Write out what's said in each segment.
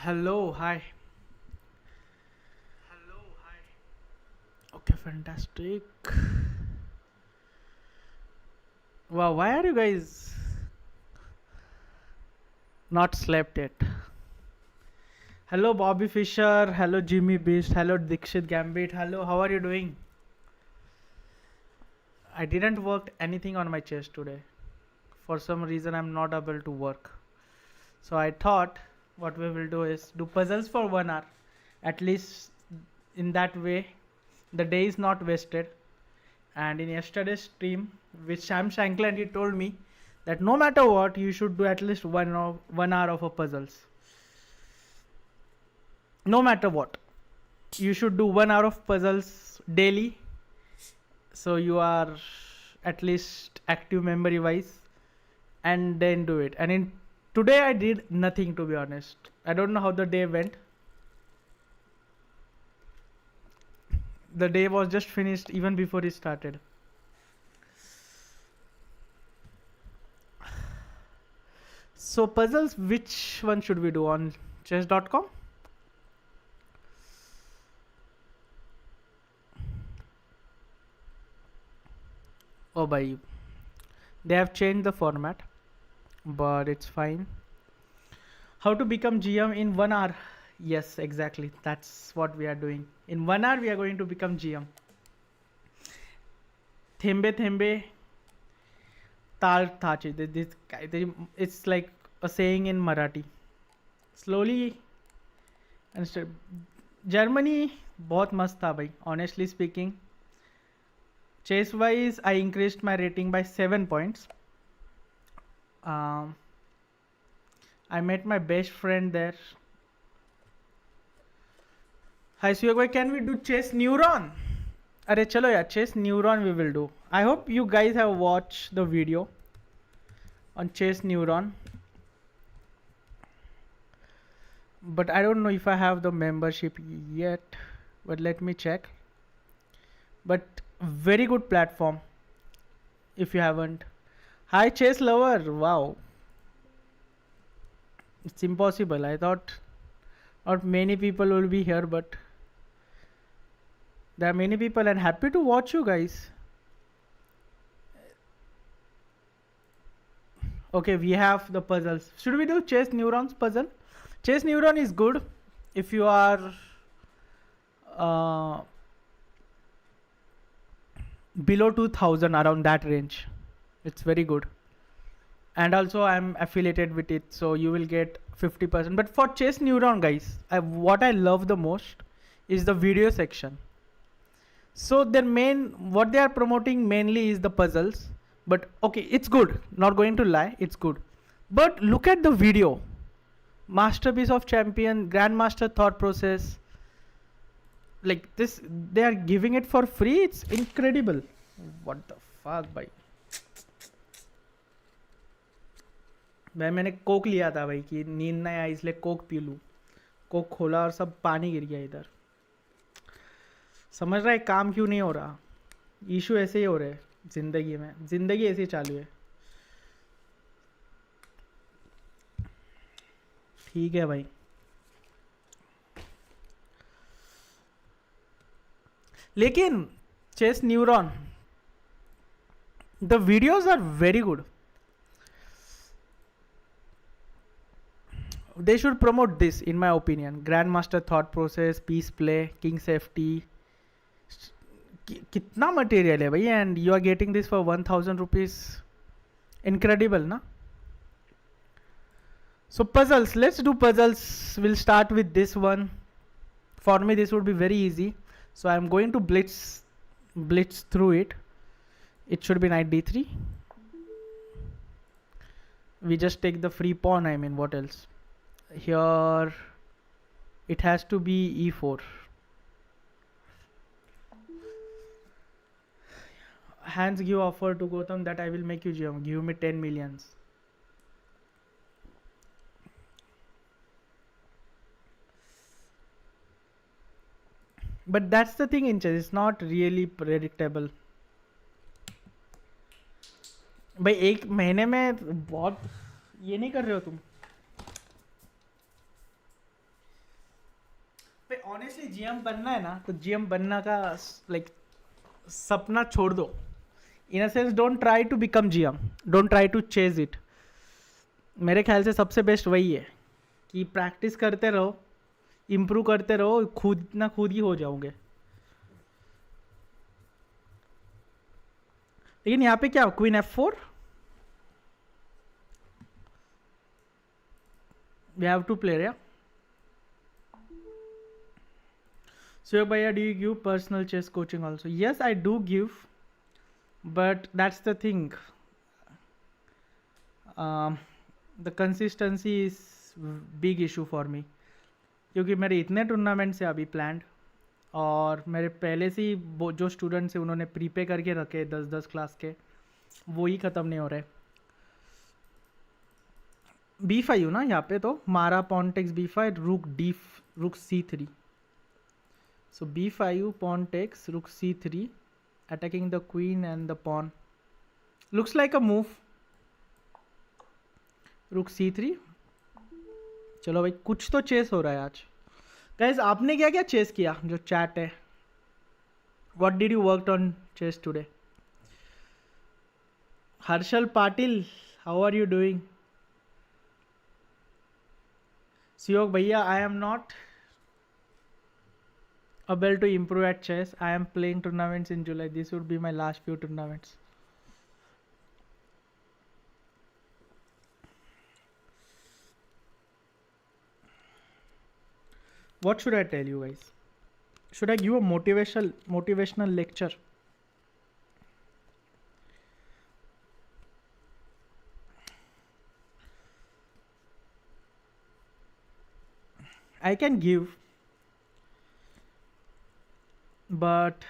Hello, hi. Okay, fantastic. Wow, why are you guys not slept yet? Hello, Bobby Fischer. Hello, Jimmy Beast. Hello, Dikshit Gambit. Hello, how are you doing? I didn't work anything on my chest today. For some reason, I'm not able to work. So I thought what we will do is do puzzles for 1 hour. At least in that way, the day is not wasted. And in yesterday's stream, with Sham Shankland, he told me that no matter what, you should do at least 1 hour of a puzzles. No matter what, you should do 1 hour of puzzles daily. So you are at least active memory wise, and then do it. And in today, I did nothing, to be honest. I don't know how the day went. The day was just finished even before it started. So puzzles, which one should we do on chess.com? Oh, bhai, they have changed the format, but it's fine. How to become GM in 1 hour? Yes, exactly. That's what we are doing. In 1 hour, we are going to become GM. Thembe thembe tal thache. It's like a saying in Marathi. Slowly and Germany बहुत मस्त था भाई. Honestly speaking, chess wise, I increased my rating by 7 points. Um, I met my best friend there. Hi Suyog Wagh, can we do chess neuron? अरे चलो यार, chess neuron we will do. I hope you guys have watched the video on chess neuron. But I don't know if I have the membership yet. But let me check. But very good platform if you haven't. Hi chess lover. Wow. It's impossible. I thought not many people will be here, but there are many people and happy to watch you guys. Okay, we have the puzzles. Should we do chess neurons puzzle? Chess neuron is good if you are uh, below 2000, around that range. It's very good. And also I'm affiliated with it, so you will get 50%. But for chess neuron guys, what I love the most is the video section. So their main, what they are promoting mainly is the puzzles. But okay, it's good, not going to lie, it's good. But look at the video. Masterpiece of champion, grandmaster thought process. Like this, they are giving it for free. It's incredible. What the fuck भाई. भाई मैंने Coke लिया था भाई कि नींद ना आए इसलिए कोक पी लूँ. कोक खोला और सब पानी गिर गया इधर. समझ रहा है काम क्यों नहीं हो रहा. इशू ऐसे ही हो रहे हैं जिंदगी में. जिंदगी ऐसे ही चालू है. ठीक है भाई. लेकिन chess neuron, the videos are very good. They should promote this in my opinion. Grandmaster thought process, peace play, king safety. कितना मटेरियल है भाई, and you are getting this for 1000 rupees. Incredible ना. So puzzles, let's do puzzles. We'll start with this one. For me this would be very easy, so I'm going to blitz through it. It should be knight d3. We just take the free pawn. I mean, what else? Here it has to be e4. Hands give offer to Gotham that I will make you GM. Give me 10 millions. But that's the thing in chess, it's not really predictable. भाई एक महीने में बहुत ये नहीं कर रहे हो तुम. ऑनेस्टली जीएम बनना है ना, तो जीएम बनना का लाइक सपना छोड़ दो. In a sense don't try to become GM, don't try to chase it. मेरे ख्याल से सबसे बेस्ट वही है कि प्रैक्टिस करते रहो, इम्प्रूव करते रहो, खुद ना खुद ही हो जाओगे. लेकिन यहाँ पे क्या, queen F4, we have to play, yeah. So Bhaiya, do you give personal chess coaching also? Yes, I do give, but that's the thing. The consistency is big issue for me, क्योंकि मेरे इतने tournaments है अभी planned, और मेरे पहले से ही जो स्टूडेंट्स हैं उन्होंने प्रीपे करके रखे 10-10 क्लास के, वो ही ख़त्म नहीं हो रहे. B5 ना यहाँ पे, तो मारा पॉन टेक्स B5, रुक C3. So B5, pawn takes, rook C3, attacking the queen and the pawn. Looks like a move. Rook C3. चलो भाई, कुछ तो चेस हो रहा है आज. गाइस, आपने क्या क्या चेस किया? जो चैट है, What did you worked on chess today? Harshal Patil, how are you doing? Suyog Bhaiya, I am not able to improve at chess. I am playing tournaments in July. This would be my last few tournaments. What should I tell you guys? Should I give a motivational lecture? I can give, but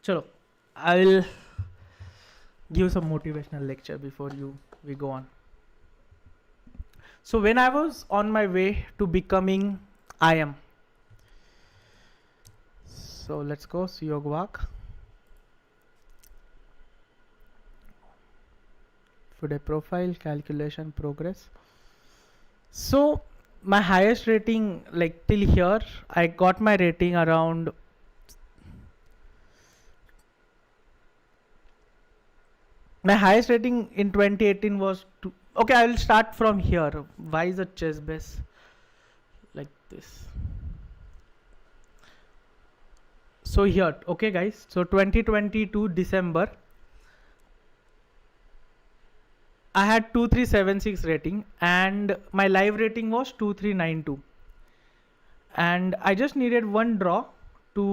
chalo, I will give some motivational lecture before we go on. So when I was on my way to becoming IM, so let's go, Suyog Wagh. Today profile, calculation, progress. So my highest rating, like till here, I got my rating around my highest rating in 2018 was okay, I will start from here. Why is a chess base like this? So here, okay guys, so 2022 December, I had 2376 rating and my live rating was 2392, and I just needed one draw to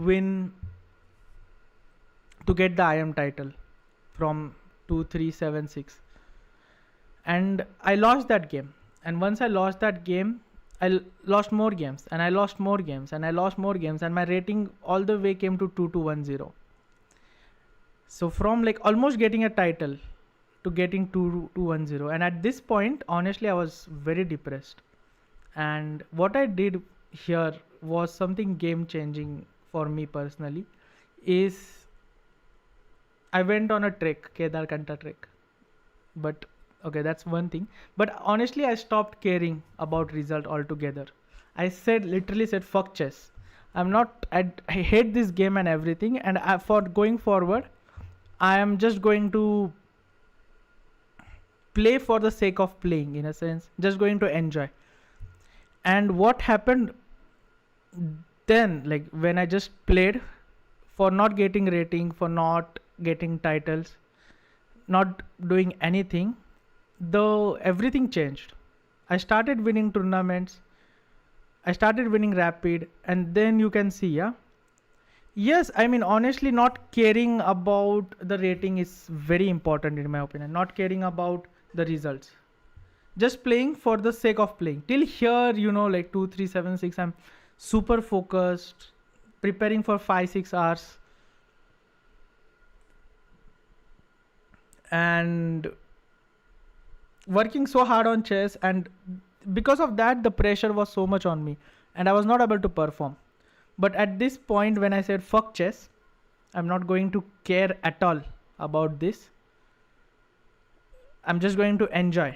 win, to get the IM title from 2376, and I lost that game. And once I lost that game, I lost more games, and I lost more games, and I lost more games, and my rating all the way came to 2210. So from like almost getting a title to getting 2210, and at this point honestly I was very depressed. And what I did here was something game changing for me personally, is I went on a trek, Kedar Kanta trek. But okay, that's one thing. But honestly, I stopped caring about result altogether. I literally said, fuck chess. I hate this game and everything. And for going forward, I am just going to play for the sake of playing, in a sense, just going to enjoy. And what happened then, like when I just played for not getting rating, for not getting titles, not doing anything, though everything changed. I started winning tournaments, I started winning rapid, and then you can see, yeah. Yes, I mean honestly, not caring about the rating is very important in my opinion. Not caring about the results, just playing for the sake of playing. Till here, you know, like 2376, I'm super focused, preparing for 5-6 hours, and working so hard on chess. And because of that, the pressure was so much on me and I was not able to perform. But at this point, when I said fuck chess, I'm not going to care at all about this. I'm just going to enjoy,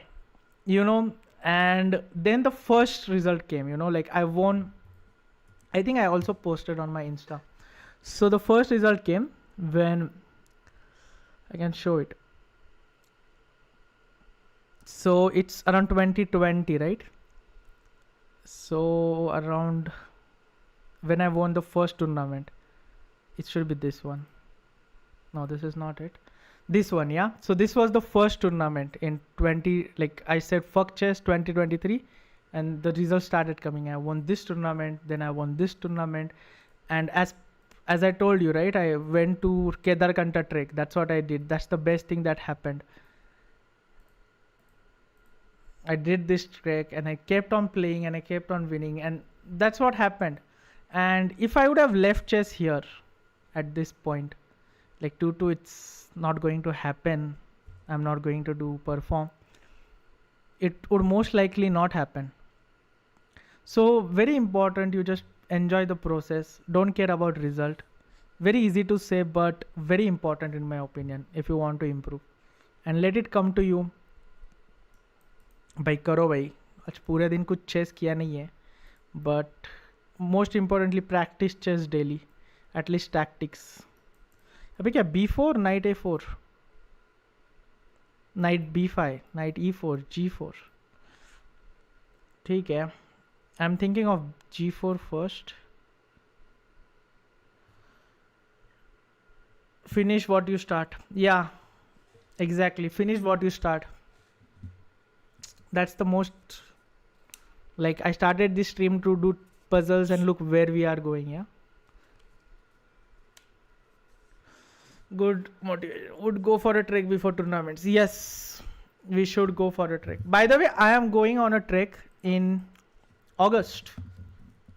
you know. And then the first result came, you know, like I won. I think I also posted on my Insta. So the first result came when I can show it. So it's around 2020, right? So around when I won the first tournament, it should be this one. No, this is not it. This one, yeah. So this was the first tournament in 20, like I said, fuck chess 2023, and the results started coming. I won this tournament, then I won this tournament, and as I told you, right, I went to Kedarkanta trek. That's what I did. That's the best thing that happened. I did this trek and I kept on playing and I kept on winning, and that's what happened. And if I would have left chess here at this point, like 2-2, it's not going to happen. I'm not going to do perform. It would most likely not happen. So very important, you just enjoy the process. Don't care about result. Very easy to say, but very important in my opinion if you want to improve. And let it come to you. भाई करो भाई, आज पूरे दिन कुछ chess किया नहीं है, but most importantly practise chess daily, at least tactics. अभी क्या B4, night A4, night B5, night E4, G4. ठीक है, I am thinking of G4 first. Finish what you start. Yeah, exactly. Finish what you start. That's the most, like I started this stream to do puzzles and look where we are going. Yeah, good motivation. Would go for a trek before tournaments. Yes, we should go for a trek. By the way, I am going on a trek in August.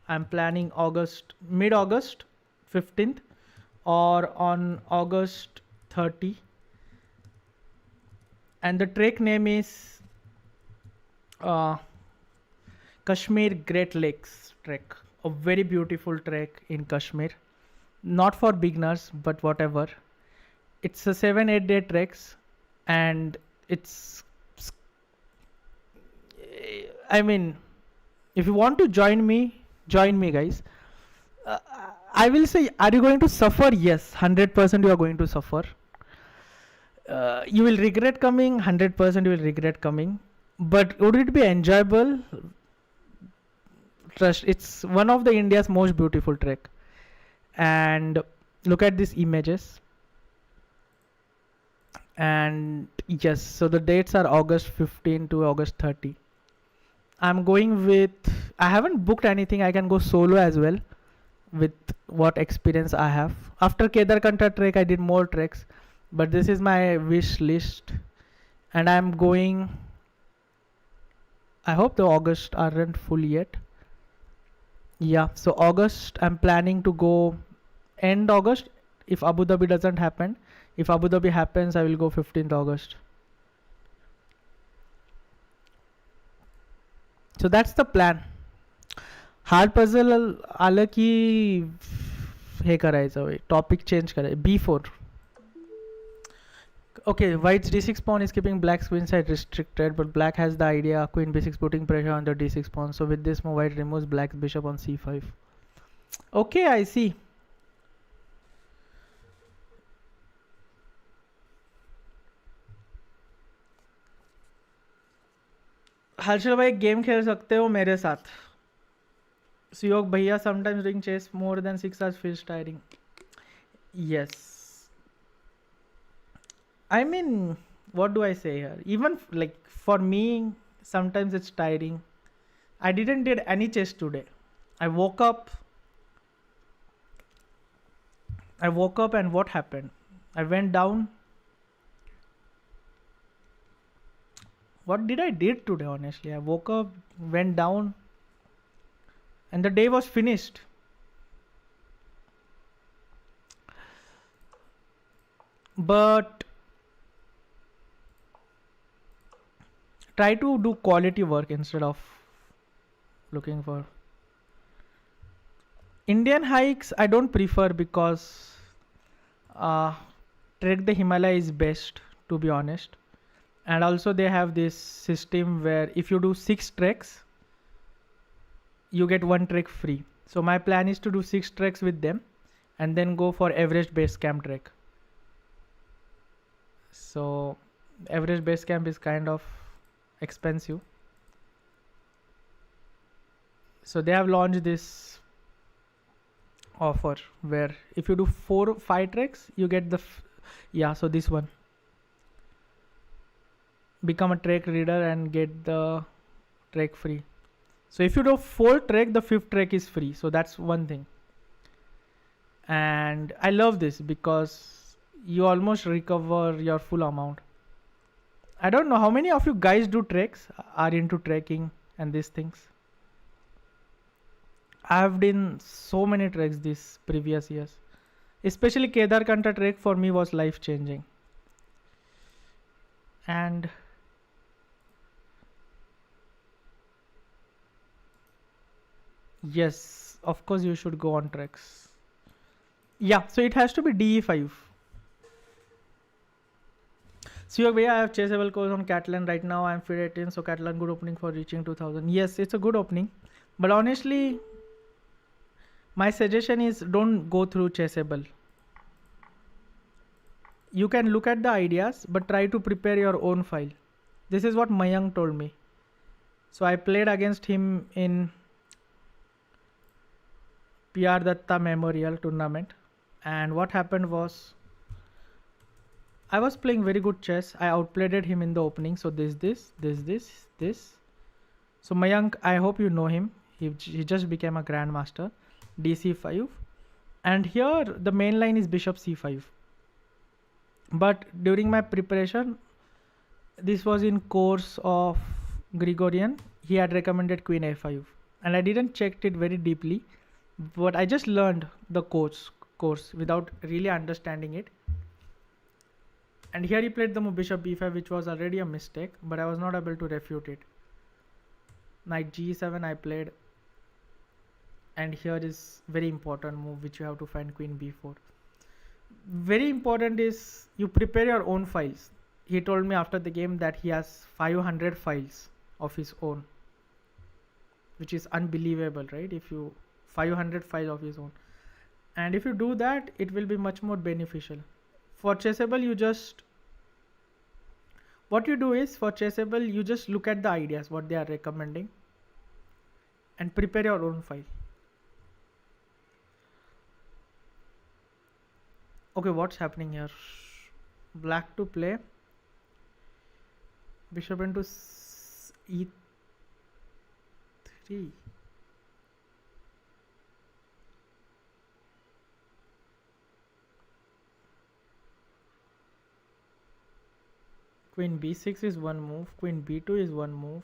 I'm planning August, mid-August 15th or on August 30. And the trek name is Kashmir Great Lakes Trek. A very beautiful trek in Kashmir. Not for beginners, but whatever. It's a 7-8 day treks, and it's, I mean, if you want to join me guys. I will say, are you going to suffer? Yes, 100% you are going to suffer. You will regret coming, 100% you will regret coming. But would it be enjoyable? Trust, it's one of the India's most beautiful trek. And look at these images. And yes, so the dates are August 15 to August 30. I'm going with, I haven't booked anything. I can go solo as well with what experience I have. After Kedarkanta trek, I did more treks, but this is my wish list. And I'm going, I hope the August aren't full yet. Yeah, so August, I'm planning to go end August if Abu Dhabi doesn't happen. If Abu Dhabi happens, I will go 15th August. So that's the plan. Hard puzzle आलं की हे करायचं होय, topic change करायचं. B4. Okay, white's D6 pawn is keeping black's queen side restricted, but black has the idea queen B6 putting pressure on the D6 pawn. So with this move, white removes black's bishop on C5. Okay, I see. Harshal भाई game खेल सकते हो मेरे साथ. सुयोग भैया, sometimes doing chess more than 6 hours feels tiring. Yes. I mean, what do I say here? Even like for me, sometimes it's tiring. I didn't did any chess today. I woke up and what happened? I went down. What did I did today, honestly? I woke up, went down, and the day was finished. But try to do quality work instead of looking for. Indian hikes I don't prefer because uh, Trek the Himalaya is best, to be honest. And also they have this system where if you do 6 treks, you get 1 trek free. So my plan is to do 6 treks with them and then go for Everest Base Camp trek. So Everest Base Camp is kind of expensive. So they have launched this offer where if you do 4 5 treks, you get the yeah. So this one, become a trek reader and get the trek free. So if you do 4 trek, the 5th trek is free. So that's one thing. And I love this because you almost recover your full amount. I don't know how many of you guys do treks, are into trekking and these things. I have done so many treks this previous years. Especially Kedarkanta trek for me was life changing. And yes, of course you should go on treks. Yeah, so it has to be DE5. Suyog Wagh, I have chaseable course on Catalan right now. I'm feed 18, so Catalan good opening for reaching 2000. Yes, it's a good opening. But honestly, my suggestion is don't go through chaseable. You can look at the ideas, but try to prepare your own file. This is what Mayank told me. So I played against him in PR Datta Memorial Tournament. And what happened was, I was playing very good chess. I outplayed him in the opening. So this. So Mayank, I hope you know him. He just became a grandmaster. DC5. And here the main line is Bishop C5. But during my preparation, this was in course of Gregorian. He had recommended Queen A5. And I didn't check it very deeply. But I just learned the course without really understanding it. And here he played the move Bishop B5, which was already a mistake, but I was not able to refute it. Knight G7 I played. And here is very important move which you have to find, Queen B4. Very important is you prepare your own files. He told me after the game that he has 500 files of his own, which is unbelievable, right? If you 500 files of his own, and if you do that, it will be much more beneficial. For chaseable, what you do is, for chaseable, you just look at the ideas, what they are recommending, and prepare your own file. Okay, what's happening here? Black to play Bishop into E3. Queen B6 is one move. Queen B2 is one move.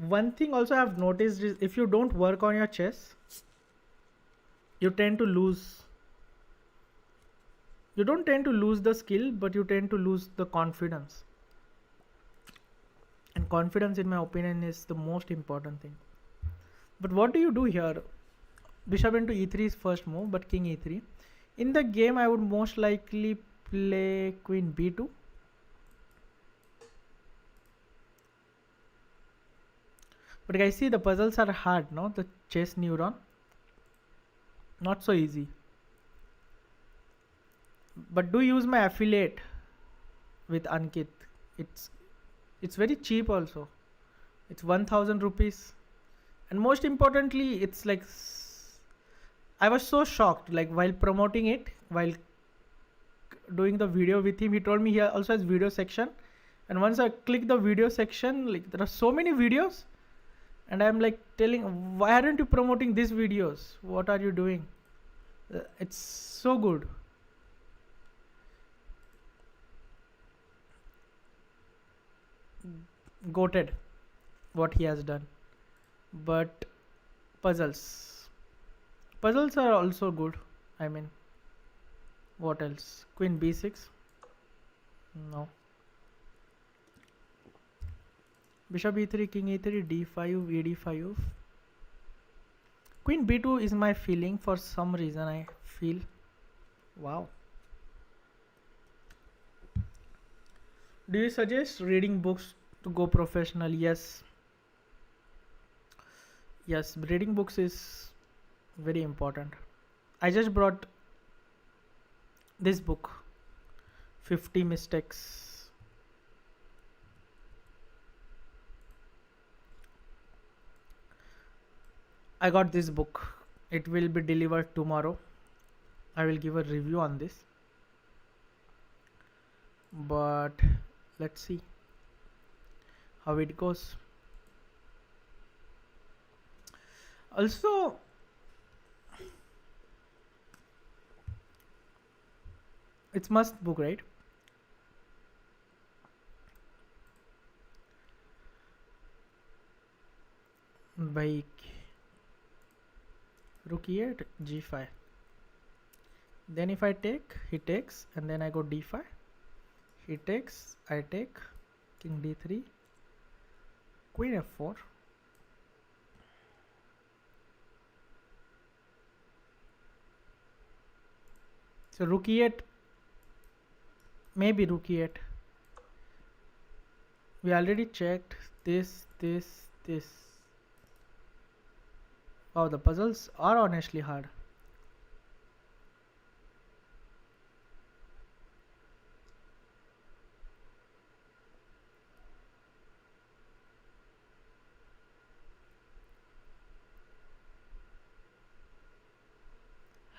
One thing also I've noticed is if you don't work on your chess, you tend to lose. You don't tend to lose the skill, but you tend to lose the confidence. And confidence, in my opinion, is the most important thing. But what do you do here? Bishop into E3 is first move, but King E3. In the game, I would most likely play Queen B2. But guys, see, the puzzles are hard, no? The chess neuron, not so easy. But do use my affiliate with Ankit. It's very cheap also. It's 1000 rupees. And most importantly, it's like, I was so shocked, like while promoting it, while doing the video with him, he told me he also has video section. And once I click the video section, like there are so many videos. And I'm like telling, why aren't you promoting these videos? What are you doing? It's so good. Goated what he has done. But puzzles are also good. I mean, what else? Queen B6. No. Bishop e3, king e3, d5, ed5. Queen b2 is my feeling for some reason. I feel. Wow. Do you suggest reading books to go professional? Yes. Yes, reading books is very important. I just brought this book, 50 Mistakes. I got this book. It will be delivered tomorrow. I will give a review on this. But let's see how it goes. Also, it's must book, right? By rook e8, g5. Then if I take, he takes, and then I go d5. He takes, I take, king d3, queen f4. So rook e8, maybe rook e8. We already checked this. Oh, the puzzles are honestly hard.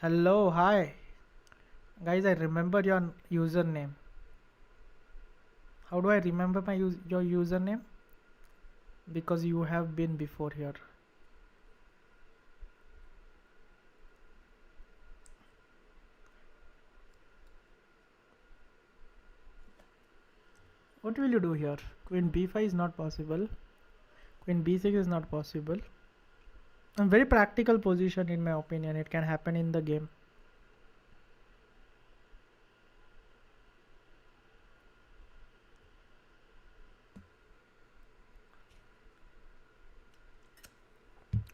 Hello, hi. Guys, I remember your username. How do I remember your username? Because you have been before here. What will you do here? Queen b5 is not possible. Queen b6 is not possible. A very practical position in my opinion. It can happen in the game.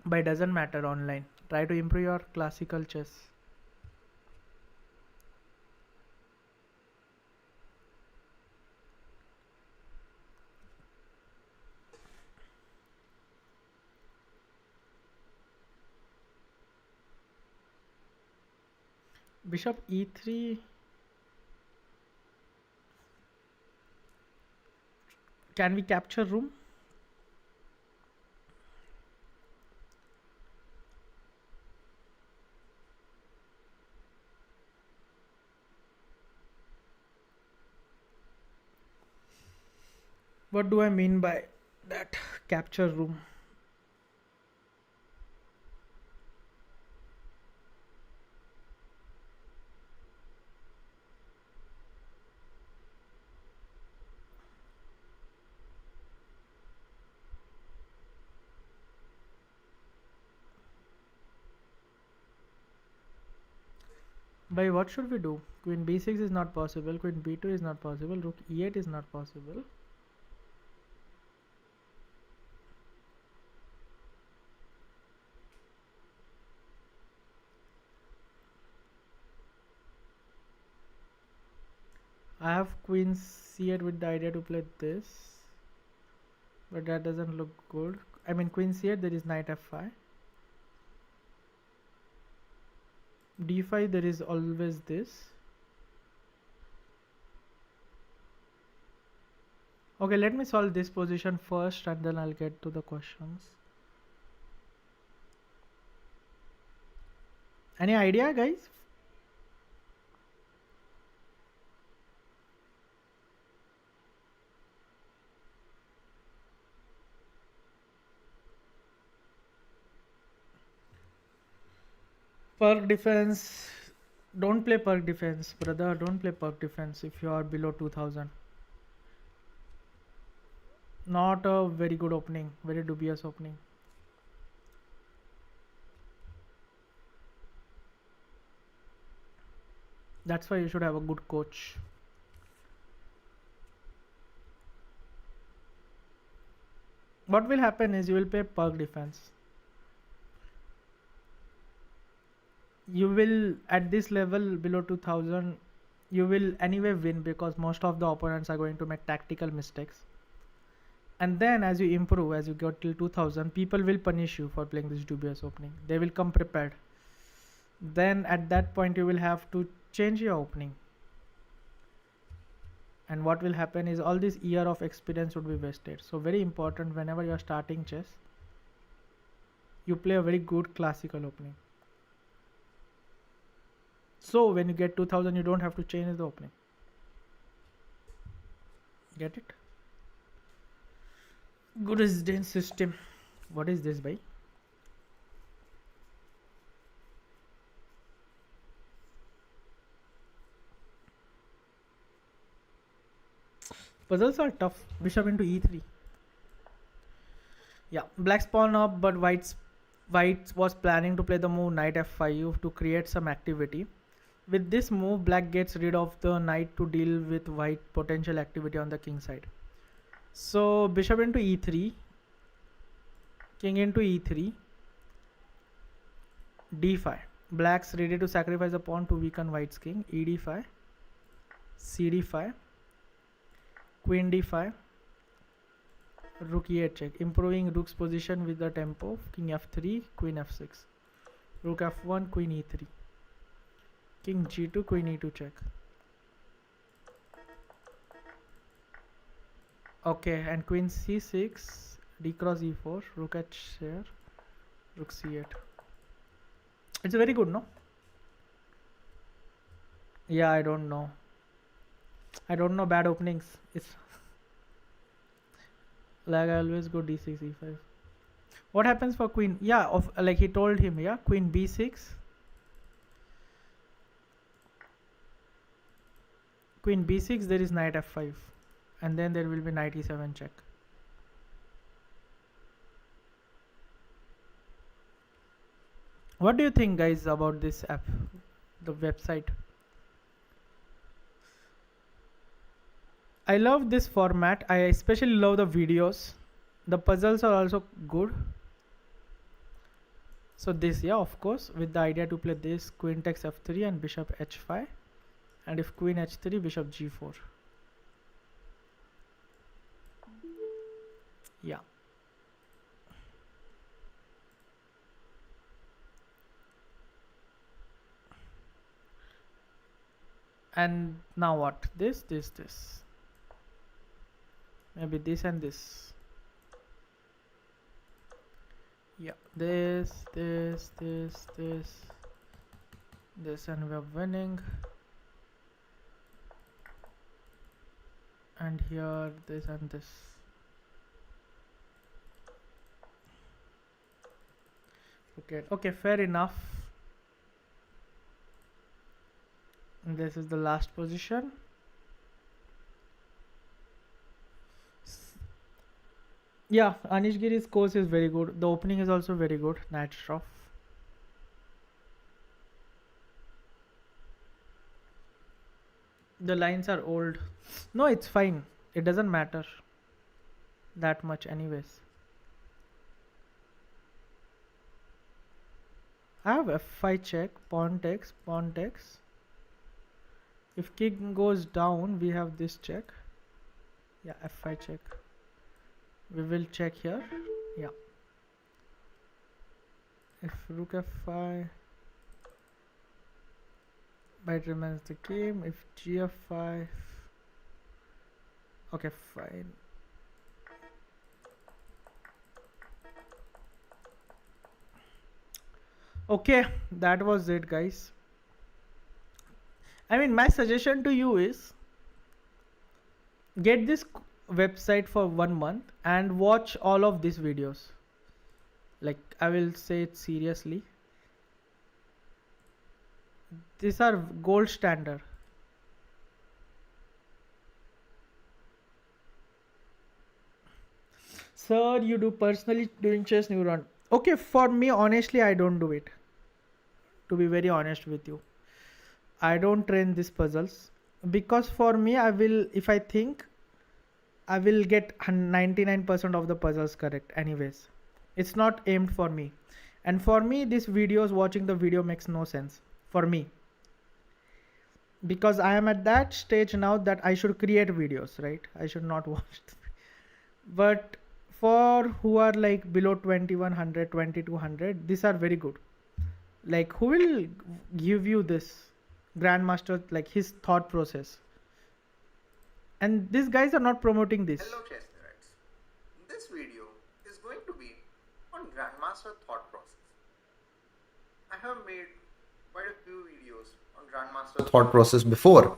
But it doesn't matter online. Try to improve your classical chess. Bishop e3. Can we capture room? What do I mean by that? Capture room. By what should we do? Queen b6 is not possible. Queen b2 is not possible. Rook e8 is not possible. I have queen c8 with the idea to play this, but that doesn't look good. I mean queen c8, there is knight f5. d5, there is always this. Okay, let me solve this position first and then I'll get to the questions. Any idea, guys? Perk defense. Don't play perk defense, brother. Don't play perk defense if you are below 2000. Not a very good opening. Very dubious opening. That's why you should have a good coach. what will happen is you will play perk defense. You will at this level below 2000 you will anyway win because most of the opponents are going to make tactical mistakes. And then as you improve, as you go till 2000, people will punish you for playing this dubious opening. They will come prepared. Then at that point you will have to change your opening. And what will happen is all this year of experience would be wasted. So very important, whenever you are starting chess, you play a very good classical opening. So when you get 2000, you don't have to change the opening. Get it? Good residence system. What is this, bhai? Puzzles are tough. Bishop into e3. Yeah, black's pawn up, but white was planning to play the move knight f5 to create some activity. With this move, black gets rid of the knight to deal with white potential activity on the king side. So bishop into e3, king into e3, d5. Black's ready to sacrifice a pawn to weaken white's king. ed5, cd5, queen d5, rook e8 check, improving rook's position with the tempo. King f3, queen f6, rook f1, queen e3, king g2, queen e2 check. Okay, and queen c6, d cross e4, rook h here, rook c8. It's very good, no? Yeah, I don't know bad openings. It's like I always go d6 e5. What happens for queen? Yeah, like he told him, yeah, queen b6, queen b6, there is knight f5, and then there will be knight e7 check. What do you think, guys, about this app, the website? I love this format. I especially love the videos. The puzzles are also good. So this, yeah, of course, with the idea to play this, queen takes f3 and bishop h5, and if queen h3, bishop g4. Yeah. And now what? This. Maybe this and this. Yeah, this, and we are winning. And here, this and this. Okay, fair enough. And this is the last position. Yeah, Anish Giri's course is very good. The opening is also very good. Knight Stroff. The lines are old. No, it's fine. It doesn't matter that much anyways. I have f5 check, pawn takes. If king goes down, we have this check. Yeah, f5 check. We will check here. Yeah. If rook f5, white remains the game. If gf5, okay, fine. Okay, that was it, guys. I mean, my suggestion to you is get this website for 1 month and watch all of these videos. Like, I will say it seriously. These are gold standard. Sir, you do personally doing chess neuron. Okay, for me, honestly, I don't do it. To be very honest with you, I don't train these puzzles because for me, I will, if I think I will get 99% of the puzzles correct anyways. It's not aimed for me. And for me, this videos, watching the video makes no sense for me. Because I am at that stage now that I should create videos, right? I should not watch. But for who are like below 2100, 2200, these are very good. Like who will give you this grandmaster, like his thought process? And these guys are not promoting this. Hello chess nerds. This video is going to be on Grandmaster thought process. I have made quite a few videos on Grandmaster thought process before.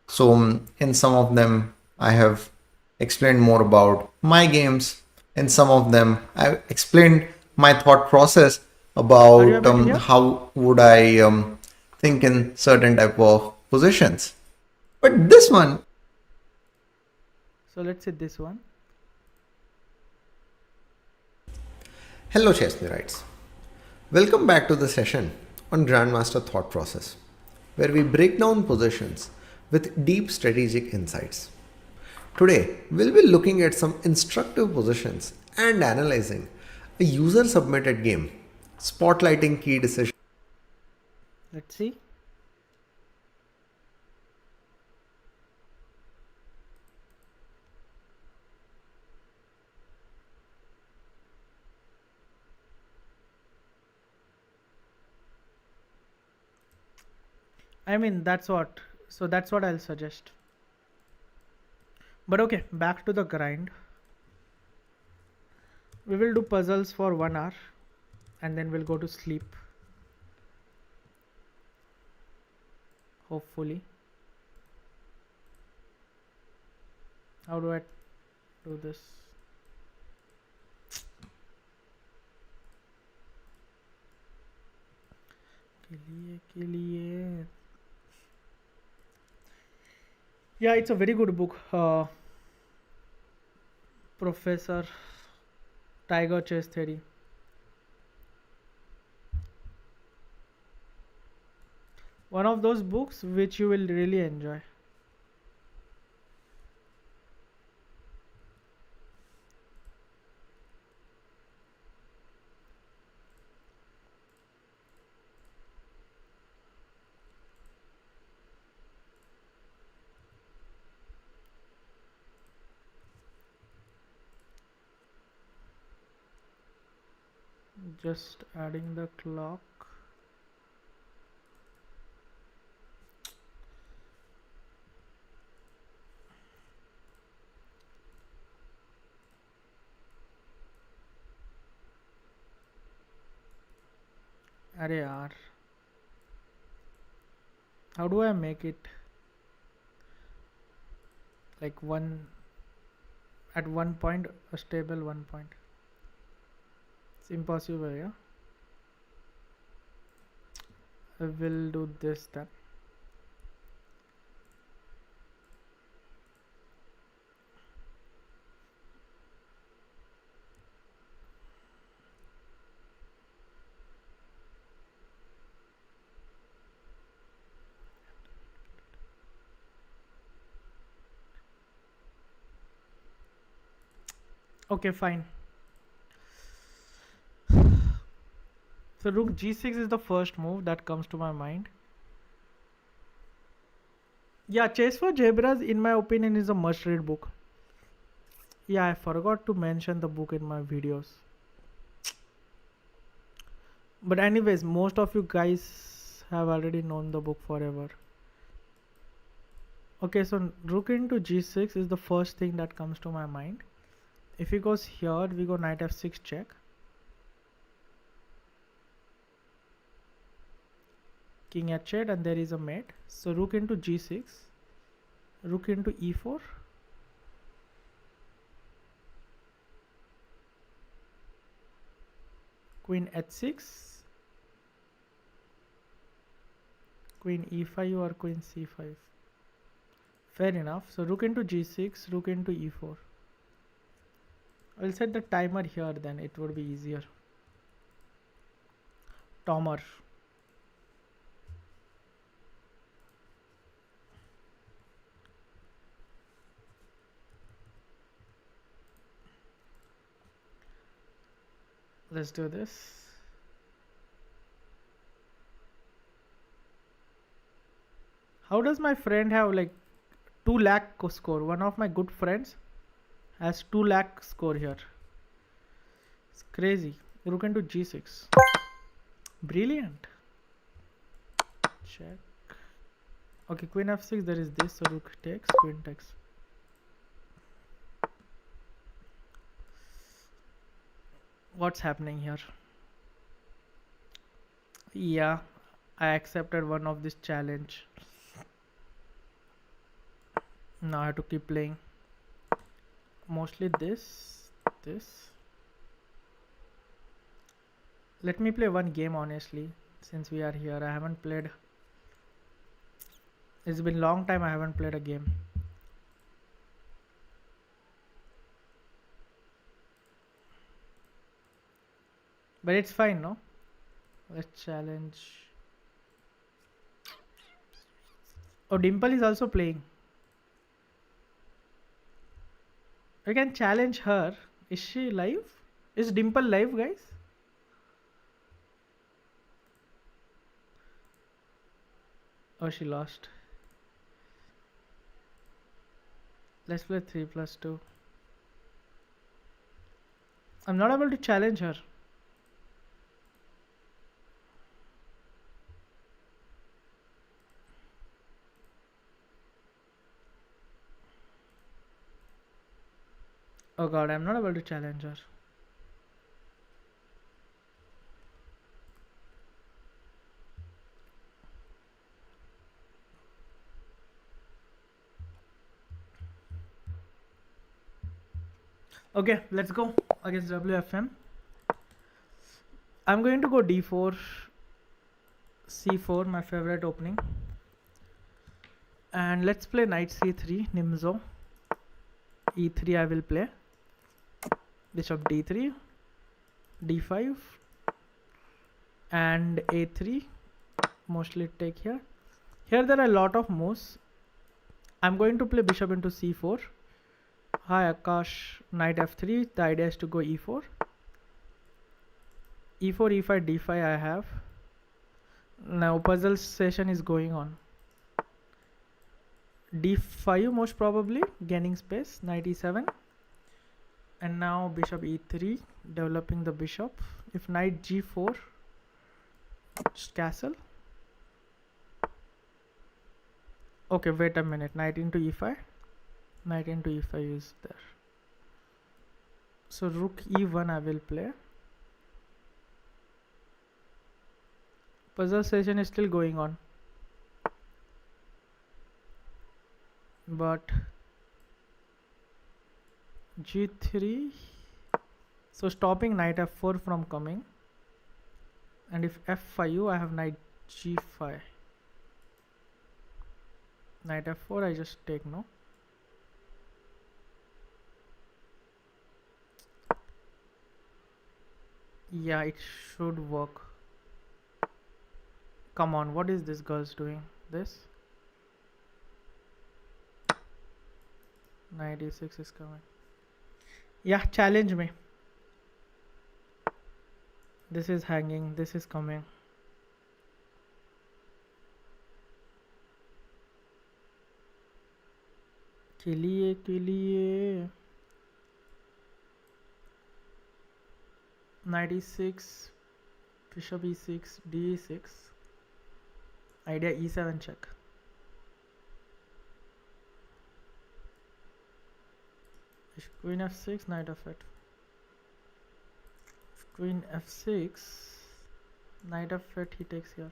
So in some of them I have explained more about my games. In some of them I've explained my thought process Are you about able to hear? how would I think in certain type of positions. But this one, So let's say this one. hello Chesnerites. Welcome back to the session on Grandmaster Thought Process, where we break down positions with deep strategic insights. Today, we'll be looking at some instructive positions and analyzing a user submitted game, spotlighting key decisions. Let's see. I mean, that's what. So that's what I'll suggest. But okay, back to the grind. We will do puzzles for 1 hour and then we'll go to sleep. Hopefully. How do I do this? के लिए. Yeah, it's a very good book. Professor Tiger Chess Theory. One of those books which you will really enjoy. Just adding the clock. अरे यार, how do I make it like one at one point, a stable 1 point? It's impossible, yeah. I will do this then. Okay, fine. So rook g6 is the first move that comes to my mind. Yeah, Chess for Zebras, in my opinion, is a must-read book. Yeah, I forgot to mention the book in my videos. But anyways, most of you guys have already known the book forever. Okay, so rook into g6 is the first thing that comes to my mind. If he goes here, we go knight f6 check. King h8 and there is a mate. So rook into g6, rook into e4, queen h6, queen e5 or queen c5. Fair enough. So rook into g6, rook into e4. I'll set the timer here, then it would be easier. Timer. Let's do this. How does my friend have like 2 lakh score? One of my good friends has 2 lakh score here. It's crazy. Rook into g6. Brilliant. Check. Okay, queen f6. There is this. So rook takes, queen takes. What's happening here? Yeah, I accepted one of this challenge. Now I have to keep playing. Mostly this. Let me play one game honestly. Since we are here, I haven't played. It's been long time I haven't played a game. But it's fine, no? Let's challenge. Oh, Dimple is also playing. We can challenge her. Is she live? Is Dimple live, guys? Oh, she lost. Let's play 3+2. I'm not able to challenge her. Oh god, I'm not able to challenge her. Okay, let's go against WFM. I'm going to go d4, c4, my favorite opening. And let's play knight c3, Nimzo. e3 I will play. Bishop d3, d5, and a3. Mostly take here. Here there are a lot of moves. I'm going to play bishop into c4. Hi Akash, knight f3. The idea is to go e4. e4, e5, d5 I have. Now puzzle session is going on. d5 most probably, gaining space, knight e7. And now bishop e3, developing the bishop. If knight g4, just castle. Okay, wait a minute, knight into e5. Knight into e5 is there. So rook e1 I will play. Puzzle session is still going on. But g3, so stopping knight f4 from coming. And if f5, I have knight g5. Knight f4, I just take, no? Yeah, it should work. Come on, what is this girl's doing? This? Knight e6 is coming. Yeah, challenge me. This is hanging, this is coming. Kiliye. Knight e6, bishop e6, d6. Idea e7 check. Queen f6, knight f8. Queen f6, knight f8, he takes here.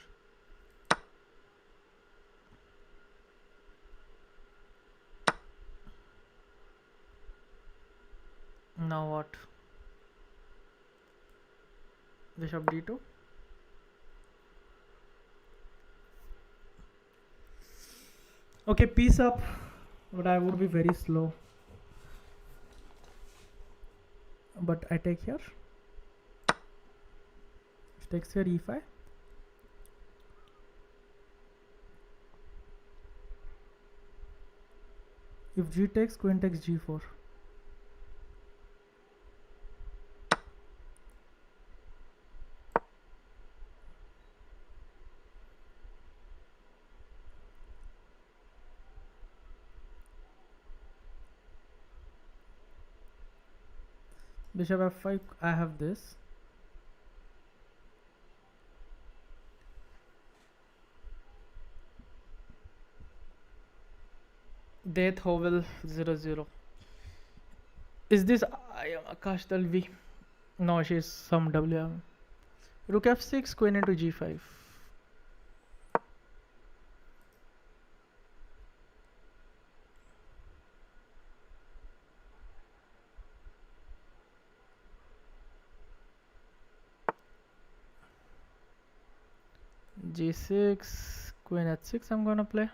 Now what? Bishop d2. Okay, piece up, but I would be very slow. But I take here. Takes here e5. If g takes, queen takes, g4. Bishop f5. I have this. Death Hovel 0-0. Is this I am Akash Dalvi? No, she's some WM. Rook f6, queen into g5. g6, queen h6 I'm gonna play.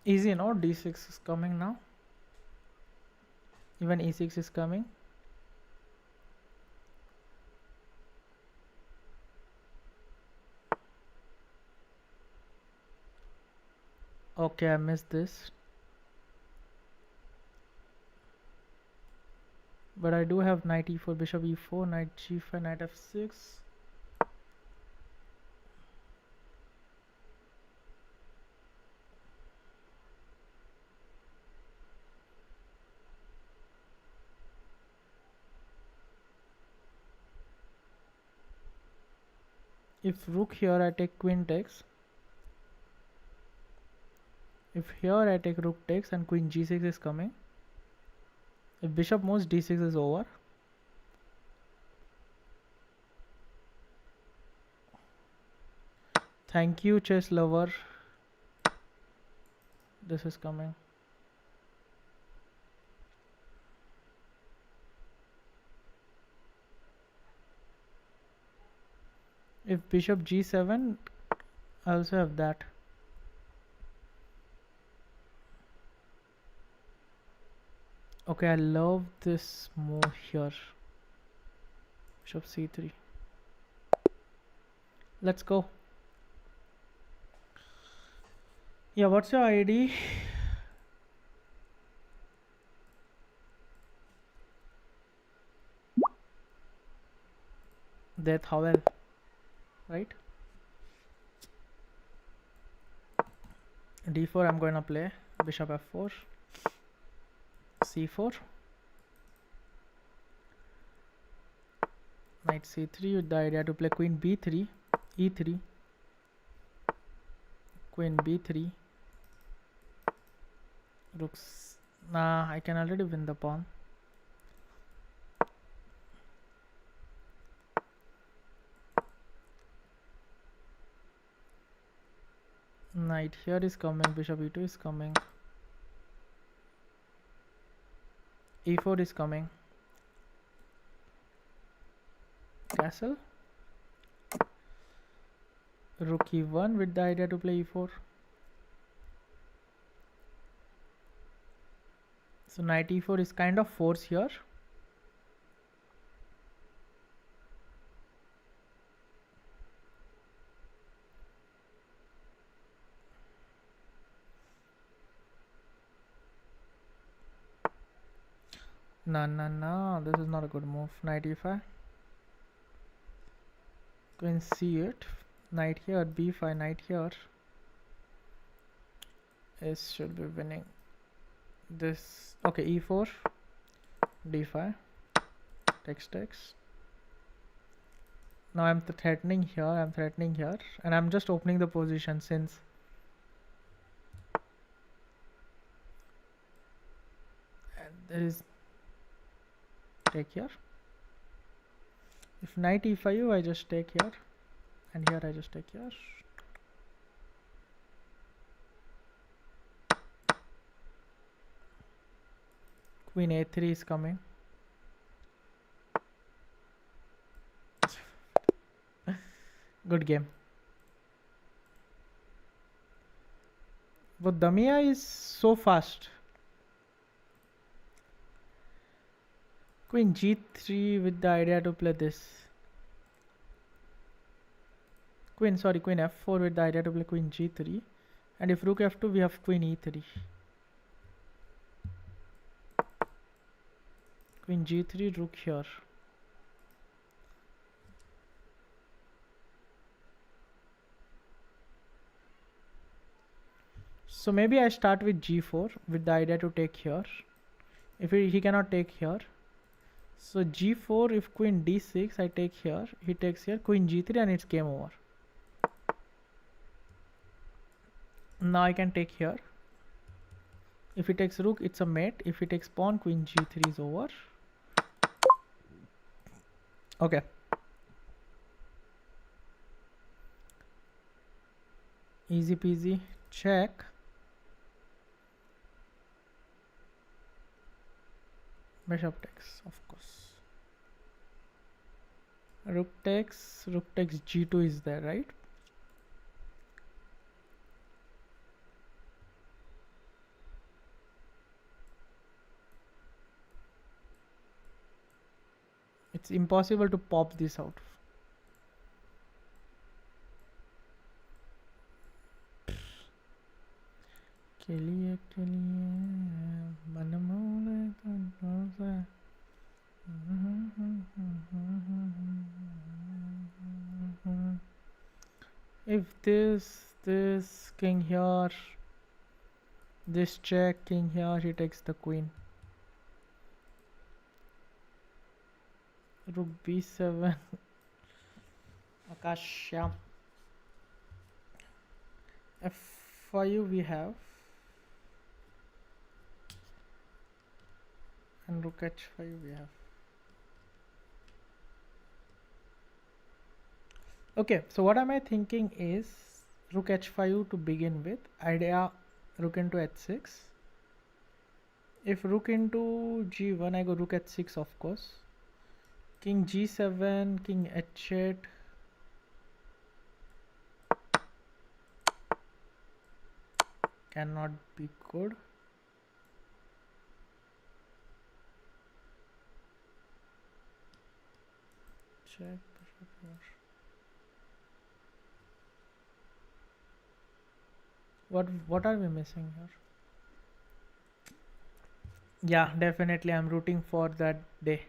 Easy, no? d6 is coming now. Even e6 is coming. Okay, I missed this. But I do have knight e4, bishop e4, knight g5, knight f6. If rook here, I take queen takes. If here I take rook takes and queen g6 is coming. If bishop moves, d6 is over. Thank you, chess lover. This is coming. If bishop g7, I also have that. Okay, I love this move here. Bishop c3. Let's go. Yeah, what's your ID? Death Hovel, right? d4 I'm going to play. Bishop f4, c4, knight c3 with the idea to play queen b3, e3, queen b3, rooks. Nah, I can already win the pawn. Knight here is coming, bishop e2 is coming, e4 is coming, castle, rook e1 with the idea to play e4. So knight e4 is kind of force here. No, this is not a good move. Knight e5, queen c8, knight here, b5, knight here. Is should be winning this. Okay, e4, d5, takes. Now I'm threatening here, and I'm just opening the position since. And there is take here. If knight e5, I just take here, and here I just take here. Queen a3 is coming. Good game. But Damia is so fast. Queen g3 with the idea to play this. Queen f4 with the idea to play queen g3. And if rook f2, we have queen e3. Queen g3, rook here. So maybe I start with g4 with the idea to take here. If he cannot take here, so g4, if queen d6 I take here, he takes here, queen g3, and it's game over. Now I can take here. If he takes rook, it's a mate. If he takes pawn, queen g3 is over. Okay. Easy peasy. Check. Bishop takes, of course. Rook takes g2 is there, right? It's impossible to pop this out. If this king here, this check, king here, he takes the queen. Rook b7. Akash, yeah. f5 we have, and rook h5 we have. Okay, so what am I thinking is rook h5 to begin with. Idea rook into h6. If rook into g1, I go rook h6, of course. King g7, king h8. Cannot be good. Check. What are we missing here? Yeah, definitely I'm rooting for that day.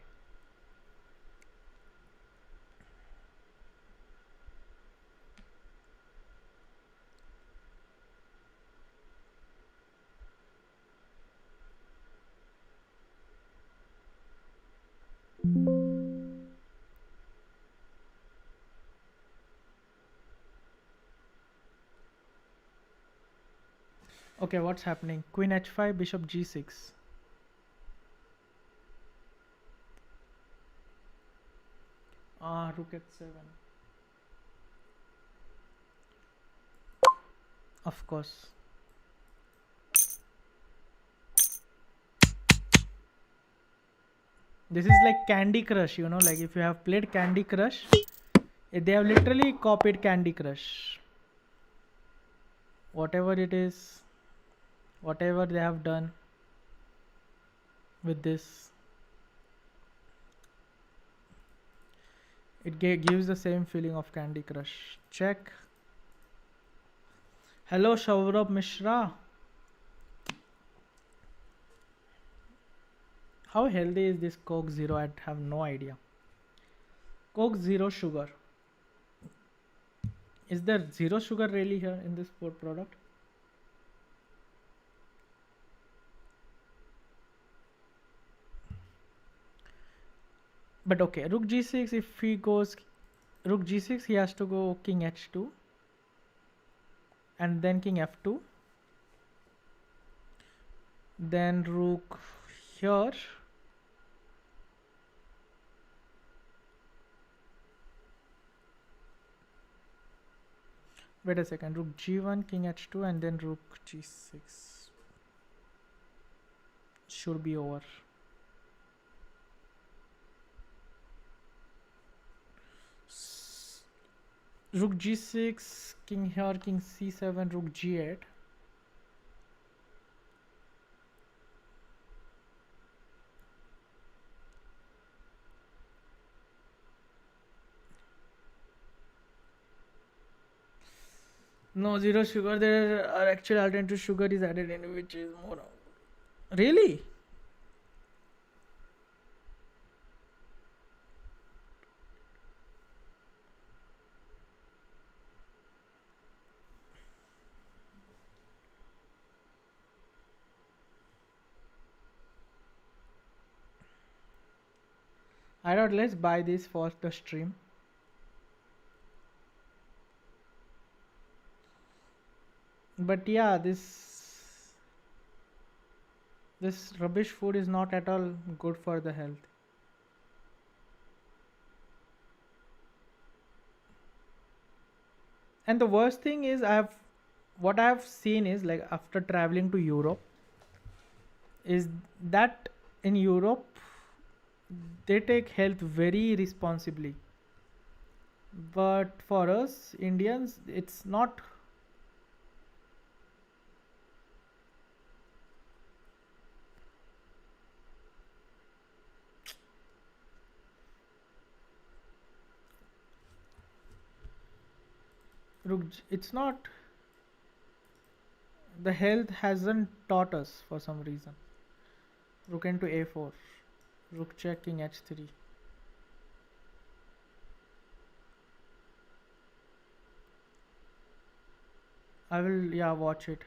Okay, what's happening? Queen h5, bishop g6. Rook h7. Of course. This is like Candy Crush, you know, like if you have played Candy Crush, they have literally copied Candy Crush. Whatever it is, whatever they have done with this, it gives the same feeling of Candy Crush. Check. Hello, Shaurabh Mishra. How healthy is this Coke Zero? I have no idea. Coke Zero sugar. Is there zero sugar really here in this product? But okay, rook g6, if he goes rook g6, he has to go king h2 and then king f2, then rook here, wait a second, rook g1, king h2, and then rook g6 should be over. Rook g6, king here, king c7, rook g8. No, zero sugar. There are actual alternative sugar is added in, which is more. Really? I thought let's buy this for the stream. But yeah, this rubbish food is not at all good for the health. And the worst thing is what I have seen is like after traveling to Europe is that in Europe they take health very responsibly. But for us Indians, it's not. It's not. The health hasn't taught us for some reason. Rook into a4. Rook check king h3. I will, yeah, watch it.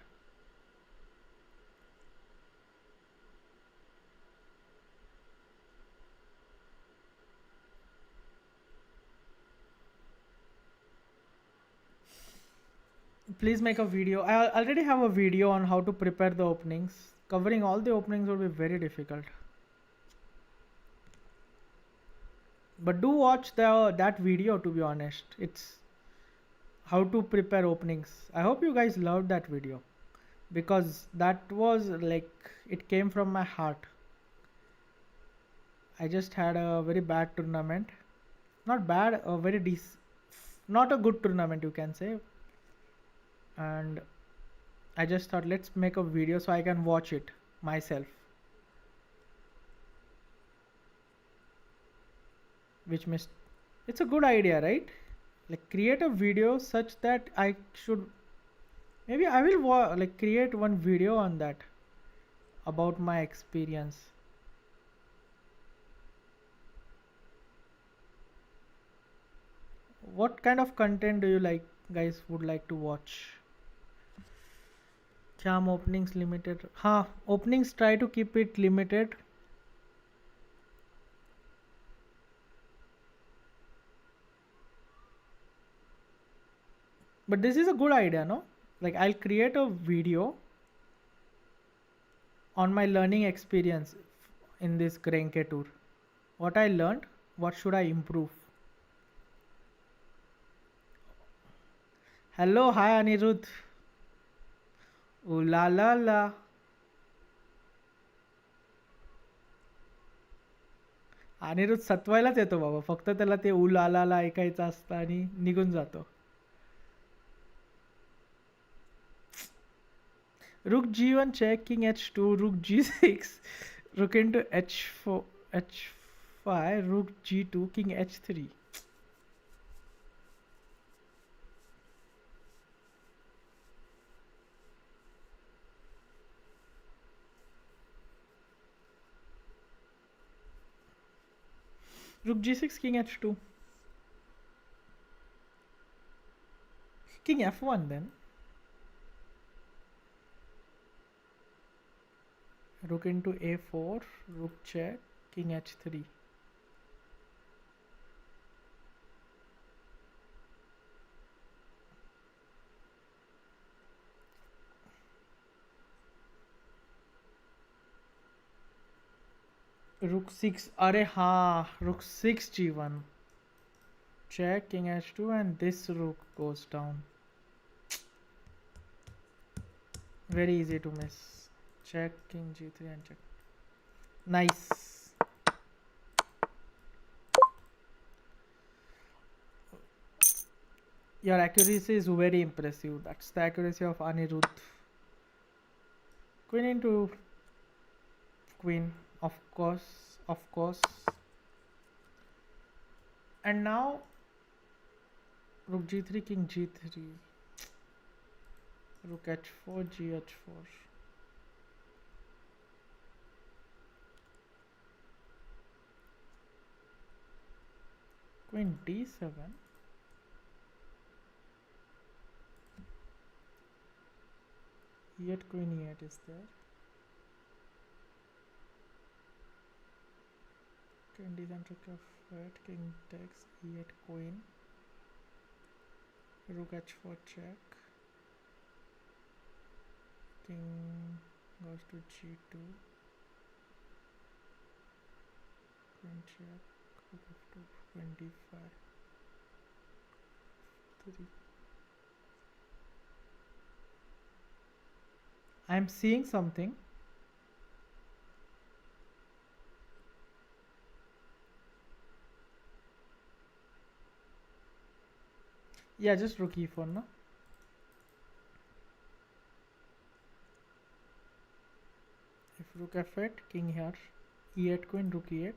Please make a video. I already have a video on how to prepare the openings. Covering all the openings would be very difficult. But do watch that video, to be honest. It's how to prepare openings. I hope you guys loved that video because that was like it came from my heart. I just had a very bad tournament. Not bad, a very not a good tournament you can say. And I just thought let's make a video so I can watch it myself. Which means it's a good idea, right? Like create a video such that I should maybe I will like create one video on that about my experience. What kind of content do you guys would like to watch? Charm openings limited. Openings try to keep it limited. But this is a good idea, no? Like I'll create a video on my learning experience in this Grenke tour. What I learned, what should I improve? Hello, hi Anirudh. Ooh la la la. Anirudh सतवायलाच येतो बाबा, फक्त त्याला ते ऊ ला ला ला ऐकायचं असतं आणि निघून जातो. Rook g1 check, king h2, rook g6, rook into h4, h5, rook g2, king h3. Rook g6, king h2. King f1 then. Rook into a4, rook check, king h3. Rook 6, अरे हाँ, rook 6 g1. Check, king h2, and this rook goes down. Very easy to miss. Check, king g3 and check. Nice. Your accuracy is very impressive. That's the accuracy of Anirudh. Queen into queen, of course. And now rook g3, king g3, rook h4, gh4. Queen d7. Yet queen e8 is there. King d rook f8, king takes e8 queen, rook h4 check, king goes to g2, queen check, rook f2, queen d5, 3. I'm seeing something. Yeah, just rook e4, no? If rook f8, king here, e8 queen, rook e8,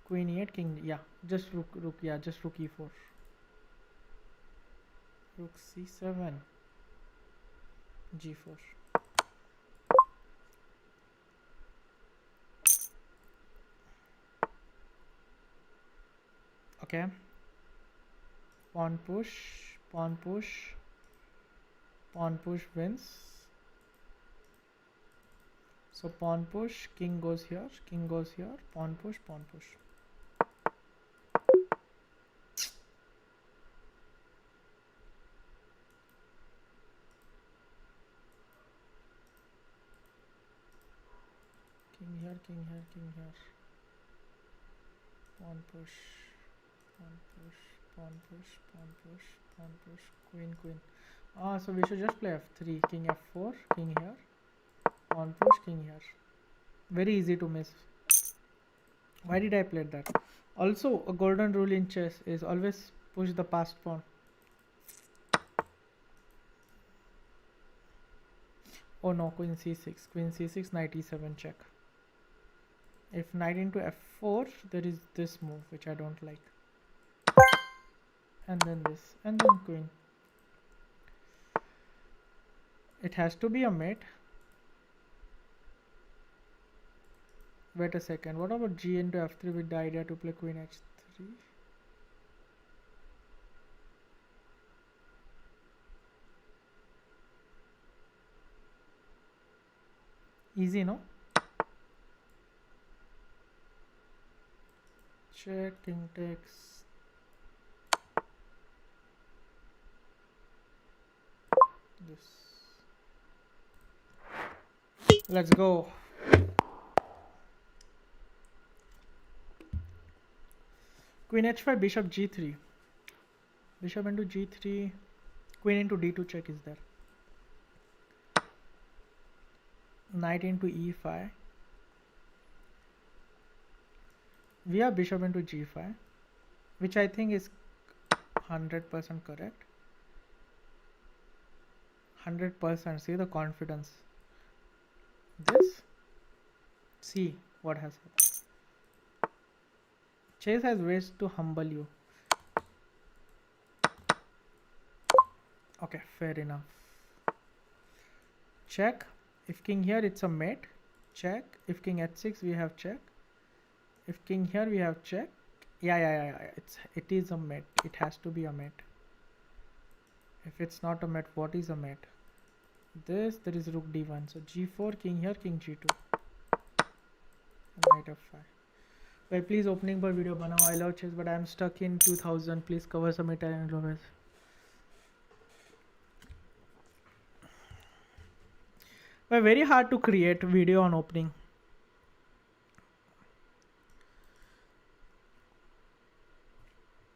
queen e8, king, yeah, just rook, yeah, just rook e4, rook c7, g4. Okay, pawn push, pawn push, pawn push wins. So pawn push, king goes here, pawn push, pawn push. King here, king here, king here. Pawn push, pawn push, pawn push, pawn push, pawn push, queen, queen. Ah, so we should just play f3, king f4, king here, pawn push, king here. Very easy to miss. Why did I play that? Also, a golden rule in chess is always push the passed pawn. Oh no, queen c6, knight e7 check. If knight into f4, there is this move which I don't like. And then this, and then queen. It has to be a mate. Wait a second, what about g into f3 with the idea to play queen h3? Easy, no? Check, king takes. This. Let's go. Queen h5, bishop g3. Bishop into g3. Queen into d2 check is there. Knight into e5. We have bishop into g5, which I think is 100% correct. 100%. See the confidence. This. See what has happened. Chess has ways to humble you. Okay, fair enough. Check. If king here, it's a mate. Check. If king h6, we have check. If king here, we have check. Yeah. It is a mate. It has to be a mate. If it's not a mate, what is a mate? This, there is rook d1. So g4, king here, king g2. Knight f5. Wait, please opening पर video बनाओ. I love chess, but I am stuck in 2000. Please cover some Italian lovers. But very hard to create video on opening.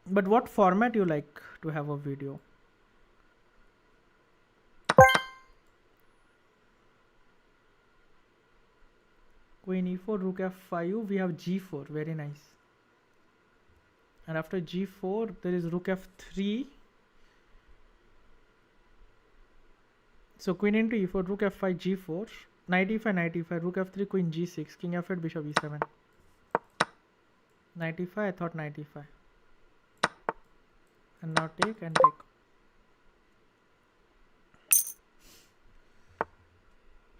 But what format you like to have a video? Queen e4, rook f5, we have g4, very nice. And after g4, there is rook f3. So queen into e4, rook f5, g4, knight e5, rook f3, queen g6, king f8, bishop e7. Knight e5, I thought knight e5. And now take and take.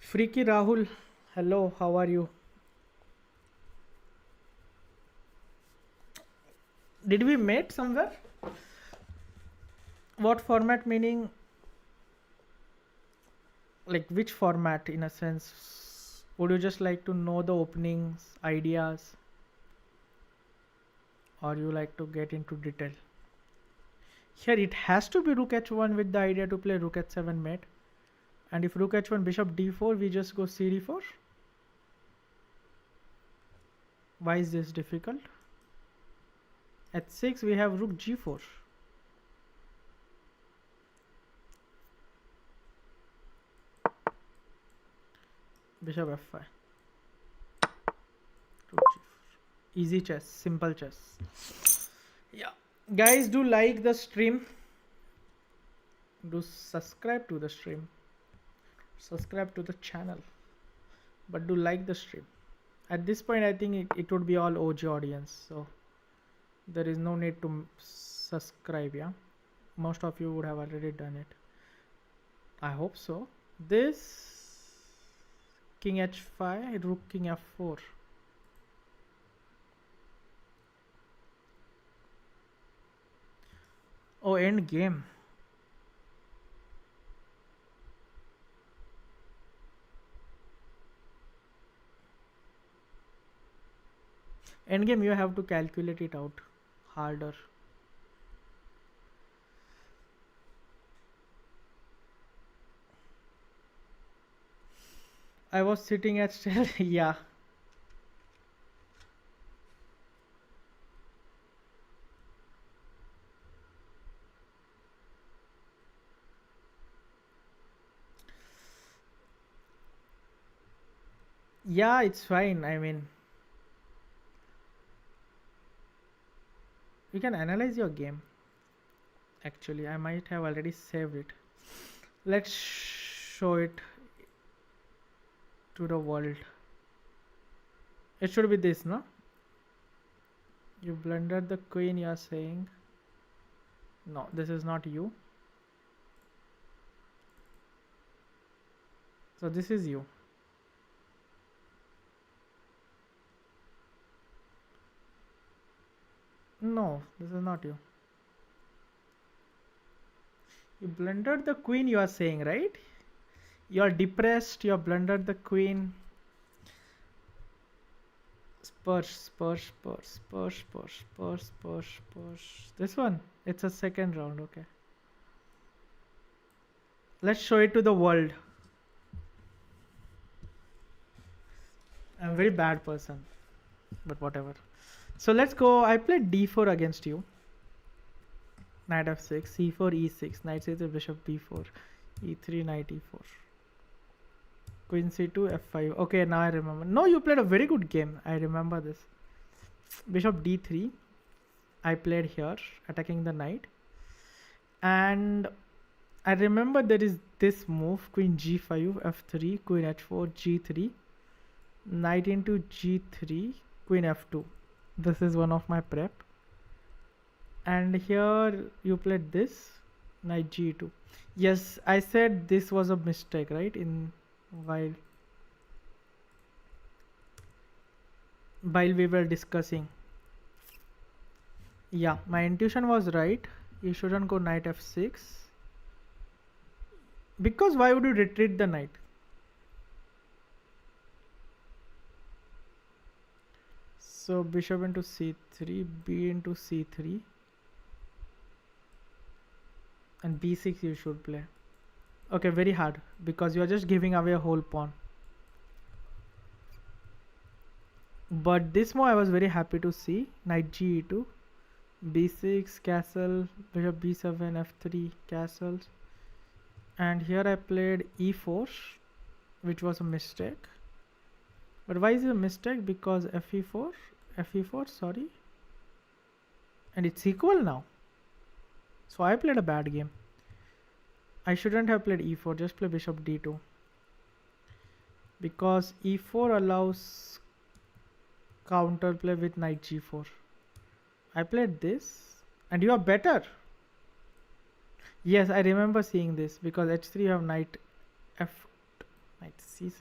Freaky Rahul, hello, how are you? Did we mate somewhere? What format meaning? Like which format in a sense? Would you just like to know the openings, ideas? or you like to get into detail? Here it has to be rook h1 with the idea to play rook h7 mate. And if rook h1 bishop d4, we just go c d4. Why is this difficult? At 6 we have rook g4. Bishop f5. Rook g4. Easy chess, simple chess. Yeah. Guys, do like the stream. Do subscribe to the stream. Subscribe to the channel. But do like the stream. At this point I think it would be all OG audience, so there is no need to subscribe. Yeah, most of you would have already done it, I hope so. This king h5, rook king f4. Oh, end game. Endgame, you have to calculate it out harder. I was sitting at still. Yeah. Yeah, it's fine. I mean, you can analyze your game. Actually, I might have already saved it. Let's show it to the world. It should be this, no? You blundered the queen, you are saying. No, this is not you. So this is you. No, this is not you. You blundered the queen, you are saying, right? You are depressed, you have blundered the queen. Spurs. This one, it's a second round, okay. Let's show it to the world. I'm a very bad person, but whatever. So let's go. I played d4 against you. Knight f6, c4, e6, knight c3, bishop b4, e3, knight e4, queen c2, f5. Okay, now I remember. No, you played a very good game. I remember this. Bishop d3. I played here, attacking the knight. And I remember there is this move, queen g5, f3, queen h4, g3, knight into g3, queen f2. This is one of my prep. And here you played this, knight g2. Yes, I said this was a mistake, right? While we were discussing. Yeah, my intuition was right. You shouldn't go knight f6. Because why would you retreat the knight? So bishop into c3, b into c3, and b6 you should play. Okay, very hard because you are just giving away a whole pawn. But this move I was very happy to see. Knight g2, b6, castle, bishop b7, f3, castles. And here I played e4, which was a mistake. But why is it a mistake? Because fe4, sorry. And it's equal now. So I played a bad game. I shouldn't have played e4, just play bishop d2. Because e4 allows counterplay with knight g4. I played this and you are better. Yes, I remember seeing this because h3 you have knight knight c6.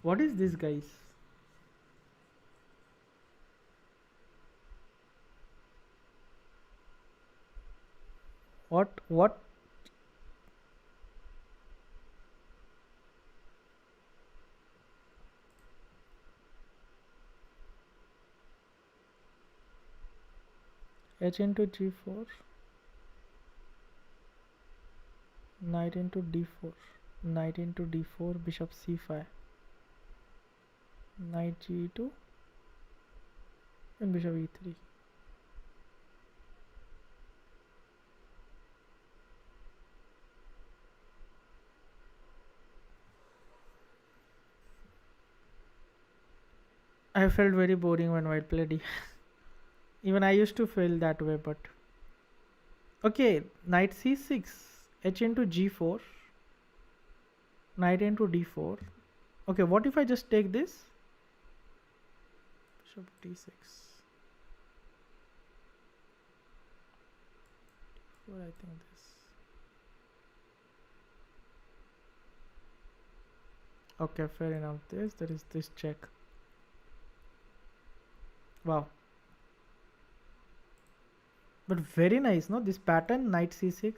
What is this, guys? What? H into G4, knight into D4, knight into D4, bishop C5, knight G2, and bishop E3. I felt very boring when white played. Even I used to feel that way, but okay, knight C6, H into G4, knight into D4. Okay, what if I just take this? Bishop D6. What I think this. Okay, fair enough. There is this check. Wow. But very nice, no? This pattern, knight C6.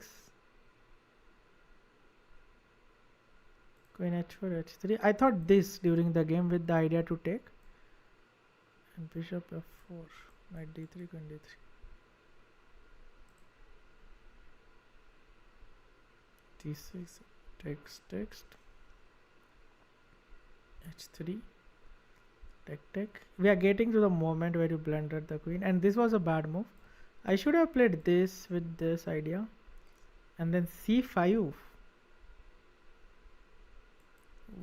Queen H4, H3. I thought this during the game with the idea to take. And bishop F4, knight D3, queen D3. D6, text. H3. Take. We are getting to the moment where you blundered the queen, and this was a bad move. I should have played this with this idea, and then C5.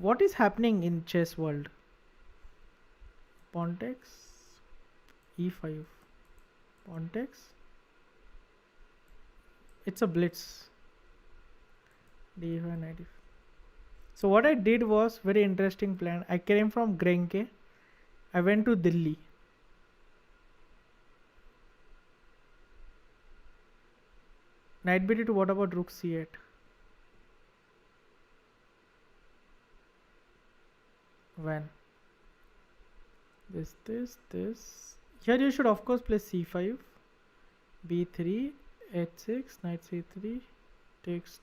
What is happening in chess world? Pawn takes, E5, pawn takes. It's a blitz. D5, knight. So what I did was very interesting plan. I came from Grenke. I went to Delhi. Knight b2, what about rook c8? When? This. Here you should of course play c5, b3, h6, knight c3, takes.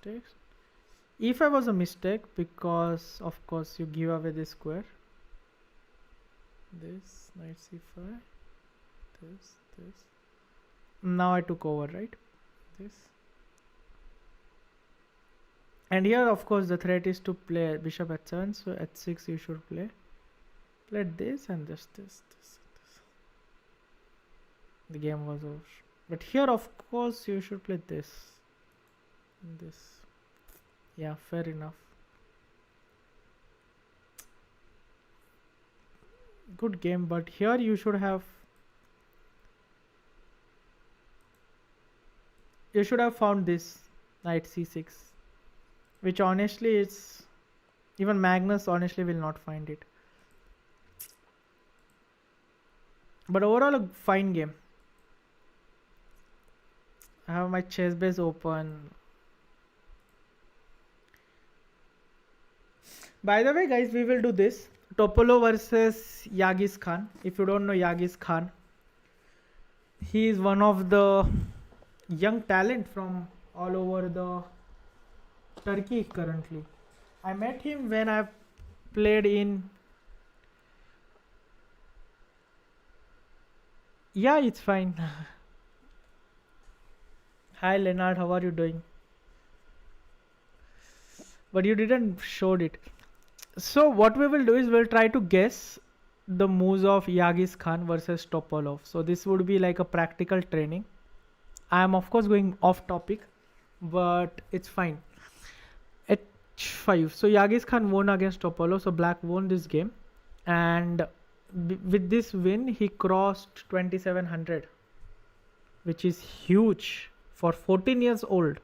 e5 was a mistake because of course you give away this square. This, knight c5, this. Now I took over, right? This. And here of course the threat is to play bishop h7, so h6 you should play. Play this and this. The game was over. But here of course you should play this. Yeah, fair enough. Good game, but here you should have found this knight c6, which honestly it's even Magnus honestly will not find it. But overall a fine game. I have my chess base open. By the way guys, we will do this Topolo versus Yagis Khan. If you don't know Yagis Khan, he is one of the young talent from all over the Turkey currently. I met him when I played in. Yeah, it's fine. Hi Leonard, how are you doing? But you didn't showed it. So what we will do is we'll try to guess the moves of Yagis Khan versus Topolov. So this would be like a practical training. I am of course going off topic, but it's fine. H5. So Yagis Khan won against Topolov. So black won this game, and with this win he crossed 2700, which is huge for 14 years old.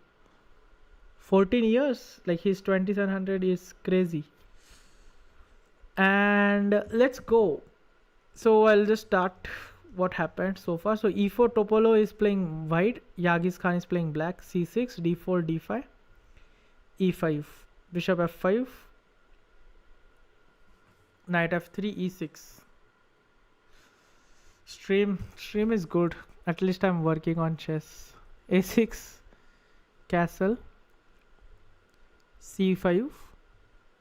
14 years, like his 2700 is crazy. And let's go. So I'll just start what happened so far. So e4, Topolo is playing white, Yagis Khan is playing black. c6, d4, d5, e5, bishop f5, knight f3, e6. Stream is good. At least I'm working on chess. a6, castle, c5,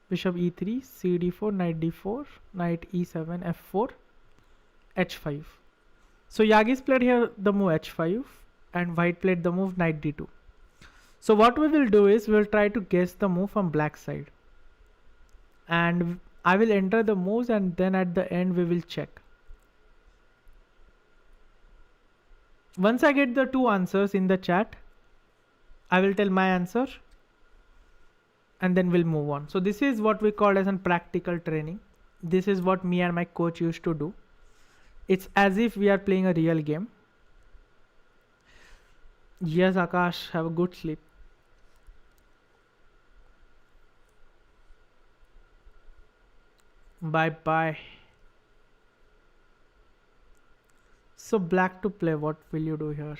bishop e3, cd4, knight d4, knight e7, f4, h5. So Yagis played here the move h5, and white played the move knight d2. So what we will do is we will try to guess the move from black side, and I will enter the moves, and then at the end we will check. Once I get the two answers in the chat, I will tell my answer and then we'll move on. So this is what we call as a practical training. This is what me and my coach used to do. It's as if we are playing a real game. Yes, Akash, have a good sleep. Bye bye. So black to play, what will you do here?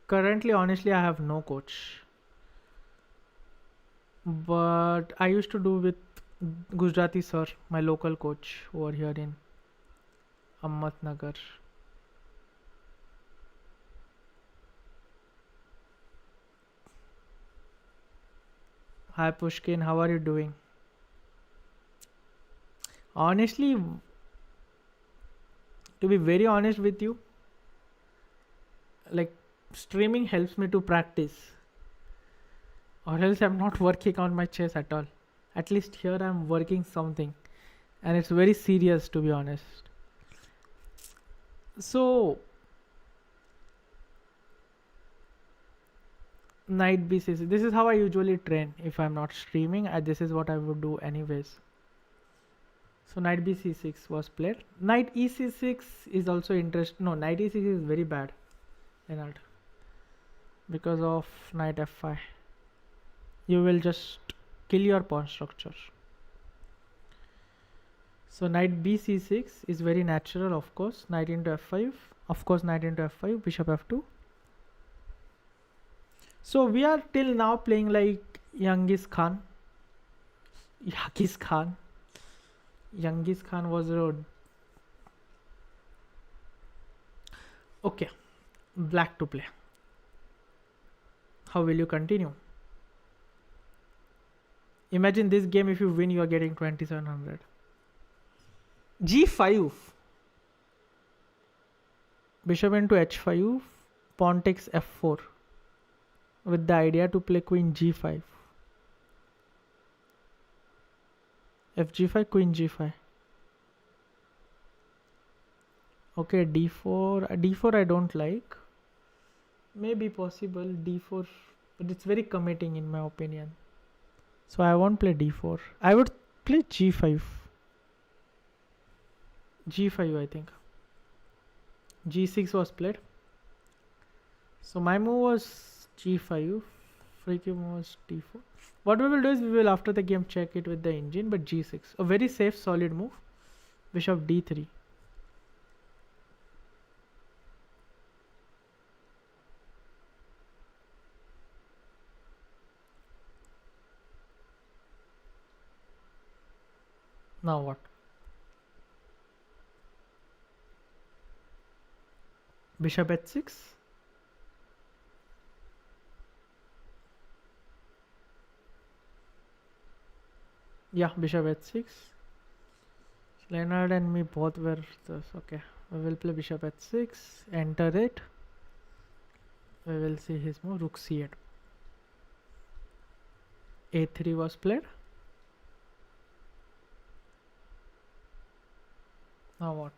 Currently, honestly, I have no coach. But I used to do with Gujarati sir, my local coach over here in Ahmednagar. Hi Pushkin, how are you doing? Honestly, to be very honest with you, like streaming helps me to practice, or else I'm not working on my chess at all. At least here I'm working something, and it's very serious to be honest. So knight b6, this is how I usually train if I'm not streaming. This is what I would do anyways. So knight bc6 was played. Knight ec6 is also interesting. No, knight e6 is very bad, Leonard, because of knight f5. You will just kill your pawn structure. So knight bc6 is very natural, of course. Knight into f5, of course. Knight into f5, bishop f2. So we are till now playing like Genghis Khan. Genghis Khan was a... Okay, black to play. How will you continue? Imagine this game, if you win, you are getting 2700. g5. Bishop into h5, pawn takes f4, with the idea to play queen g5. fg5, queen g5. Okay, d4. D4 I don't like. Maybe possible d4, but it's very committing in my opinion. So I won't play d4. I would play g5. g5, I think. g6 was played. So my move was g5. Free cube move was d4. What we will do is we will after the game check it with the engine, but g6. A very safe, solid move. Bishop d3. Now what? Bishop h6. Yeah, bishop h6. Leonard and me both were this. Okay, we will play bishop h6. Enter it. We will see his move. Rook c8. a3 was played. Now what?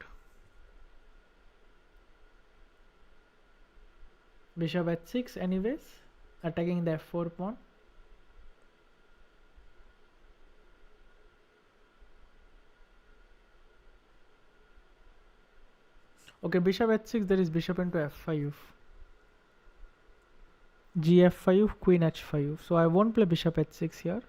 Bishop h6 anyways, attacking the f4 pawn. Okay, bishop h6, there is bishop into f5. gf5, queen h5. So I won't play bishop h6 here.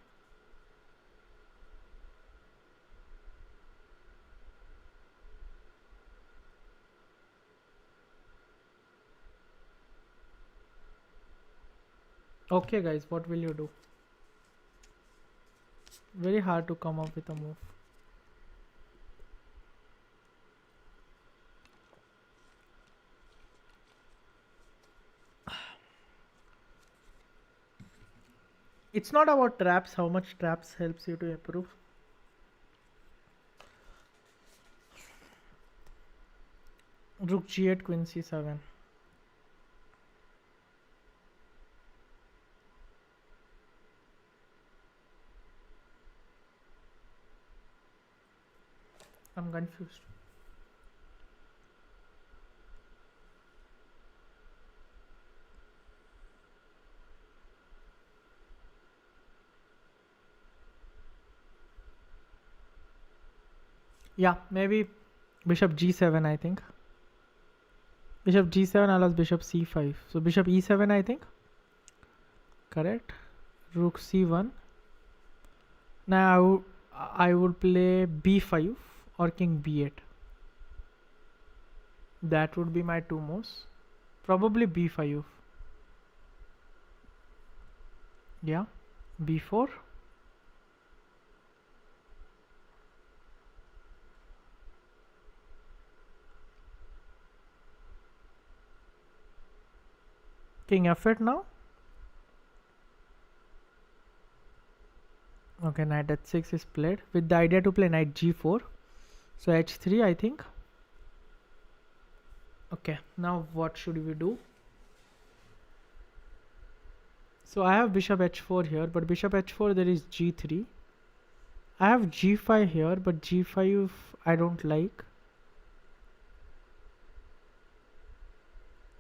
Okay guys, what will you do? Very hard to come up with a move. It's not about traps, how much traps helps you to improve. Rook g8, queen c7. I'm confused. Yeah, maybe bishop g7, I think. Bishop g7 allows bishop c5. So bishop e7, I think. Correct. Rook c1. Now I would play b5 or king b8. That would be my two moves. Probably b5. Yeah. b4. King f8 now. Okay, knight h6 is played with the idea to play knight g4. So h3, I think. Okay, now what should we do? So I have bishop h4 here, but bishop h4 there is g3. I have g5 here, but g5 I don't like.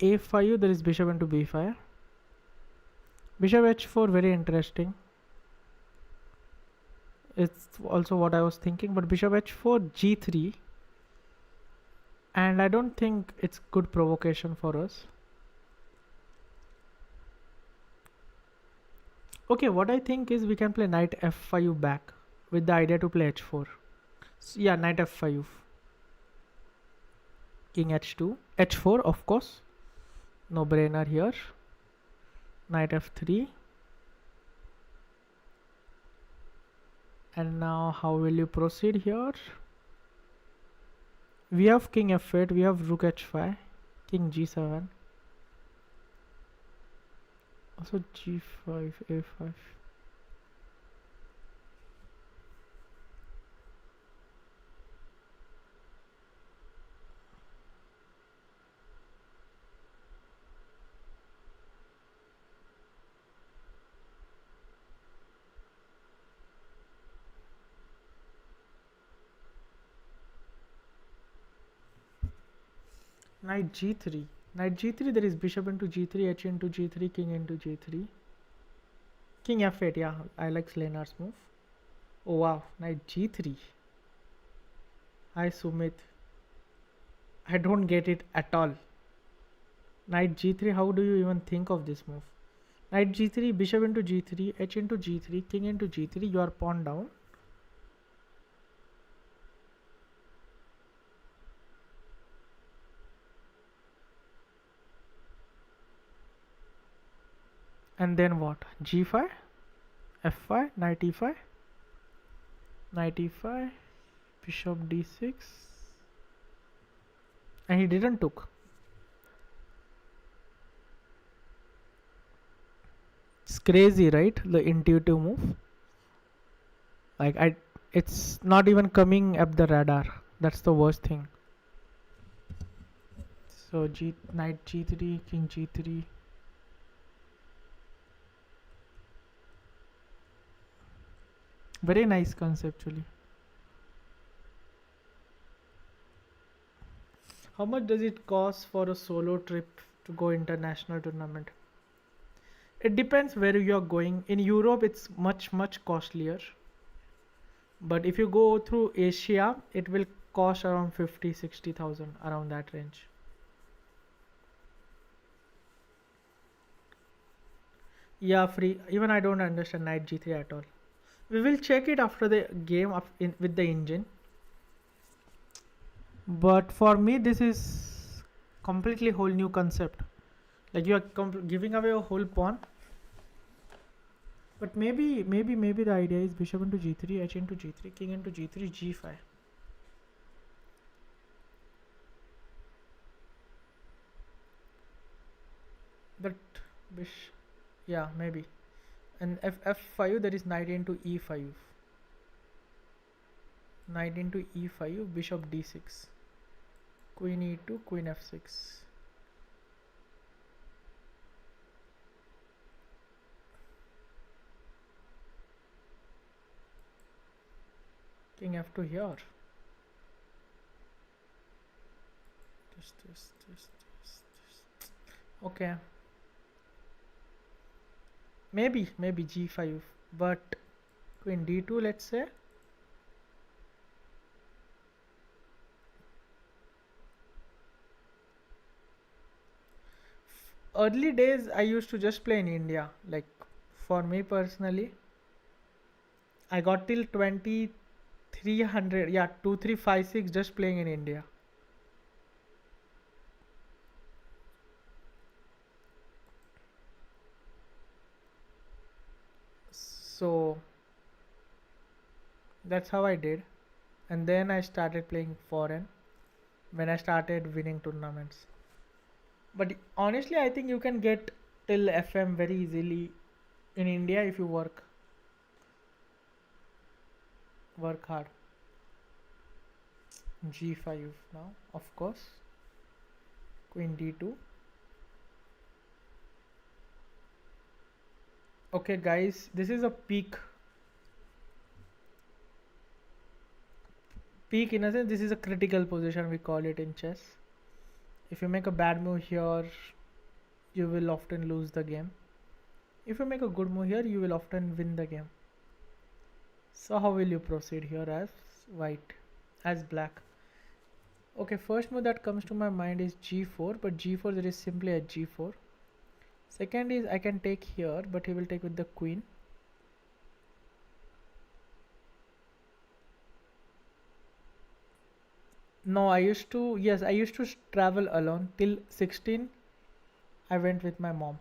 a5 there is bishop into b5. Bishop h4 very interesting. It's also what I was thinking, but bishop h4 g3, and I don't think it's good provocation for us. Okay, what I think is we can play knight f5 back with the idea to play h4. So yeah, knight f5, king h2, h4 of course, no brainer here. Knight f3. And now how will you proceed here? We have king f8, we have rook h5, king g7, also g5, a5. Knight g3. Knight g3, there is bishop into g3, h into g3, king into g3. King f8, yeah, I like Slenar's move. Oh wow, knight g3. Hi Sumit. I don't get it at all. Knight g3, how do you even think of this move? Knight g3, bishop into g3, h into g3, king into g3, you are pawn down. And then what? g5, f5, knight e5, knight e5, bishop d6, and he didn't took. It's crazy, right? The intuitive move. Like it's not even coming up the radar. That's the worst thing. So knight g3, king g3. Very nice conceptually. How much does it cost for a solo trip to go international tournament? It depends where you are going. In Europe, it's much costlier. But if you go through Asia, it will cost around 50-60,000, around that range. Yeah, free. Even I don't understand knight g3 at all. We will check it after the game with the engine. But for me, this is completely whole new concept. Like you are giving away a whole pawn. But maybe the idea is bishop into g3, h into g3, king into g3, g5. That yeah, maybe. And f5, there is knight into e5. Knight into e5, bishop d6, queen e2, queen f6. King f2 here. This. Okay. Maybe g5, but queen d2, let's say. Early days I used to just play in India. Like for me personally, I got till 2300, yeah, 2356 just playing in India. So that's how I did. And then I started playing foreign when I started winning tournaments. But honestly, I think you can get till FM very easily in India if you work hard. G5 now, of course. Queen D2. Okay, guys, this is a peak in a sense. This is a critical position, we call it in chess. If you make a bad move here, you will often lose the game. If you make a good move here, you will often win the game. So how will you proceed here as white, as black? Okay, first move that comes to my mind is g4, but g4 there is simply a g4. Second is I can take here, but he will take with the queen. No, I used to, yes, I used to travel alone till 16. I went with my mom.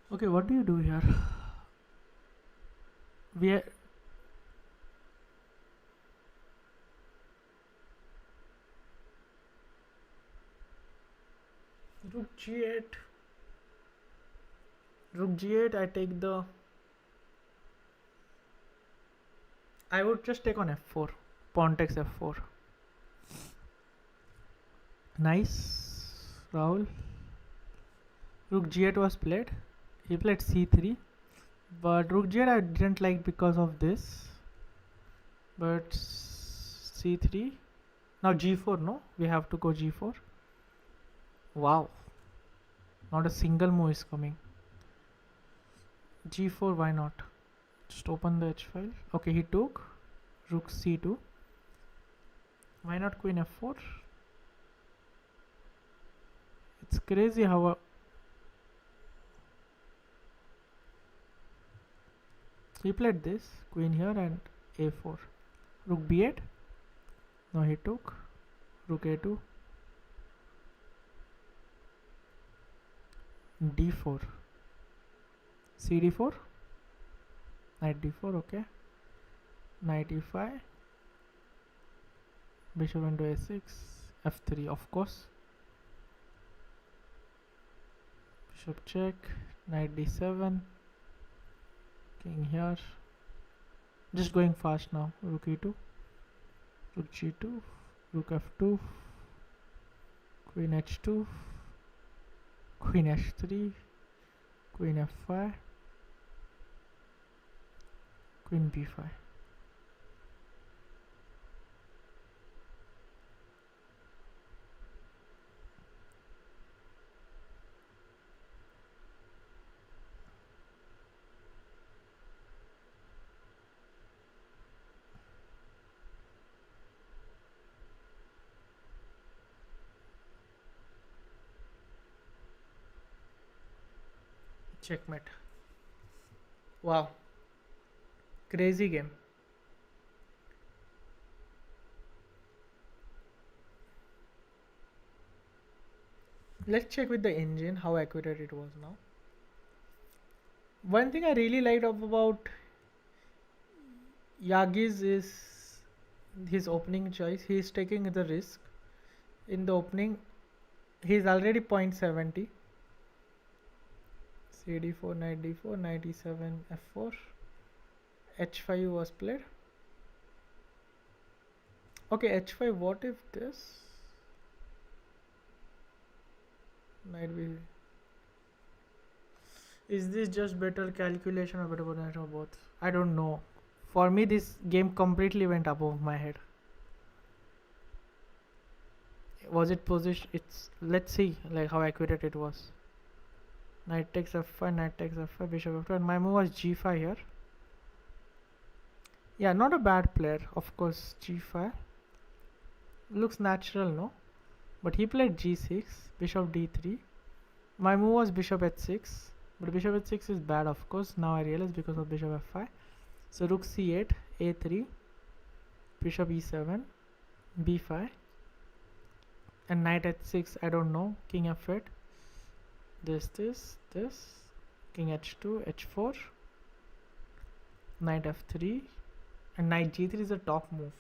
Okay, what do you do here? We are, rook g8. Rook g8, I take the, I would just take on f4. Pawn takes f4. Nice, Rahul. Rook g8 was played. He played c3, but rook g8 I didn't like because of this. But c3. Now g4, no? We have to go g4. Wow. Not a single move is coming. g4, why not? Just open the h file. Okay, he took. Rook c2. Why not queen f4? It's crazy how he played this. Queen here and a4. Rook b8. No, he took. Rook a2. d4. cd4. Knight d4, okay. Knight e5. Bishop into a6. f3, of course. Bishop check. Knight d7. King here. Just going fast now. Rook e2. Rook g2. Rook f2. Queen h2. Queen h3. Queen f5. Queen b5. Checkmate. Wow. Crazy game. Let's check with the engine how accurate it was now. One thing I really liked about Yagis is his opening choice. He is taking the risk. In the opening, he is already 0.70. CD4, knight d4, knight e7, f4. h5 was played. Okay, h5. What if this? Knight b. Is this just better calculation or better coordination or both? I don't know. For me, this game completely went above my head. Was it position? It's let's see like how accurate it was. Knight takes f5, knight takes f5, bishop f2, and my move was g5 here. Yeah, not a bad player, of course. G5 looks natural, no? But he played g6, bishop d3. My move was bishop h6, but bishop h6 is bad, of course. Now I realize because of bishop f5. So rook c8, a3, bishop e7, b5, and knight h6. I don't know. King f8. This, king h2, h4, knight f3, and knight g3 is a top move.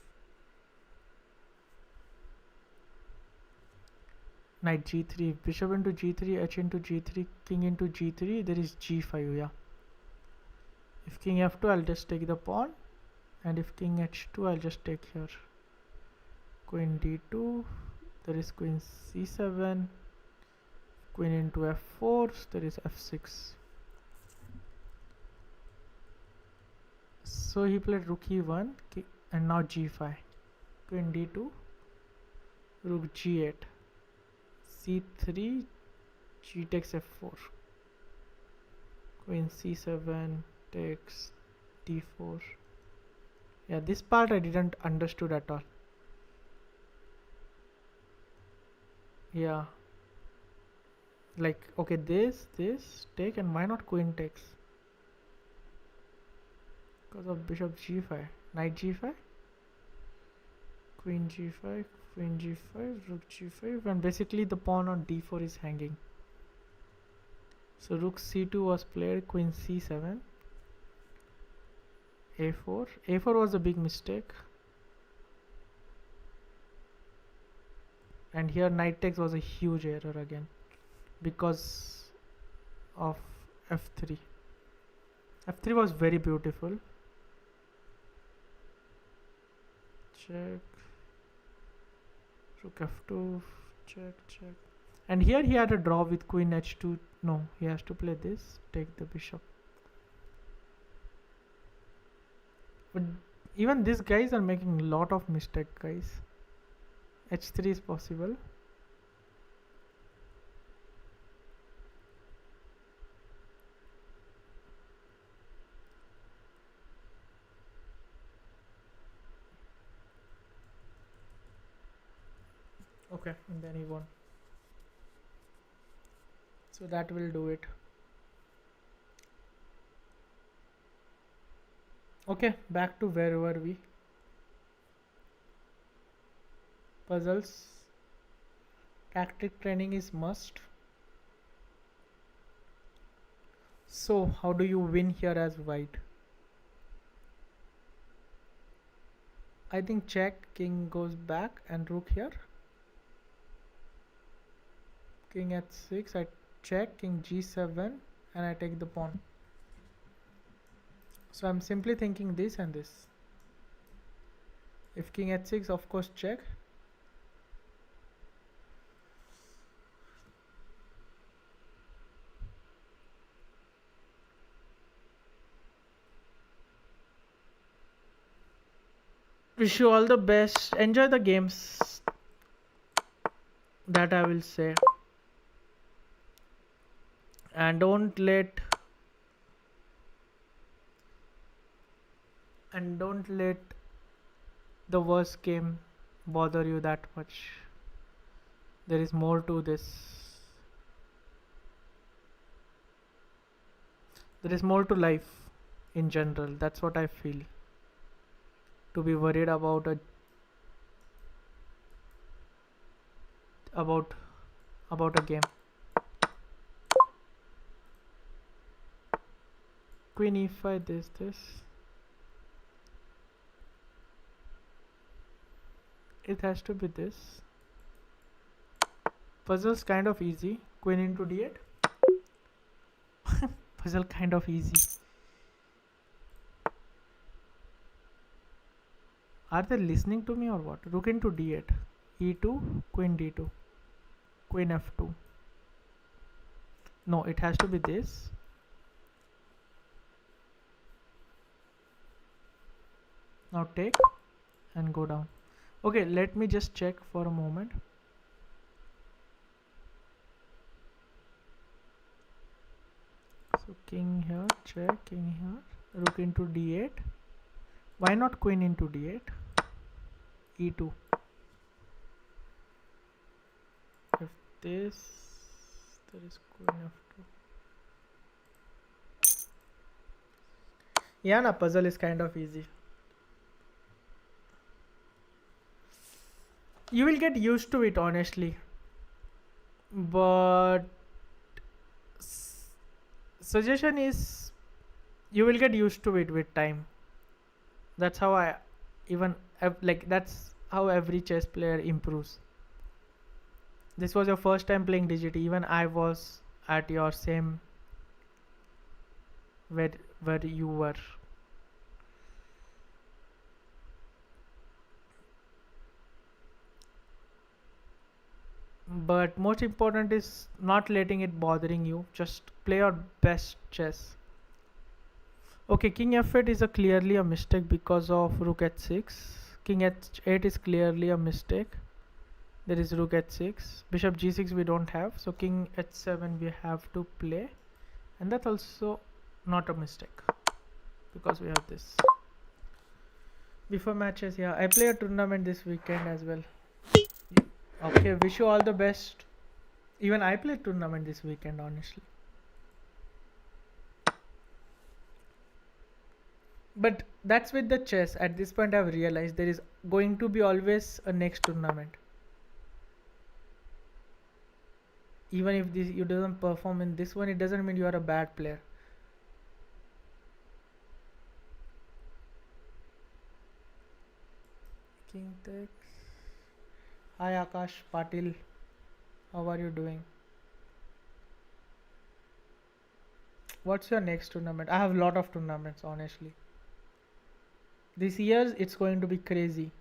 Knight g3, bishop into g3, h into g3, king into g3, there is g5, yeah. If king f2, I'll just take the pawn, and if king h2, I'll just take here. Queen d2, there is queen c7, queen into f4, there is f6. So he played rook e1, and now g5, queen d2, rook g8, c3, g takes f4, queen c7 takes d4. Yeah, this part I didn't understood at all. Yeah, like okay, this take, and why not queen takes? Because of bishop g5, knight g5, queen g5, queen g5, rook g5, and basically the pawn on d4 is hanging. So rook c2 was played, queen c7, a4. a4 was a big mistake, and here knight takes was a huge error again because of f3. f3 was very beautiful. Check, rook f2, check, and here he had a draw with queen h2. No, he has to play this, take the bishop. But even these guys are making a lot of mistake, guys. h3 is possible. Okay, and then he won. So that will do it. Okay, back to where were we? Puzzles. Tactic training is must. So how do you win here as white? I think check, king goes back, and rook here. King h6, I check, king g7, and I take the pawn. So I'm simply thinking this and this. If king h6, of course check. Wish you all the best. Enjoy the games. That I will say. And don't let the worst game bother you that much. There is more to this. There is more to life in general. That's what I feel. To be worried about a game. Queen e5, this. it has to be this. Puzzle's kind of easy. Queen into d8. Puzzle kind of easy. Are they listening to me or what? Rook into d8. e2, queen d2, queen f2. No, it has to be this. Now take and go down. Okay, let me just check for a moment. So king here, check, king here, rook into d8. Why not queen into d8? e2. If this, there is queen f2. Yeah, na, puzzle is kind of easy. You will get used to it, honestly. But suggestion is you will get used to it with time. That's how that's how every chess player improves. This was your first time playing Digit. Even I was at your same where you were. But most important is not letting it bothering you. Just play your best chess. Okay, king f8 is clearly a mistake because of rook h6. King h8 is clearly a mistake. There is rook h6. Bishop g6 we don't have. So king h7 we have to play. And that's also not a mistake because we have this. Before matches, yeah, I play a tournament this weekend as well. Okay, wish you all the best. Even I play a tournament this weekend, honestly. But that's with the chess. At this point I've realized there is going to be always a next tournament. Even if this you doesn't perform in this one, it doesn't mean you are a bad player. King takes. Hi Akash Patil, how are you doing? What's your next tournament? I have a lot of tournaments, honestly. This year it's going to be crazy.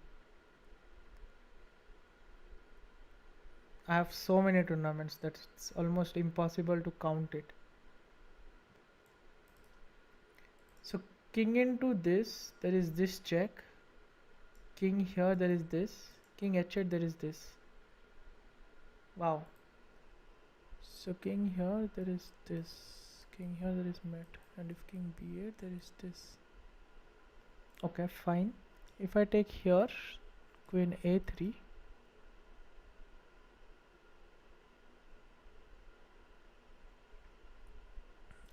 I have so many tournaments that it's almost impossible to count it. So king into this, there is this check. King here, there is this. King h8, there is this. Wow. So king here, there is this. King here, there is mate. And if king b8, there is this. Okay, fine. If I take here, queen a3.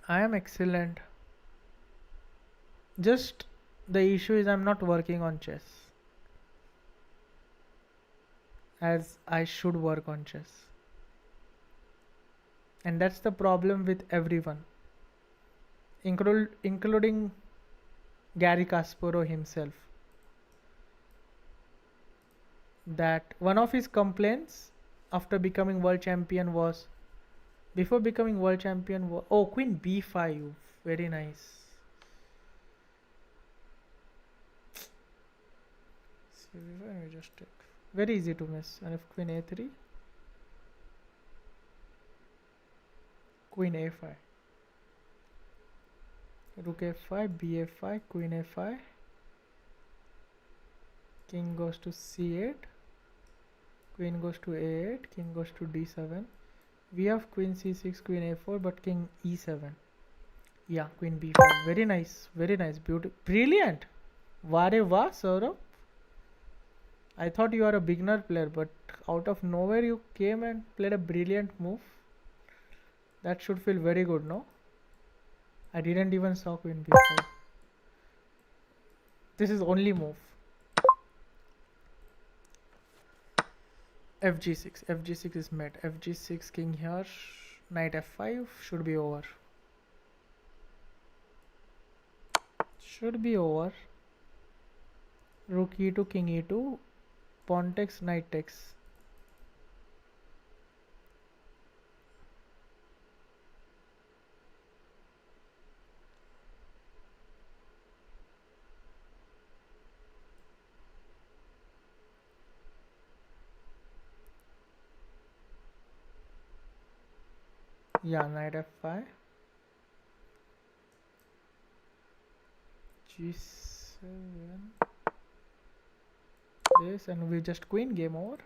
I am excellent. Just the issue is I'm not working on chess as I should work on chess. And that's the problem with everyone, including Gary Kasparov himself. That one of his complaints after becoming world champion was, before becoming world champion was, oh, queen b5, very nice. So we just take, very easy to miss. And if queen a3, queen a5, rook f5, b5, queen a5, king goes to c8, queen goes to a8, king goes to d7. We have queen c6, queen a4, but king e7. Yeah, queen b5. Very nice, beautiful, brilliant. Ware wah, Saurabh. I thought you are a beginner player, but out of nowhere you came and played a brilliant move. That should feel very good, no? I didn't even saw queen b5. This is only move. fg6, fg6 is met. fg6, king here, knight f5, should be over. Should be over. Rook e2, king e2, Pawn takes, knight takes. Yeah, knight f5. G7. This, and we just queen, game over.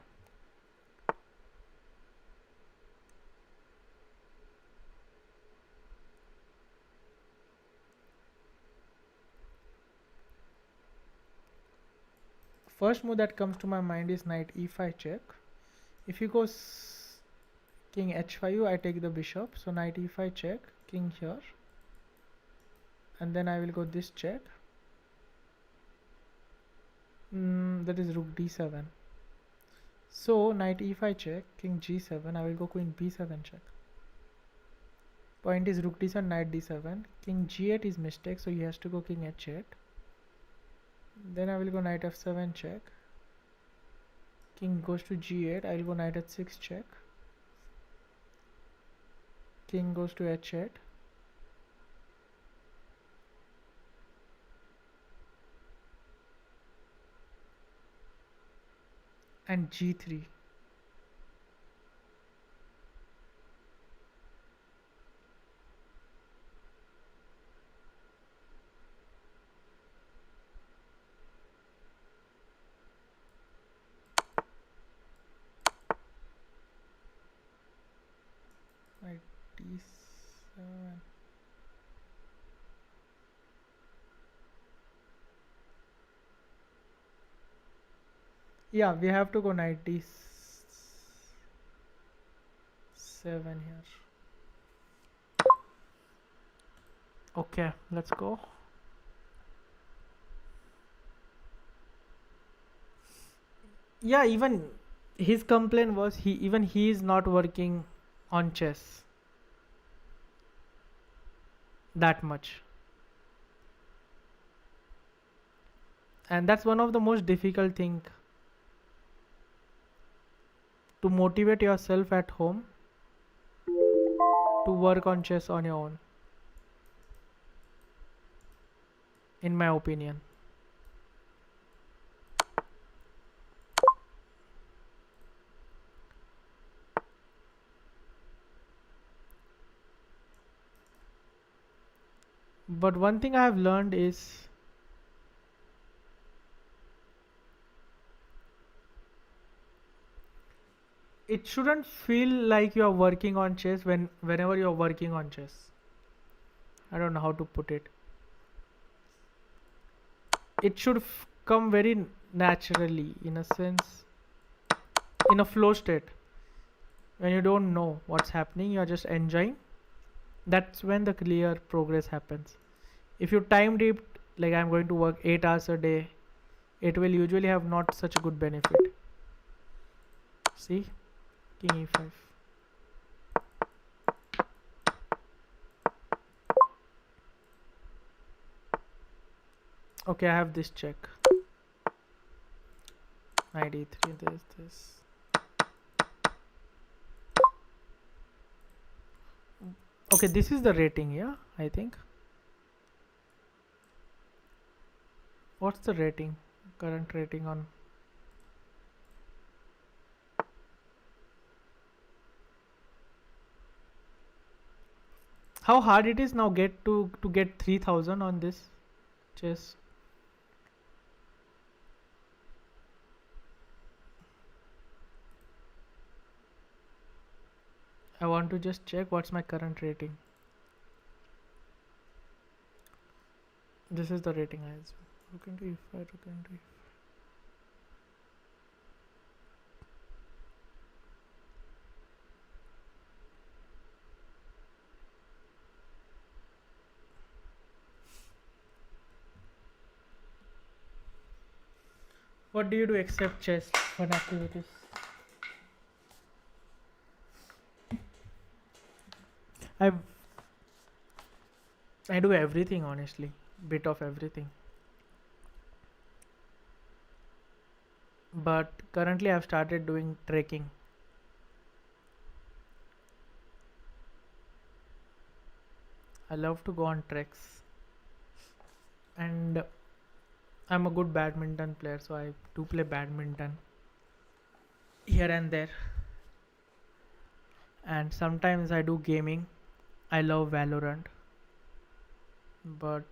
First move that comes to my mind is knight e5 check. If he goes king h5, I take the bishop. So knight e5 check, king here, and then I will go this check. That is rook d7. So knight e5 check, king g7. I will go queen b7 check. Point is rook d7, knight d7. King g8 is mistake, so he has to go king h8. Then I will go knight f7 check. King goes to g8. I will go knight h6 check. King goes to h8. And g3. Knight d7. Yeah, we have to go knight d7 here. Okay, let's go. Yeah, even his complaint was he is not working on chess that much, and that's one of the most difficult thing, to motivate yourself at home to work on chess on your own, in my opinion. But one thing I have learned is it shouldn't feel like you are working on chess whenever you are working on chess. I don't know how to put it. It should come very naturally, in a sense, in a flow state. When you don't know what's happening, you are just enjoying. That's when the clear progress happens. If you timed it like I'm going to work 8 hours a day, it will usually have not such a good benefit. See, king e5. Okay, I have this check. Knight e3, there's this. Okay, this is the rating, yeah, I think. What's the rating? Current rating on. How hard it is now to get 3000 on this chess. I want to just check what's my current rating. This is the rating I have. Rook into e5, rook into e5. What do you do except chess fun activities? I I do everything, honestly, bit of everything. but currently I've started doing trekking. I love to go on treks, and I'm a good badminton player, so I do play badminton here and there. And sometimes I do gaming. I love Valorant, but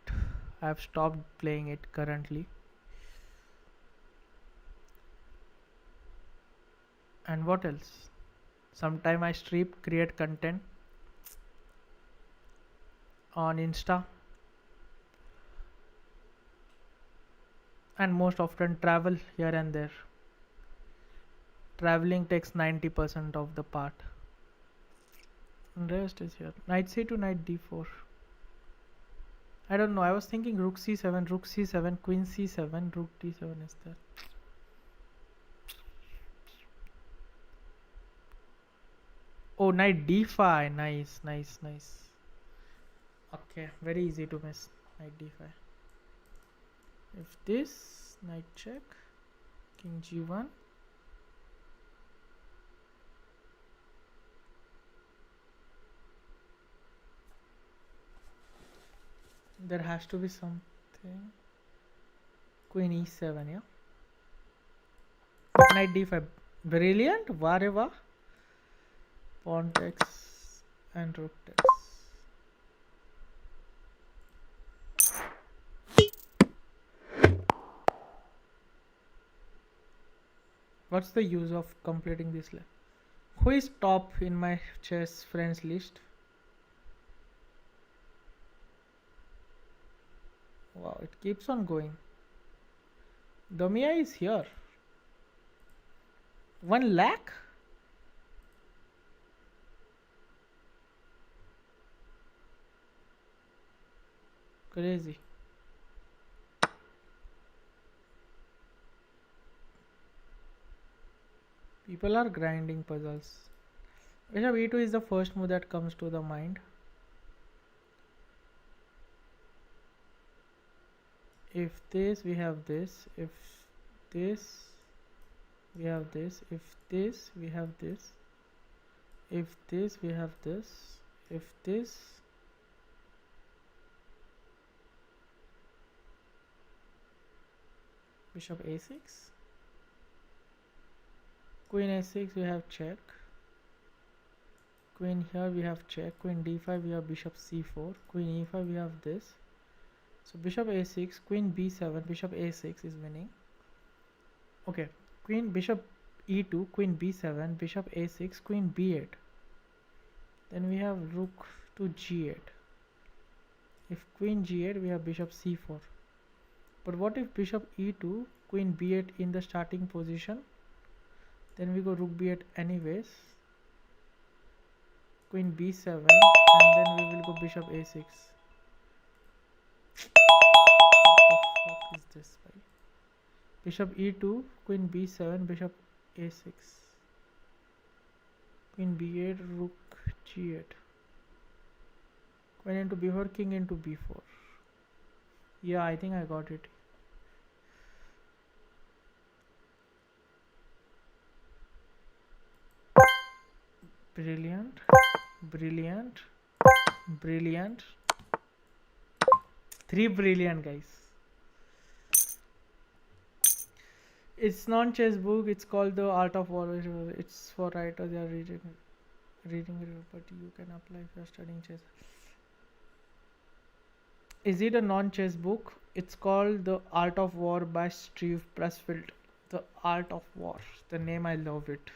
I've stopped playing it currently. And what else? Sometime I stream, create content on Insta, and most often travel here and there. Traveling takes 90% of the part. And rest is here. Knight c2, knight d4. I don't know. I was thinking rook c7, queen c7, rook d7 is there. Oh, knight d5. Nice, nice, nice. Okay, very easy to miss. Knight d5. If this, knight check, king g1. There has to be something. Queen e7, yeah. Knight d5. Brilliant. Vareva. Pawn takes and rook takes. What's the use of completing this list? Who is top in my chess friends list? Wow, it keeps on going. Domia is here. 1 lakh? Crazy. People are grinding puzzles. Bishop e2 is the first move that comes to the mind. If this, we have this. If this, we have this. If this, we have this. If this, we have this. If this, bishop a6, queen a6, we have check. Queen here we have check. Queen d5, we have bishop c4. Queen e5, we have this. So bishop a6, queen b7, bishop a6 is winning. Okay, queen bishop e2, queen b7, bishop a6, queen b8. Then we have rook to g8. If queen g8, we have bishop c4. But what if bishop e2, queen b8 in the starting position? Then we go rook b8 anyways. Queen b7, and then we will go bishop a6. What the fuck is this? Bishop e2, queen b7, bishop a6. Queen b8, rook g8. Queen into b4, king into b4. Yeah, I think I got it. Brilliant, brilliant, brilliant. 3 brilliant, guys. It's non-chess book. It's called The Art of War. It's for writers. They are reading it, but you can apply if you are studying chess. Is it a non-chess book? It's called The Art of War by Steve Pressfield. The Art of War. The name, I love it.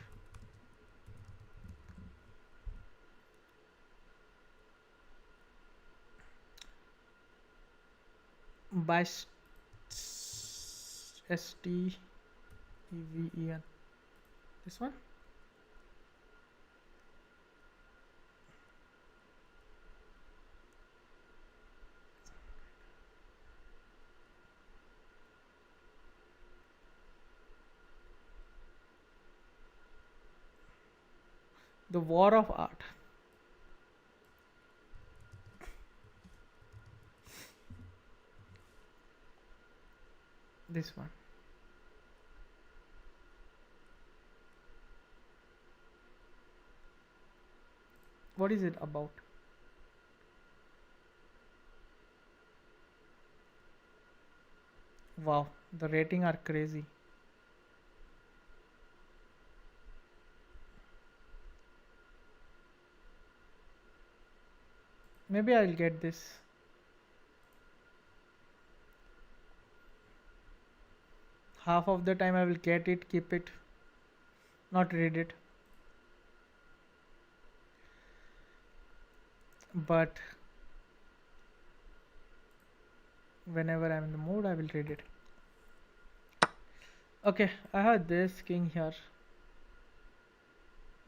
By Steven. This one? The War of Art. This one. What is it about? Wow, the rating are crazy. Maybe I'll get this. Half of the time I will get it, keep it, not read it. But whenever I'm in the mood, I will read it. Okay, I have this king here,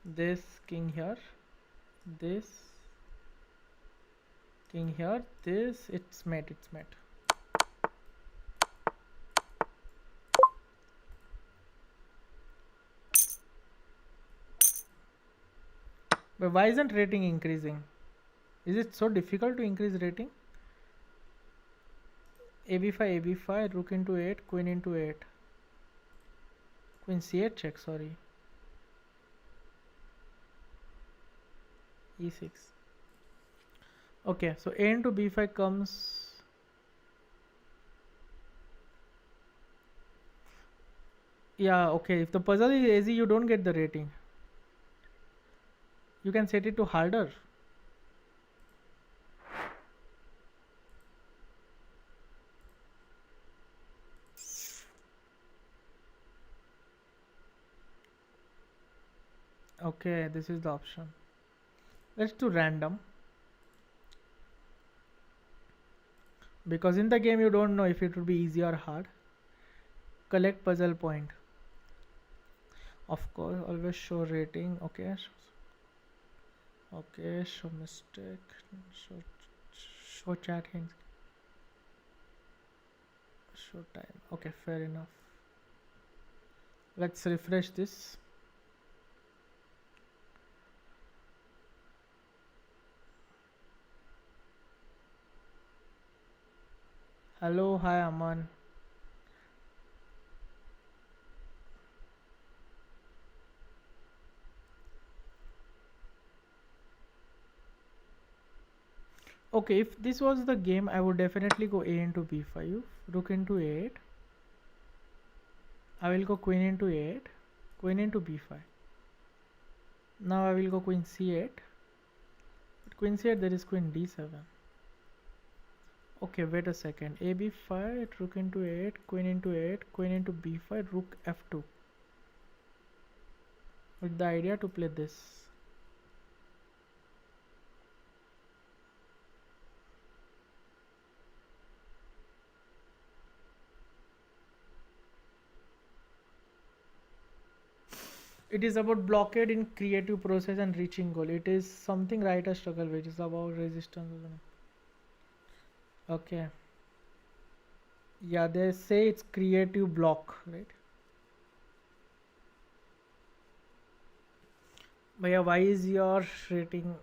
this king here, this king here, this, it's mate, it's mate. But why isn't rating increasing? Is it so difficult to increase rating? AB5, AB5, rook into 8, queen into 8. Queen C8 check, sorry. E6. Okay, so A into B5 comes. Yeah, okay. If the puzzle is easy, you don't get the rating. You can set it to harder. Okay, this is the option. Let's do random. Because in the game you don't know if it would be easy or hard. Collect puzzle point. Of course, always show rating. Okay. Okay, show mistake. Show chat hints. Show time. Okay, fair enough. Let's refresh this. Hello, hi Aman. Okay, if this was the game, I would definitely go A into B5, rook into 8. I will go queen into 8, queen into B5. Now I will go queen C8. But queen C8, there is queen D7. Okay, wait a second. A B5, rook into 8, queen into 8, queen into B5, rook F2. With the idea to play this. It is about blockade in creative process and reaching goal. It is something writer struggle, which is about resistance. Okay. Yeah, they say it's creative block, right? But yeah, why is your rating?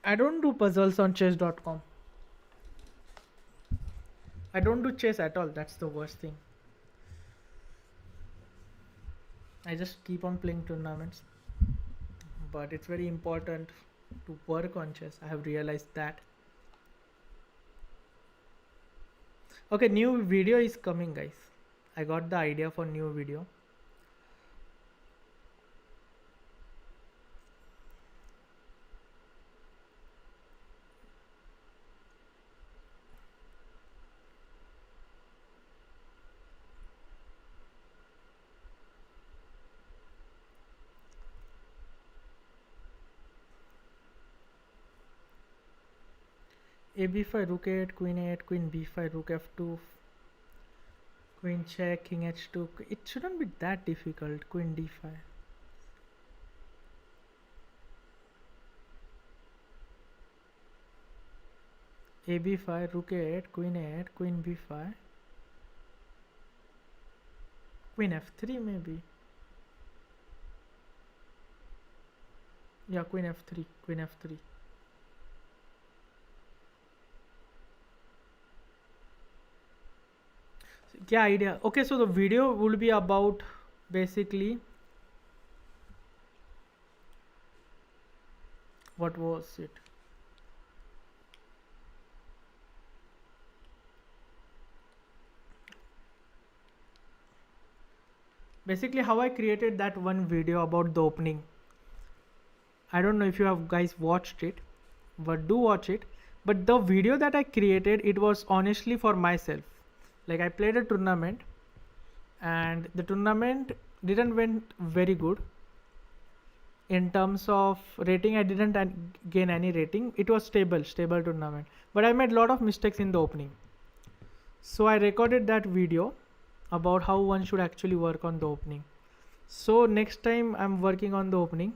I don't do puzzles on chess.com. I don't do chess at all. That's the worst thing. I just keep on playing tournaments. But it's very important to work on chess. I have realized that. Okay, new video is coming, guys. I got the idea for new video. A b5, rook 8, queen 8, queen b5, rook f2, queen check, king h2. It shouldn't be that difficult. Queen d5. A b5, rook 8, queen 8, queen b5, queen f3 maybe. Yeah, queen f3, queen f3. Yeah, idea. Okay, so the video will be about Basically, what was it? Basically, how I created that one video about the opening. I don't know if you have guys watched it, but do watch it. But the video that I created, it was honestly for myself. Like I played a tournament, and the tournament didn't went very good. In terms of rating, I didn't gain any rating. It was stable tournament. But I made a lot of mistakes in the opening. So I recorded that video about how one should actually work on the opening. So next time I'm working on the opening.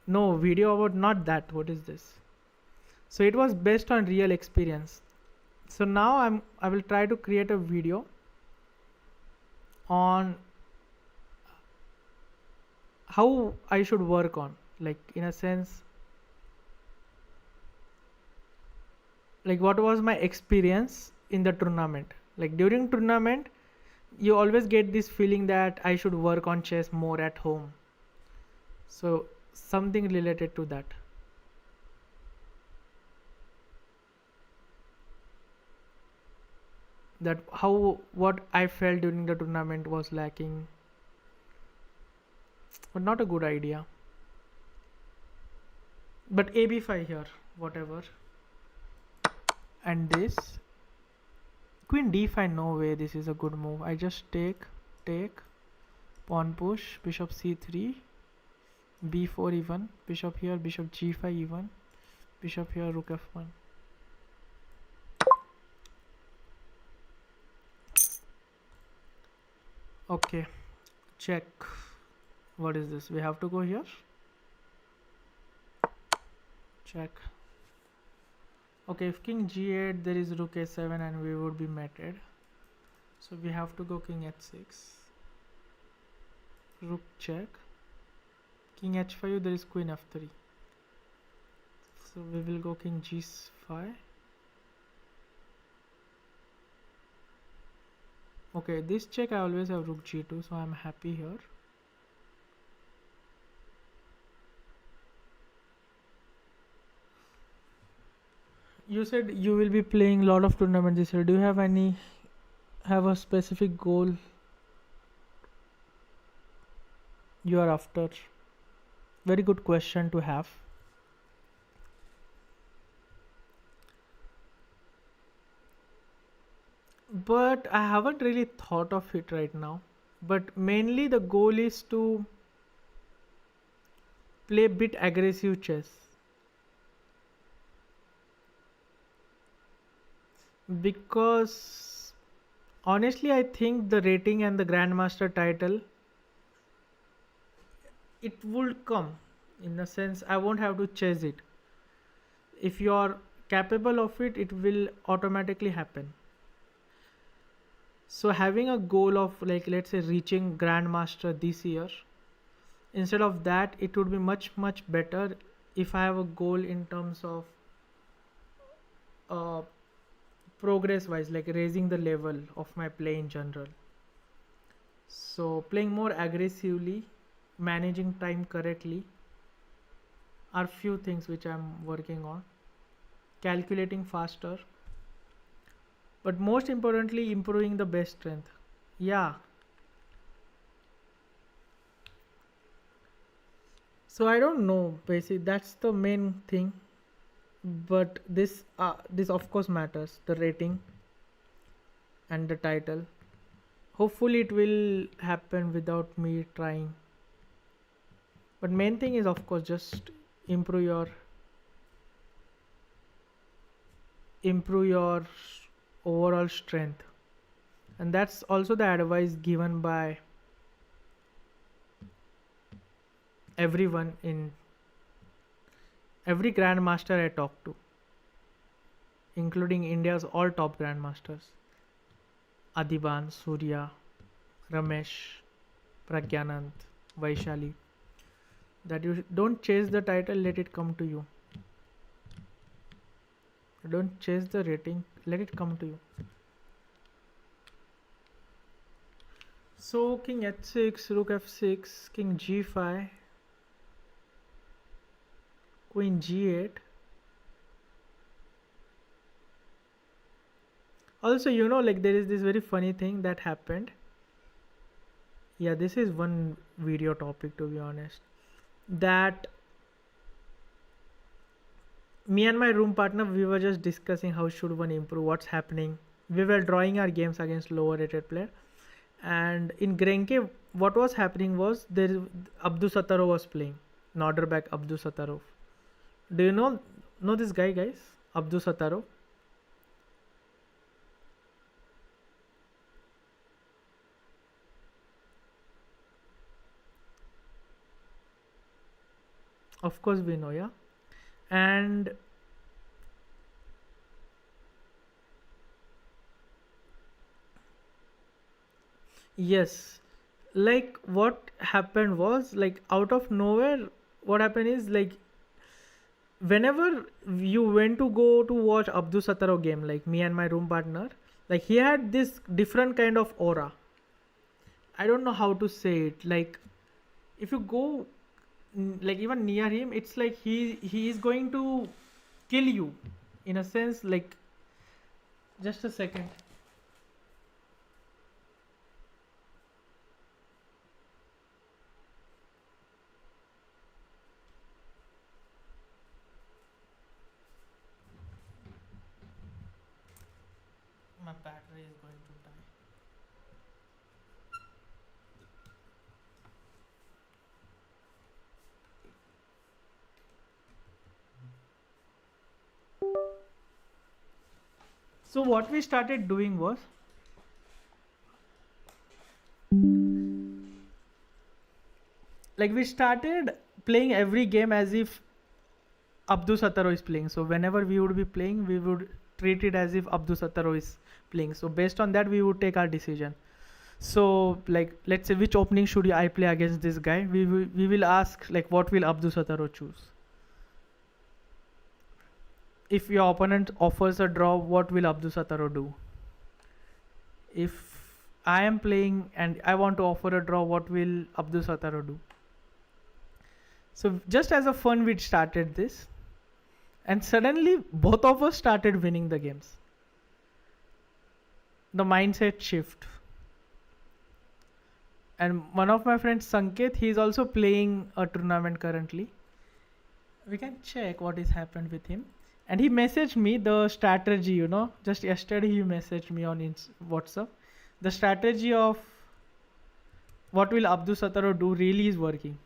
No video about not that. What is this? So it was based on real experience. So now I will try to create a video on how I should work on, like in a sense, like what was my experience in the tournament. Like during tournament, you always get this feeling that I should work on chess more at home. So something related to that. That how what I felt during the tournament was lacking, but not a good idea. But AB5 here, whatever. And this queen d5, no way this is a good move. I just take, pawn push, bishop c3, b4 even, bishop here, bishop g5 even, bishop here, rook f1. Okay, check. What is this? We have to go here. Check. Okay, if king g8, there is rook a7 and we would be mated. So we have to go king h6. Rook check. King h5, there is queen f3. So we will go king g5. Okay, this check I always have rook g2, so I'm happy here. You said you will be playing a lot of tournaments this year. Do you have a specific goal you are after? Very good question to have. But I haven't really thought of it right now. But mainly the goal is to play a bit aggressive chess. Because honestly, I think the rating and the Grandmaster title, it would come. In a sense, I won't have to chase it. If you are capable of it, it will automatically happen. So having a goal of, like, let's say reaching Grandmaster this year, instead of that, it would be much better if I have a goal in terms of progress wise, like raising the level of my play in general. So playing more aggressively, managing time correctly are few things which I'm working on. Calculating faster, but most importantly, improving the best strength. Yeah. So I don't know, basically that's the main thing. But this of course matters, the rating and the title. Hopefully it will happen without me trying. But main thing is of course just improve your overall strength. And that's also the advice given by everyone, in every grandmaster I talk to, including India's all top grandmasters: Adiban, Surya, Ramesh, Pragyanand, Vaishali, that you don't chase the title, let it come to you. Don't chase the rating, let it come to you. So king h6, rook f6, king g5, queen g8. Also, like there is this very funny thing that happened. Yeah, this is one video topic, to be honest. That me and my room partner, we were just discussing how should one improve, what's happening. We were drawing our games against lower rated player. And in Grenke, what was happening was there Abdu Sattarov was playing. Norderback Abdu Sattarov. Do you know this guy, guys? Abdu Sattarov. Of course we know, yeah. And yes, like what happened was like out of nowhere, what happened is like whenever you went to go to watch Abdu Sattarov game, like me and my room partner, like he had this different kind of aura. I don't know how to say it. Like if you go like even near him, it's like he is going to kill you in a sense. Like just a second. My battery is going to die. So what we started doing was like we started playing every game as if Abdu Sataro is playing. So whenever we would be playing, we would treat it as if Abdu Sataro is playing. So based on that, we would take our decision. So like let's say which opening should I play against this guy? We will ask like what will Abdu Sataro choose? If your opponent offers a draw, what will Abdu Sataro do? If I am playing and I want to offer a draw, what will Abdu Sataro do? So just as a fun, we started this, and suddenly both of us started winning the games. The mindset shift. And one of my friends, Sanket, he is also playing a tournament currently. We can check what has happened with him. And he messaged me the strategy, just yesterday he messaged me on WhatsApp. The strategy of what will Abdu Sataro do really is working.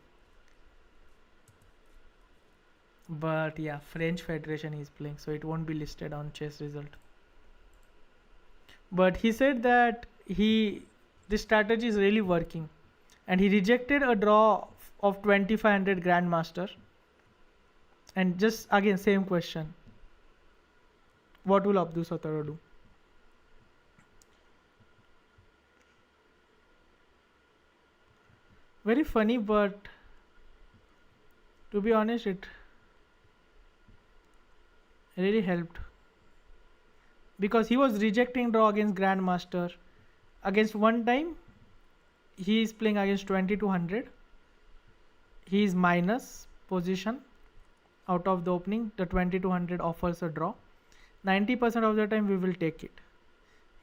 But yeah, French Federation is playing, so it won't be listed on chess result. But he said that this strategy is really working, and he rejected a draw of 2500 Grandmaster. And just again, same question: what will Abdu Sataro do? Very funny, but to be honest, it really helped because he was rejecting draw against Grandmaster. Against one time, he is playing against 2200. He is minus position out of the opening. The 2200 offers a draw. 90% of the time, we will take it.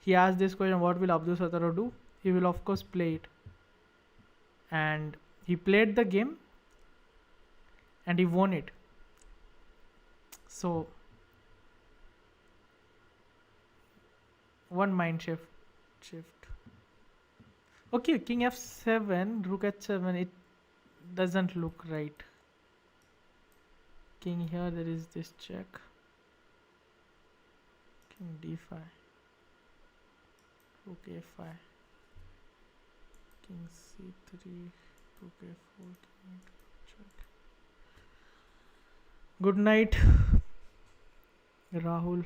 He asked this question: what will Abdul Sataro do? He will of course play it. And he played the game and he won it. So one mind shift. Okay, king f7, rook h7, it doesn't look right. King here, there is this check. King d5, rook a5, king c3, rook a4, king check. Good night, Rahul.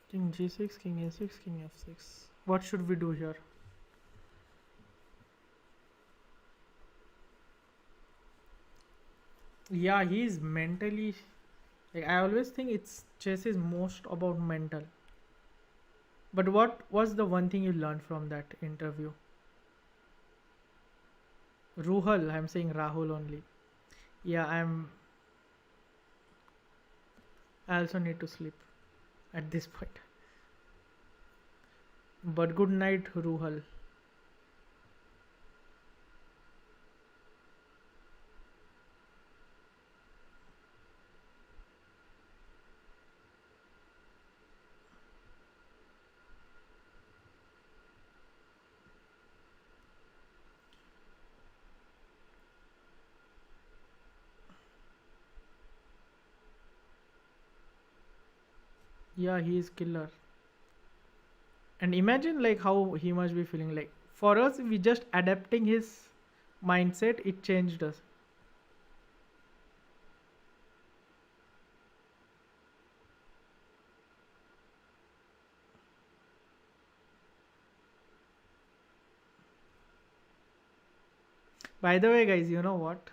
King g6, king a6, king f6. What should we do here? Yeah, he's mentally. Like, I always think it's chess is most about mental. But what was the one thing you learned from that interview? Ruhal, I'm saying Rahul only. Yeah, I also need to sleep at this point. But good night, Ruhal. Yeah, he is killer. And imagine like how he must be feeling. Like for us, we just adapting his mindset. It changed us. By the way, guys, you know what?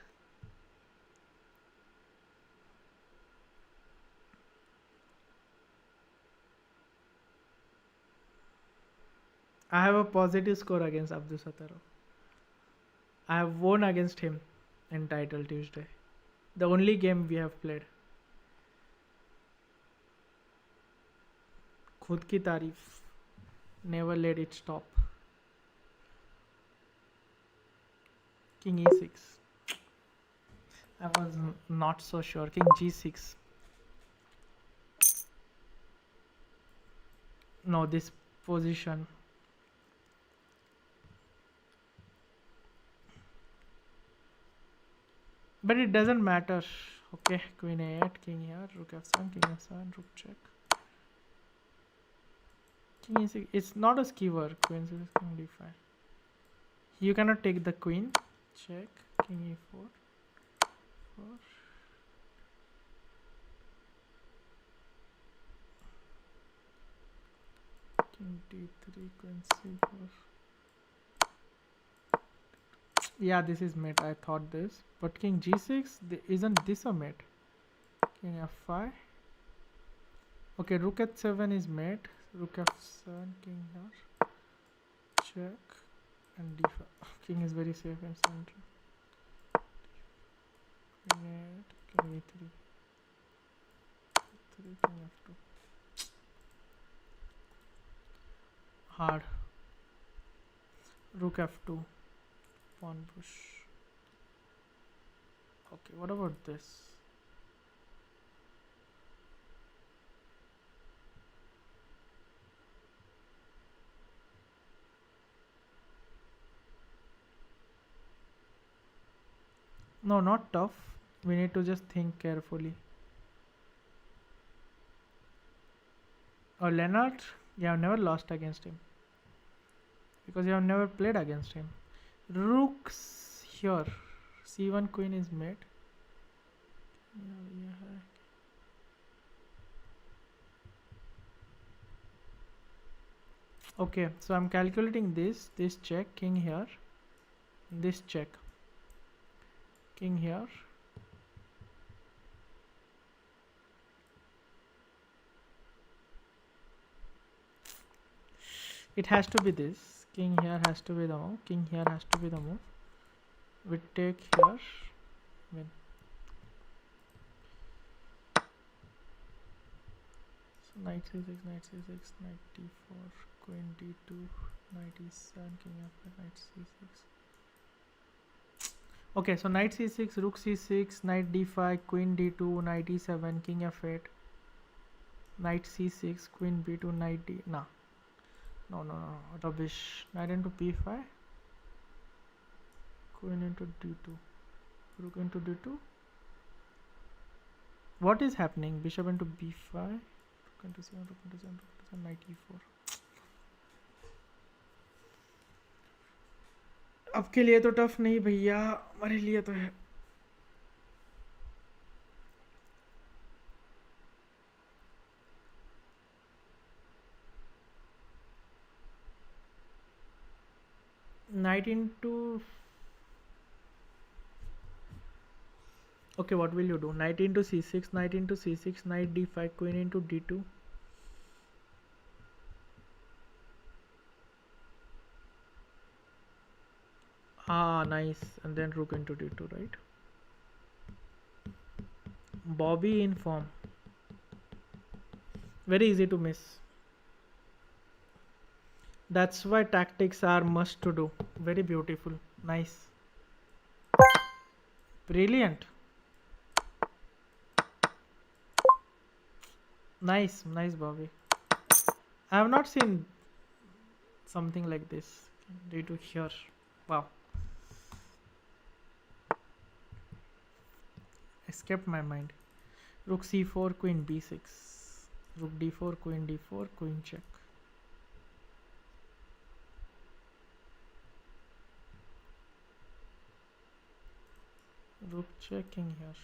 I have a positive score against Abdul Sataro. I have won against him in Title Tuesday. The only game we have played. खुद की तारीफ. Never let it stop. King e6. I was not so sure. King g6. No, this position. But it doesn't matter. Okay, queen a8, king here, rook f7, king f7, rook check. King e6. It's not a skewer. Queen c6, king d5. You cannot take the queen. Check. King e4. 4. King d3, queen c4. Yeah, this is mate. I thought this. But king g6, isn't this a mate? King f5. Okay, rook h7 is mate. Rook f7, king here. Check. And d5. King is very safe in center. King 8, king e3. 3, king f2. Hard. Rook f2. Pawn push. Okay, what about this? No, not tough. We need to just think carefully. Or Leonard, you have never lost against him because you have never played against him. Rooks here. C1 queen is mate. Yeah. Okay, so I'm calculating this check, king here, this check, king here. It has to be this. King here has to be the move. King here has to be the move. We take here. Win. So knight c6, knight c6, knight d4, queen d2, knight e7, king f8, knight c6. Okay, so knight c6, rook c6, knight d5, queen d2, knight e7, king f8, knight c6, queen b2, knight d. Nah. No, rubbish. Knight into p5, queen into d2, rook into d2. What is happening? Bishop into b5, rook into c1, rook into c1, rook into c1, knight e4. आपके लिए तो tough नहीं भैया, हमारे लिए तो है. Knight into. Okay, what will you do? Knight into c6, knight into c6, knight d5, queen into d2. Ah, nice. And then rook into d2, right? Bobby in form. Very easy to miss. That's why tactics are must to do. Very beautiful. Nice. Brilliant. Nice, nice, Bobby. I have not seen something like this. D2 here. Wow. Escaped my mind. Rook c4, queen b6. Rook d4, queen d4, queen check. Rook checking here.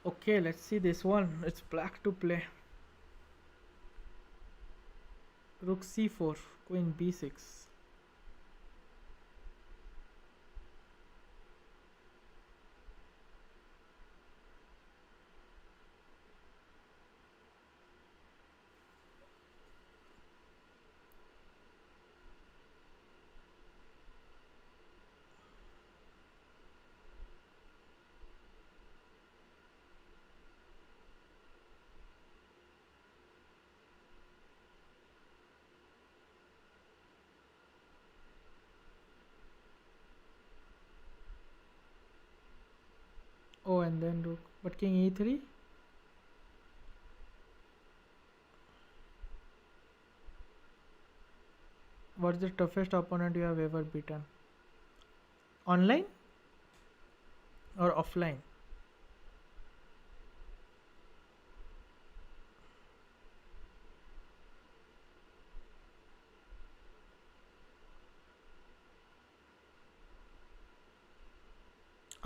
Okay, let's see this one. It's black to play. Rook c4, queen b6. Oh, and then rook. But king e3? What's the toughest opponent you have ever beaten? Online or offline?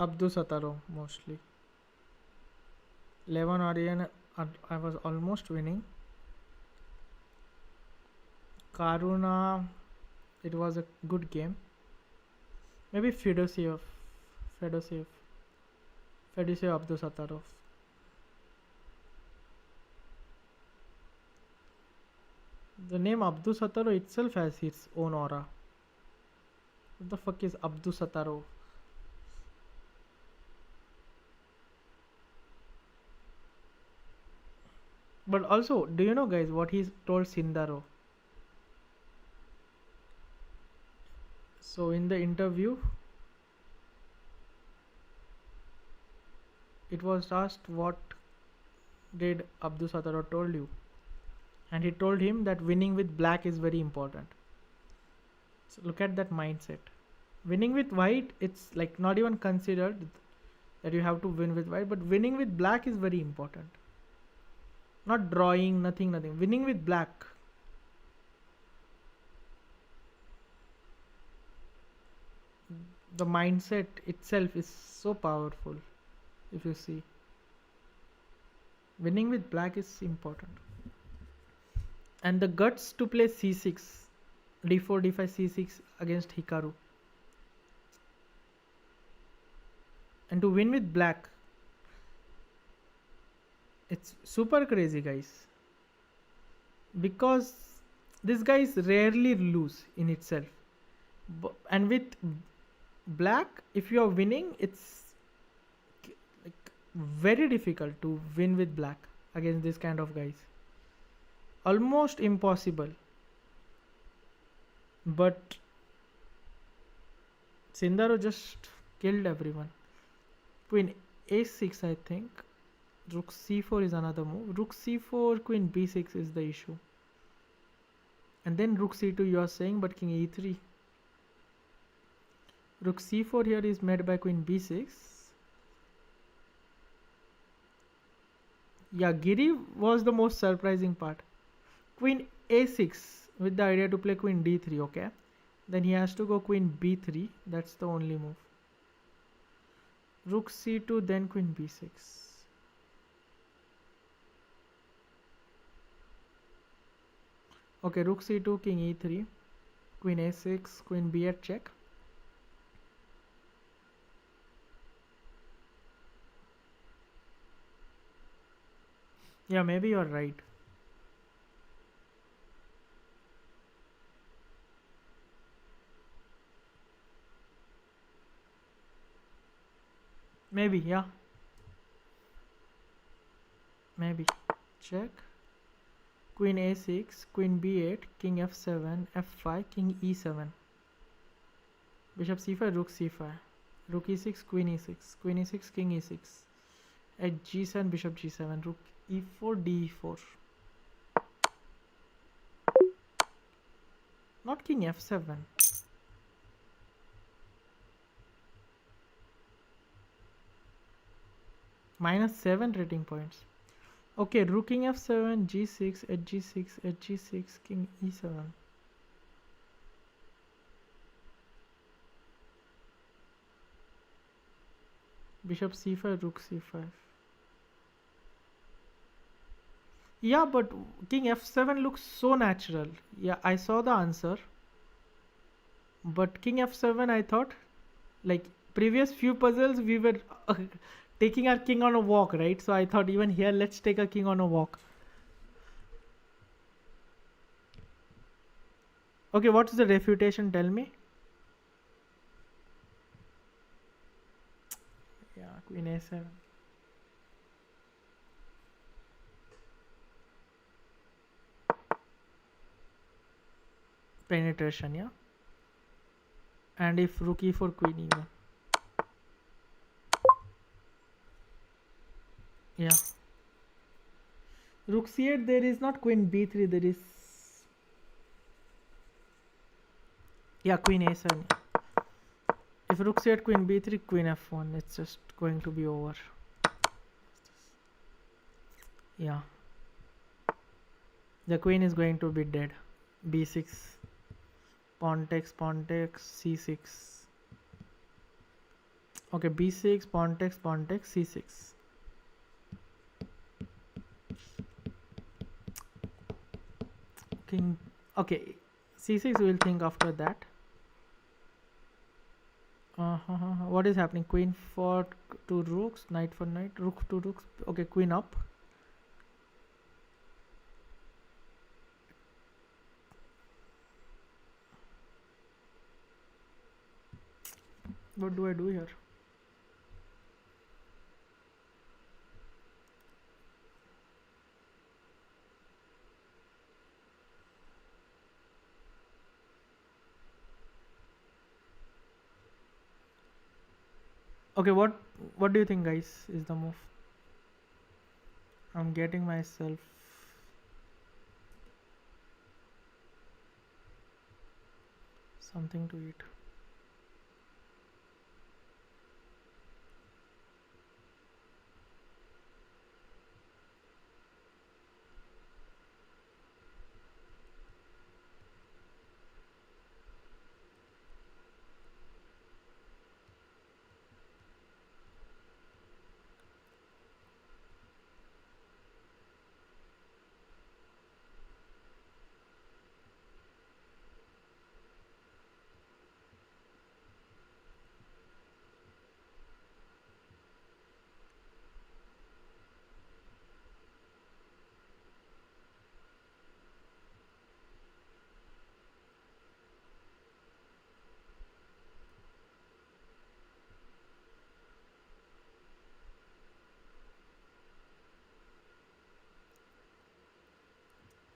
Abdu Sataro mostly. 11 Aryan, I was almost winning. Karuna, it was a good game. Maybe Fedosiev, Fedosiev Abdu Satarov. The name Abdu Sataro itself has its own aura. What the fuck is Abdu Sataro? But also, do you know, guys, what he told Sindaro? So in the interview, it was asked what did Abdu Sataro told you, and he told him that winning with black is very important. So look at that mindset. Winning with white, it's like not even considered that you have to win with white, but winning with black is very important. Not drawing, nothing. Winning with black. The mindset itself is so powerful. If you see, winning with black is important. And the guts to play c6, d4, d5, c6 against Hikaru. And to win with black, it's super crazy, guys. Because these guys rarely lose in itself. And with black, if you are winning, it's like very difficult to win with black against this kind of guys. Almost impossible. But Sindaro just killed everyone. Queen a6, I think. Rook c4 is another move. Rook c4, queen b6 is the issue. And then rook c2 you are saying, but king e3. Rook c4 here is made by queen b6. Yeah, Giri was the most surprising part. Queen a6 with the idea to play queen d3, okay? Then he has to go queen b3. That's the only move. Rook c2, then queen b6. Okay, rook c2, king e3, queen a6, queen b8 check. Yeah, maybe you're right. Maybe, yeah. Maybe. Check. Queen a6, queen b8, king f7, f5, king e7. Bishop c5, rook c5. Rook e6, queen e6, queen e6, king e6. At g7, bishop g7, rook e4, d4. Not king f7. -7 rating points. Okay, rook king f7, g6, at g6, at g6, king e7. Bishop c5, rook c5. Yeah, but king f7 looks so natural. Yeah, I saw the answer. But king f7, I thought, like previous few puzzles, we were taking our king on a walk, right? So I thought even here, let's take a king on a walk. Okay, what's the refutation? Tell me. Yeah, queen a7. Penetration, yeah. And if rook e4, queen e1. Yeah. Rook c8, there is not queen b3, there is. Yeah, queen a7. If rook c8, queen b3, queen f1, it's just going to be over. Yeah. The queen is going to be dead. b6. Pawn takes, c6. Okay, b6, pawn takes, c6. King. Okay, c6 we'll think after that. What is happening? Queen for two rooks, knight for knight, rook two rooks. Okay, queen up. What do I do here? Okay, what do you think, guys, is the move? I'm getting myself something to eat.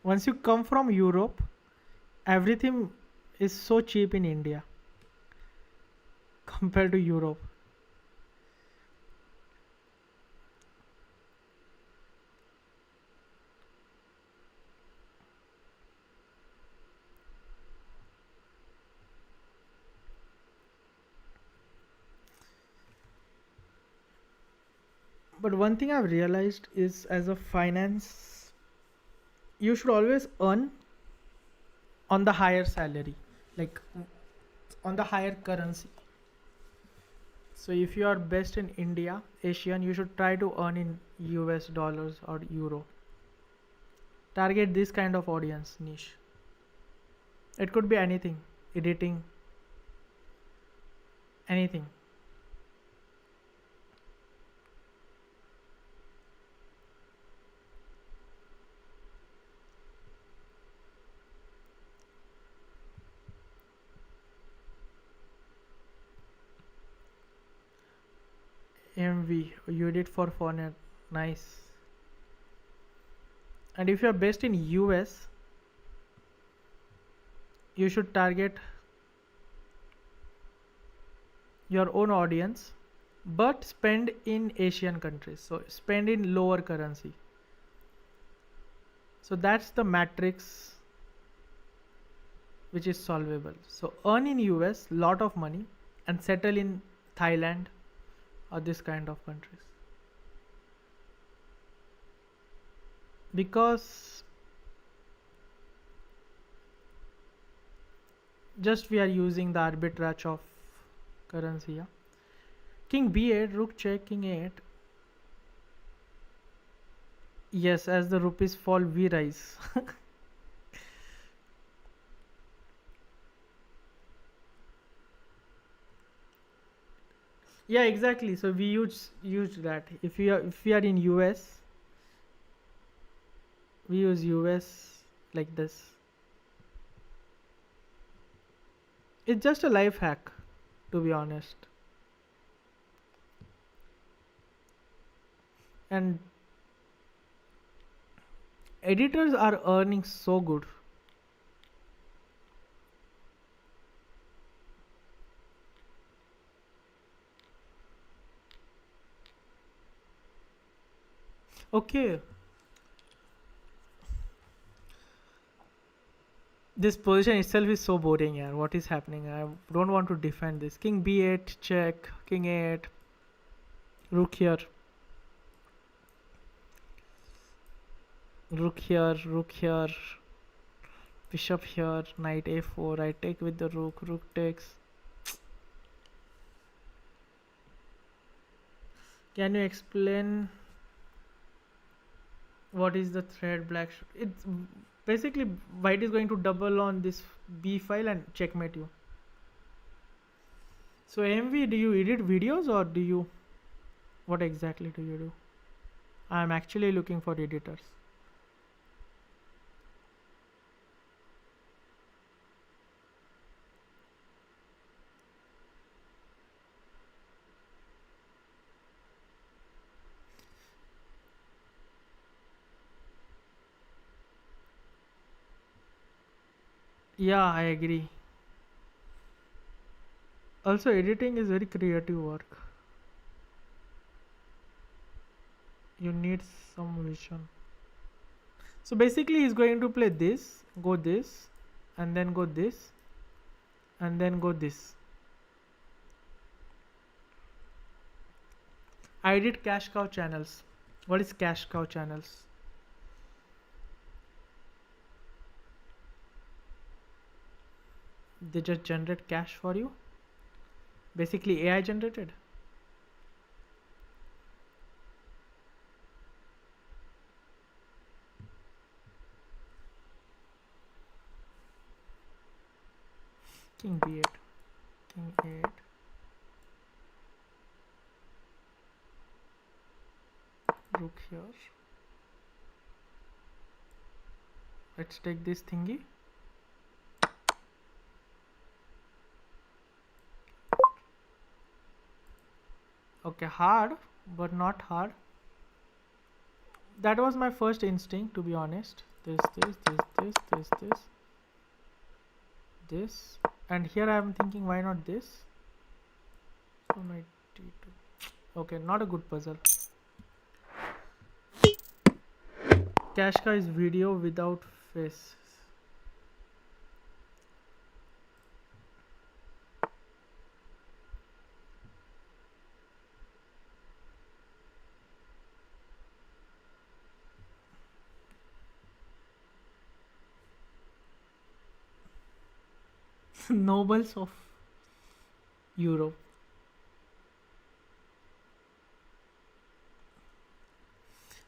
Once you come from Europe, everything is so cheap in India compared to Europe. But one thing I've realized is, as a finance, you should always earn on the higher salary, like on the higher currency. So if you are best in India, Asian, you should try to earn in US dollars or euro. Target this kind of audience niche. It could be anything, editing, anything. MV, you edit for foreigner, nice. And if you are best in US, you should target your own audience, but spend in Asian countries. So spend in lower currency. So that's the matrix which is solvable. So earn in US lot of money and settle in Thailand or this kind of countries. Because just we are using the arbitrage of currency. Yeah? King b8, rook check, king 8. Yes, as the rupees fall, we rise. Yeah, exactly. So we use that. If we are in US, we use US like this. It's just a life hack, to be honest. And editors are earning so good. Okay, this position itself is so boring. Yeah, what is happening? I don't want to defend this. King b8 check, king 8, rook here, rook here, rook here, bishop here, knight a4. I take with the rook, rook takes. Can you explain what is the thread black? It's basically white is going to double on this b file and checkmate you. So MV, do you edit videos or do you, what exactly do you do? I'm actually looking for editors. Yeah, I agree. Also, editing is very creative work. You need some vision. So basically, he's going to play this, go this, and then go this, and then go this. I did cash cow channels. What is cash cow channels? They just generate cash for you. Basically, AI generated. King b8, king 8, rook here. Let's take this thingy. Okay, hard, but not hard. That was my first instinct, to be honest. This, and here I am thinking, why not this? So knight d2. Okay, not a good puzzle. Kashka is video without face. Nobles of Europe.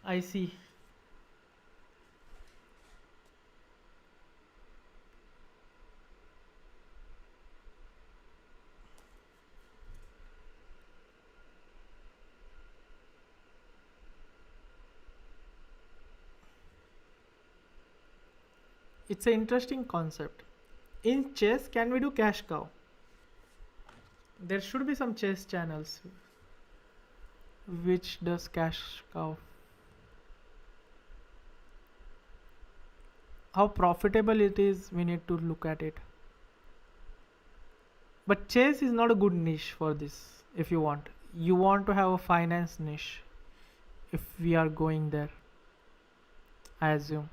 I see. It's an interesting concept. In chess, can we do cash cow? There should be some chess channels which does cash cow. How profitable it is, we need to look at it. But chess is not a good niche for this. If you want to have a finance niche. If we are going there, I assume.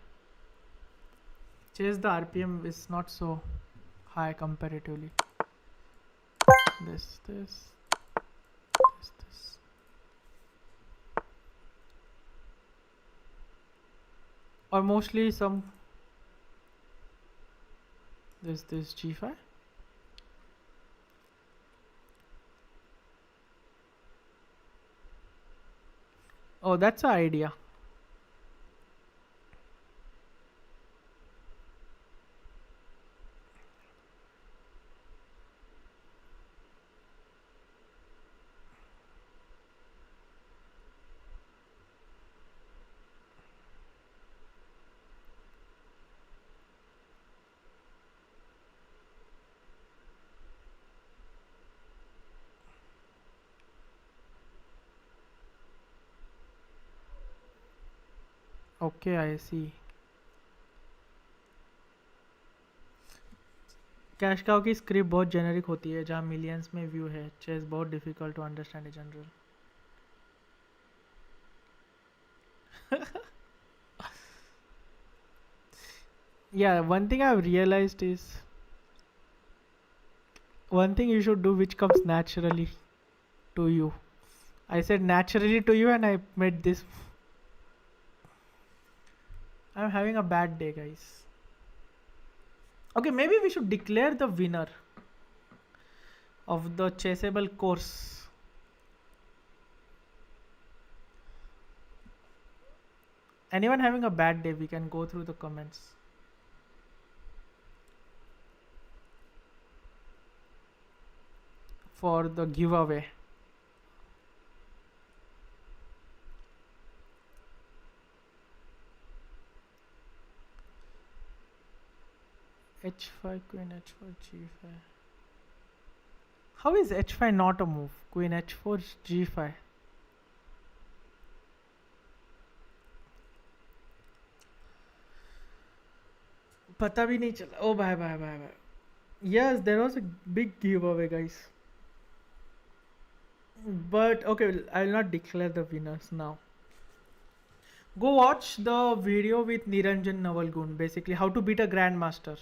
Chess, the RPM is not so high comparatively. This. Or mostly some. This G5. Oh, that's an idea. Okay, I see. Cash cow की script बहुत generic होती है जहाँ millions में view है. Chess बहुत difficult to understand in general. Yeah, one thing I've realized is one thing you should do which comes naturally to you. I said naturally to you and I made this. I'm having a bad day, guys. Okay, maybe we should declare the winner of the chessable course. Anyone having a bad day, we can go through the comments. For the giveaway. H5, Queen H4, G5. How is H5 not a move? Queen H4, G5. पता भी नहीं चला. Oh, bye. Yes, there was a big giveaway, guys. But okay, I'll not declare the winners now. Go watch the video with Niranjan Navalgun. Basically, how to beat a grandmaster.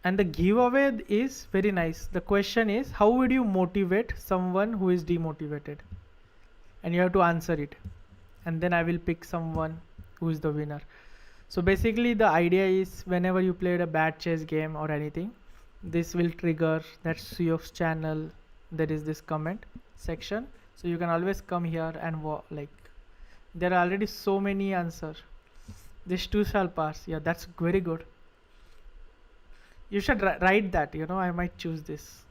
And the giveaway is very nice. The question is, how would you motivate someone who is demotivated? And you have to answer it. And then I will pick someone who is the winner. So basically the idea is whenever you played a bad chess game or anything, this will trigger that Suyog's channel. There is this comment section. So you can always come here and like there are already so many answers. This too shall pass. Yeah, that's very good. You should write that, I might choose this.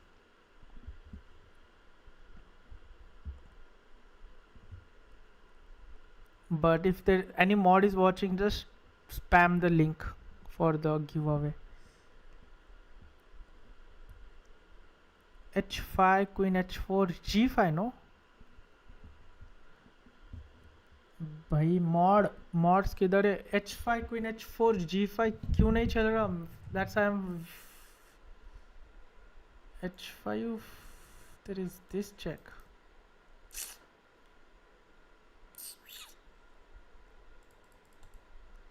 But if there any mod is watching, just spam the link for the giveaway. H5, Queen H4, G5, no? भाई mods किधर है? H5, Queen H4, G5 क्यों नहीं चल रहा? That's why I'm H5. There is this check.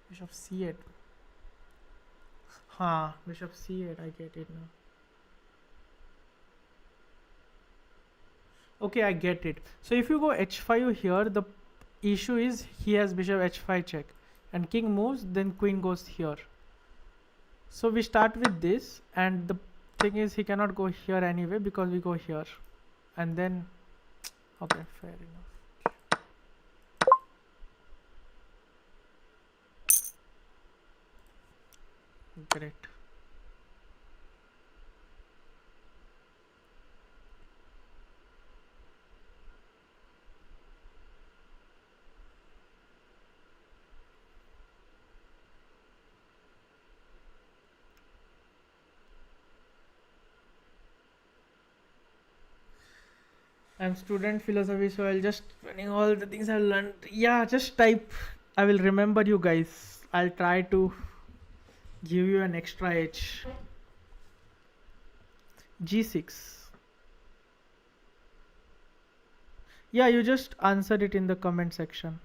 Bishop C8. हाँ, Bishop C8. I get it now. Okay, I get it. So if you go H5 here, the issue is he has Bishop H5 check, and King moves, then Queen goes here. So we start with this, and the thing is he cannot go here anyway because we go here, and then okay, fair enough. Great. I'm student philosophy, so I'll just running all the things I've learned. Yeah, just type. I will remember you guys. I'll try to give you an extra edge. G6. Yeah, you just answer it in the comment section.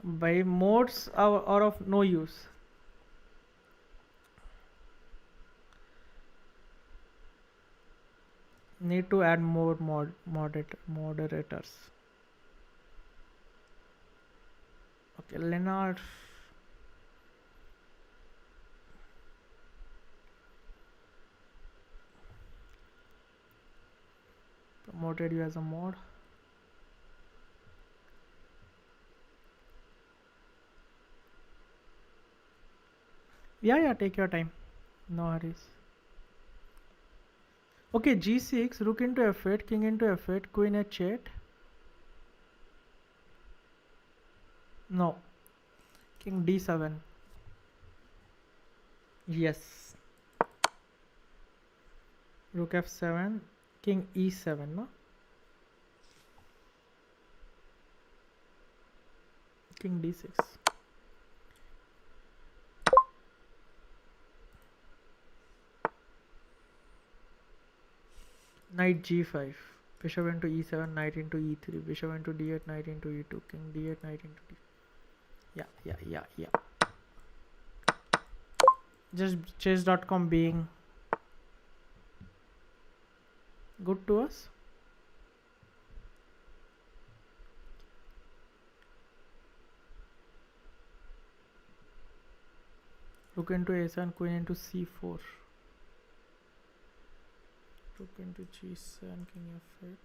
By modes are of no use. Need to add more moderators. Okay, Leonard. Promoted you as a mod. Yeah, take your time. No hurries. Okay, G6, rook into F8, king into F8, queen H8. No. King D7. Yes. Rook F7, king E7, no? King D6. Knight G5. Bishop into E7, knight into E3, bishop into D8, knight into E2, king D8, knight into D. Yeah. Just chess.com being good to us. Rook into A7, queen into C4. Rook into G7, king F8.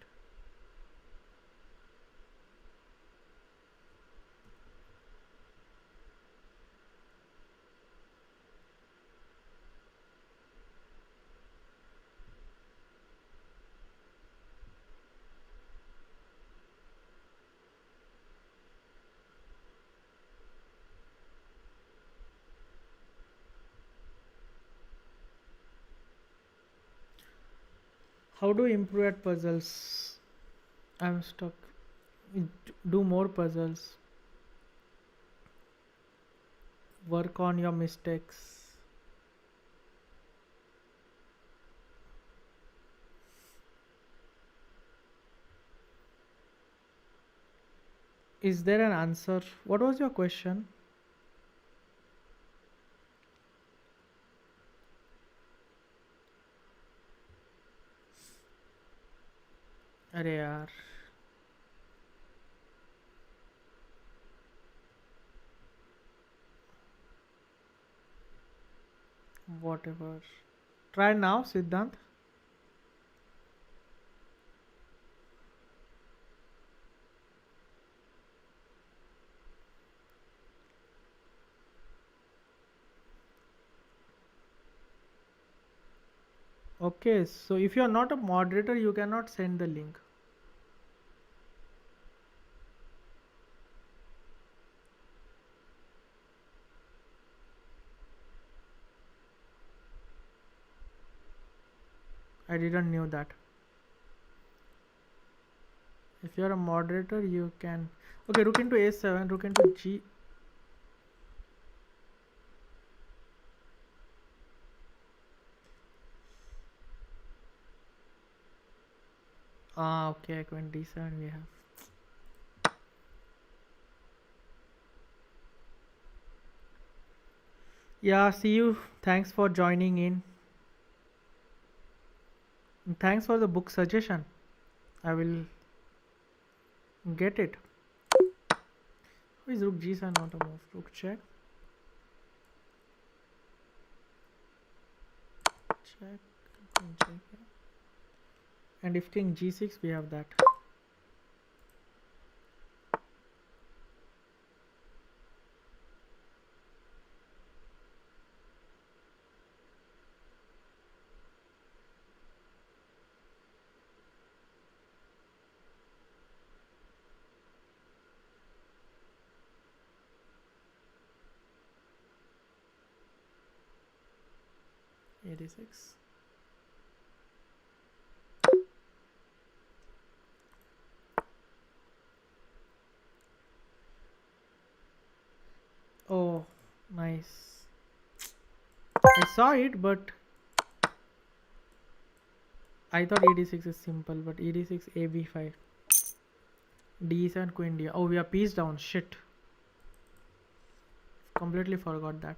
How do you improve at puzzles? I'm stuck. Do more puzzles. Work on your mistakes. Is there an answer? What was your question? अरे यार. Whatever. Try now, Siddhant. Okay, so if you are not a moderator, you cannot send the link. I didn't knew that. If you are a moderator, you can. Okay, rook into A7, rook into G. Ah, okay, queen D7 we have. Yeah, see you. Thanks for joining in. And thanks for the book suggestion. I will get it. Who is rook G7 not a move? Rook check. check, queen check, yeah. And if king g6, we have that. A6. Oh, nice. I saw it, but I thought ED6 is simple, but ED6, AB5, D7, Queen D. Oh, we are piece down. Shit. Completely forgot that.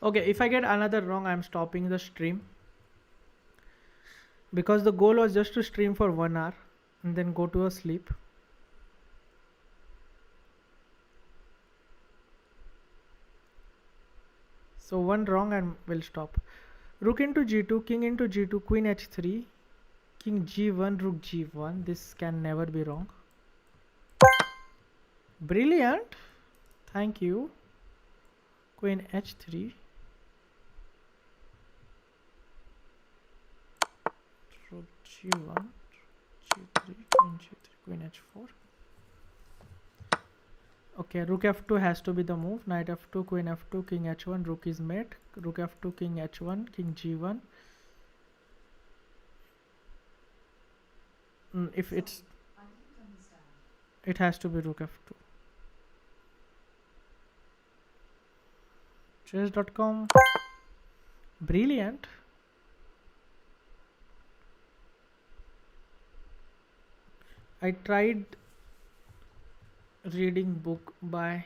Okay, if I get another wrong, I'm stopping the stream. Because the goal was just to stream for 1 hour and then go to a sleep. So one wrong and we'll stop. Rook into g2, king into g2, queen h3, king g1, rook g1. This can never be wrong. Brilliant. Thank you. Queen h3. Rook g1, g3, queen g3, queen h4. Okay, rook f2 has to be the move. Knight f2, queen f2, king h1, rook is mate. Rook f2, king h1, king g1. If it's, it has to be rook f2. Chess.com. Brilliant. I tried reading book by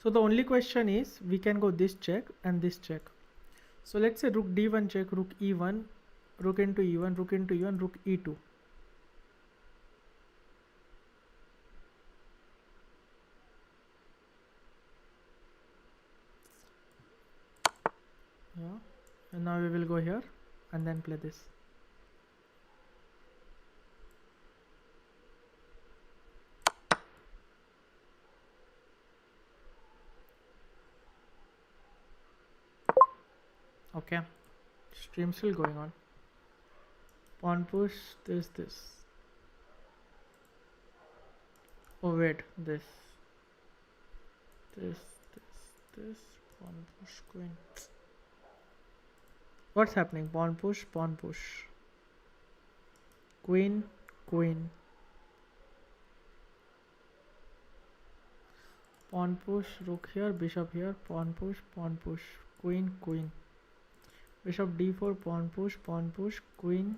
so the only question is we can go this check and this check. So let's say rook d1 check, rook e1, rook into e1, rook into e1, rook e2. Yeah, and now we will go here and then play this. Okay, stream still going on. Pawn push, this. Oh wait, this, pawn push, queen. What's happening? Pawn push, queen, pawn push, rook here, bishop here, pawn push, queen, bishop d4, pawn push, queen,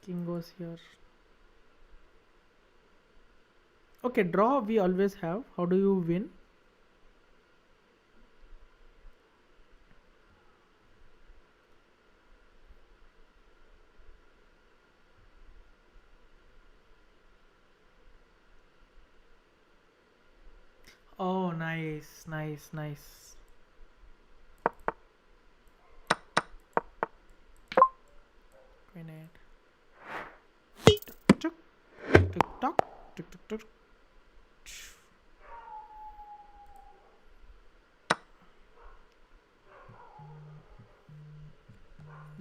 king goes here. Okay, draw we always have. How do you win? Oh, nice. Queen 8. Tick tock, tick tock.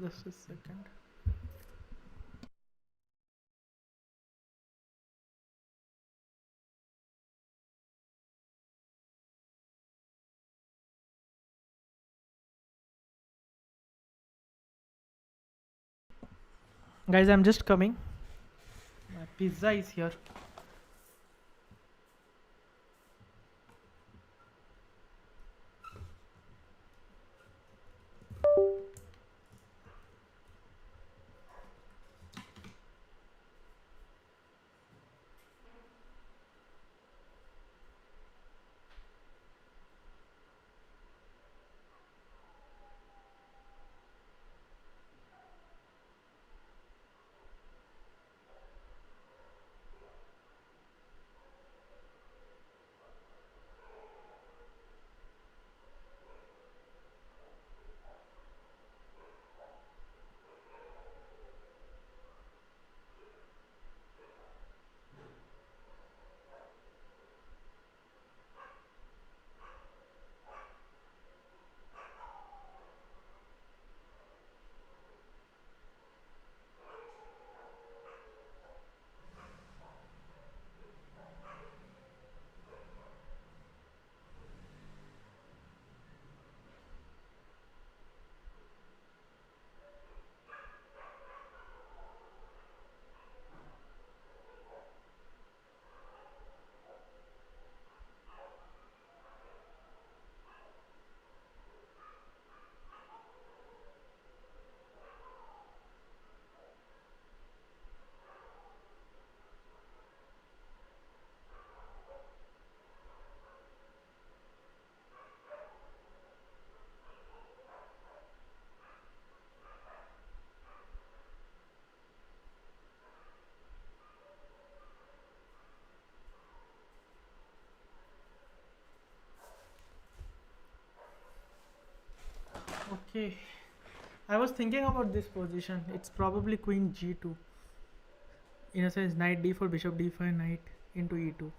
Just a second. Guys, I'm just coming. Pizza is here. Okay. I was thinking about this position. It's probably queen g2. In a sense, knight d4, bishop d5, knight into e2.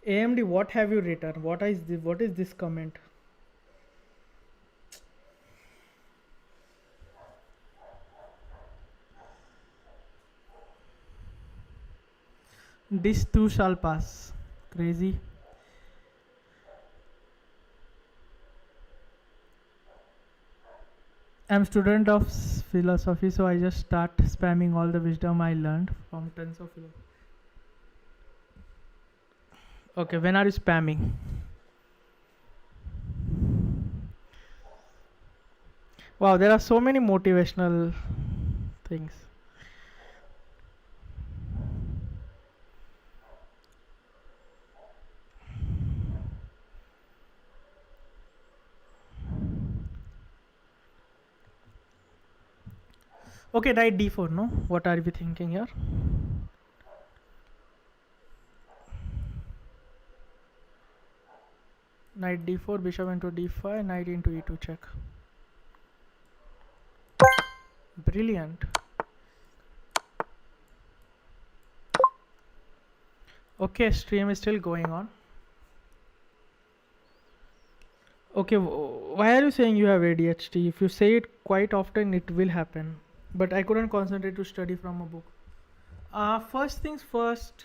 AMD, what have you written? What is this comment? This too shall pass. Crazy. I'm student of philosophy, so I just start spamming all the wisdom I learned from tons of philosophy. Okay, when are you spamming? Wow, there are so many motivational things. Okay, knight d4, no? What are we thinking here? Knight d4, bishop into d5, knight into e2 check. Brilliant. Okay, stream is still going on. Okay, why are you saying you have ADHD? If you say it quite often, it will happen. But I couldn't concentrate to study from a book. First things first,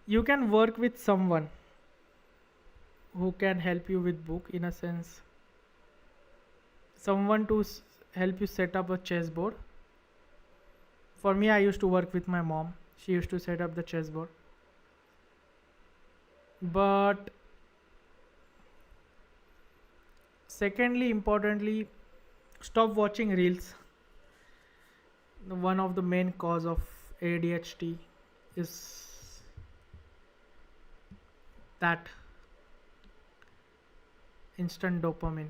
you can work with someone who can help you with book, in a sense. Someone to help you set up a chessboard. For me, I used to work with my mom. She used to set up the chessboard. But secondly, importantly, stop watching reels. One of the main cause of ADHD is that instant dopamine.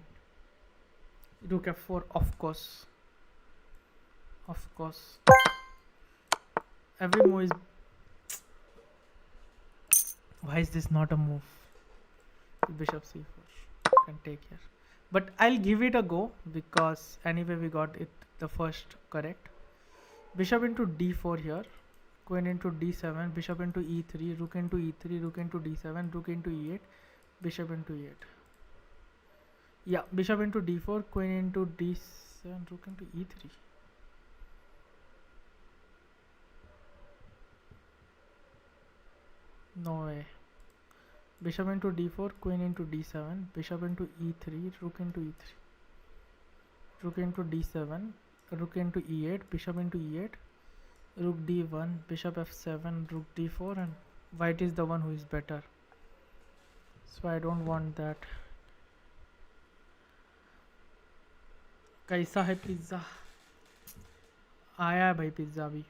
Rook f4, of course. Of course. Every move is... Why is this not a move? Bishop c4. Can take here. But I'll give it a go because anyway we got it the first correct. Bishop into d4 here. Queen into d7. Bishop into e3. Rook into e3. Rook into d7. Rook into e8. Bishop into e8. Yeah, bishop into d4. Queen into d7. Rook into e3. No way. Bishop into d4, queen into d7, bishop into e3, rook into e3, rook into d7, rook into e8, bishop into e8, rook d1, bishop f7, rook d4, and white is the one who is better. So I don't want that. कैसा है pizza? आया है भाई pizza भी.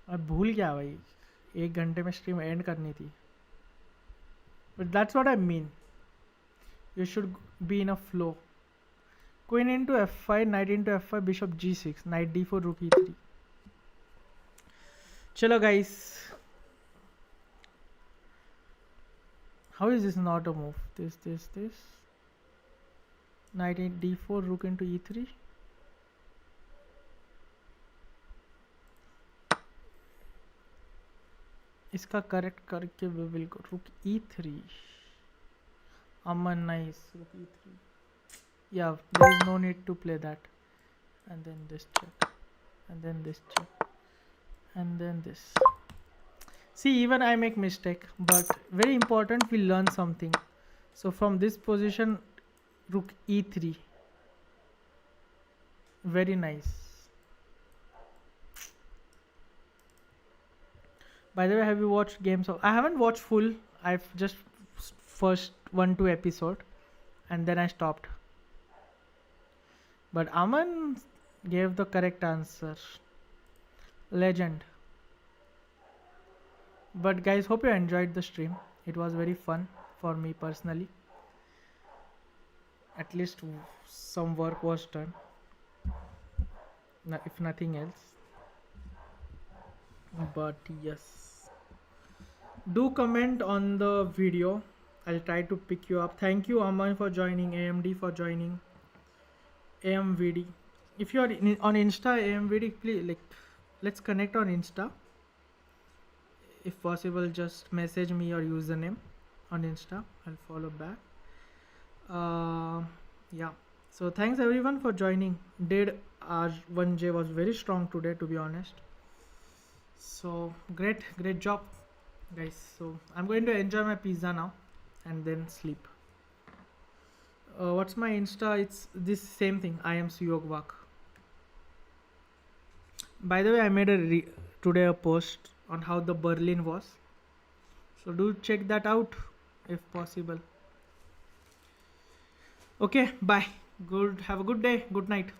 अब भूल गया भाई, 1 घंटे में स्ट्रीम एंड करनी थी. But that's what I mean. You should be in a flow. Queen into f5, knight into f5, bishop g6, knight d4, rook e3. Chalo guys. How is this not a move? This. Knight in d4, rook into e3. इसका correct करके we will go rook e3. Aman, nice. Rook e3. Yeah, there is no need to play that. And then this check. And then this check. And then this. See, even I make mistake, but very important we learn something. So from this position, rook e3. Very nice. By the way, have you watched games of? I haven't watched full. I've just first 1-2 episode, and then I stopped. But Aman gave the correct answer. Legend. But guys, hope you enjoyed the stream. It was very fun for me personally. At least some work was done, if nothing else. But yes, do comment on the video. I'll try to pick you up. Thank you Aman for joining, AMD for joining, AMVD. If you are on Insta, AMVD, please let's connect on Insta. If possible, just message me your username on Insta. I'll follow back. Yeah. So thanks everyone for joining. Did R1J was very strong today, to be honest. So great job guys. So I'm going to enjoy my pizza now and then sleep. What's my Insta? It's this same thing. I am Suyog Wagh. By the way, I made today a post on how the Berlin was, so do check that out if possible. Okay, bye. Have a good day. Good night.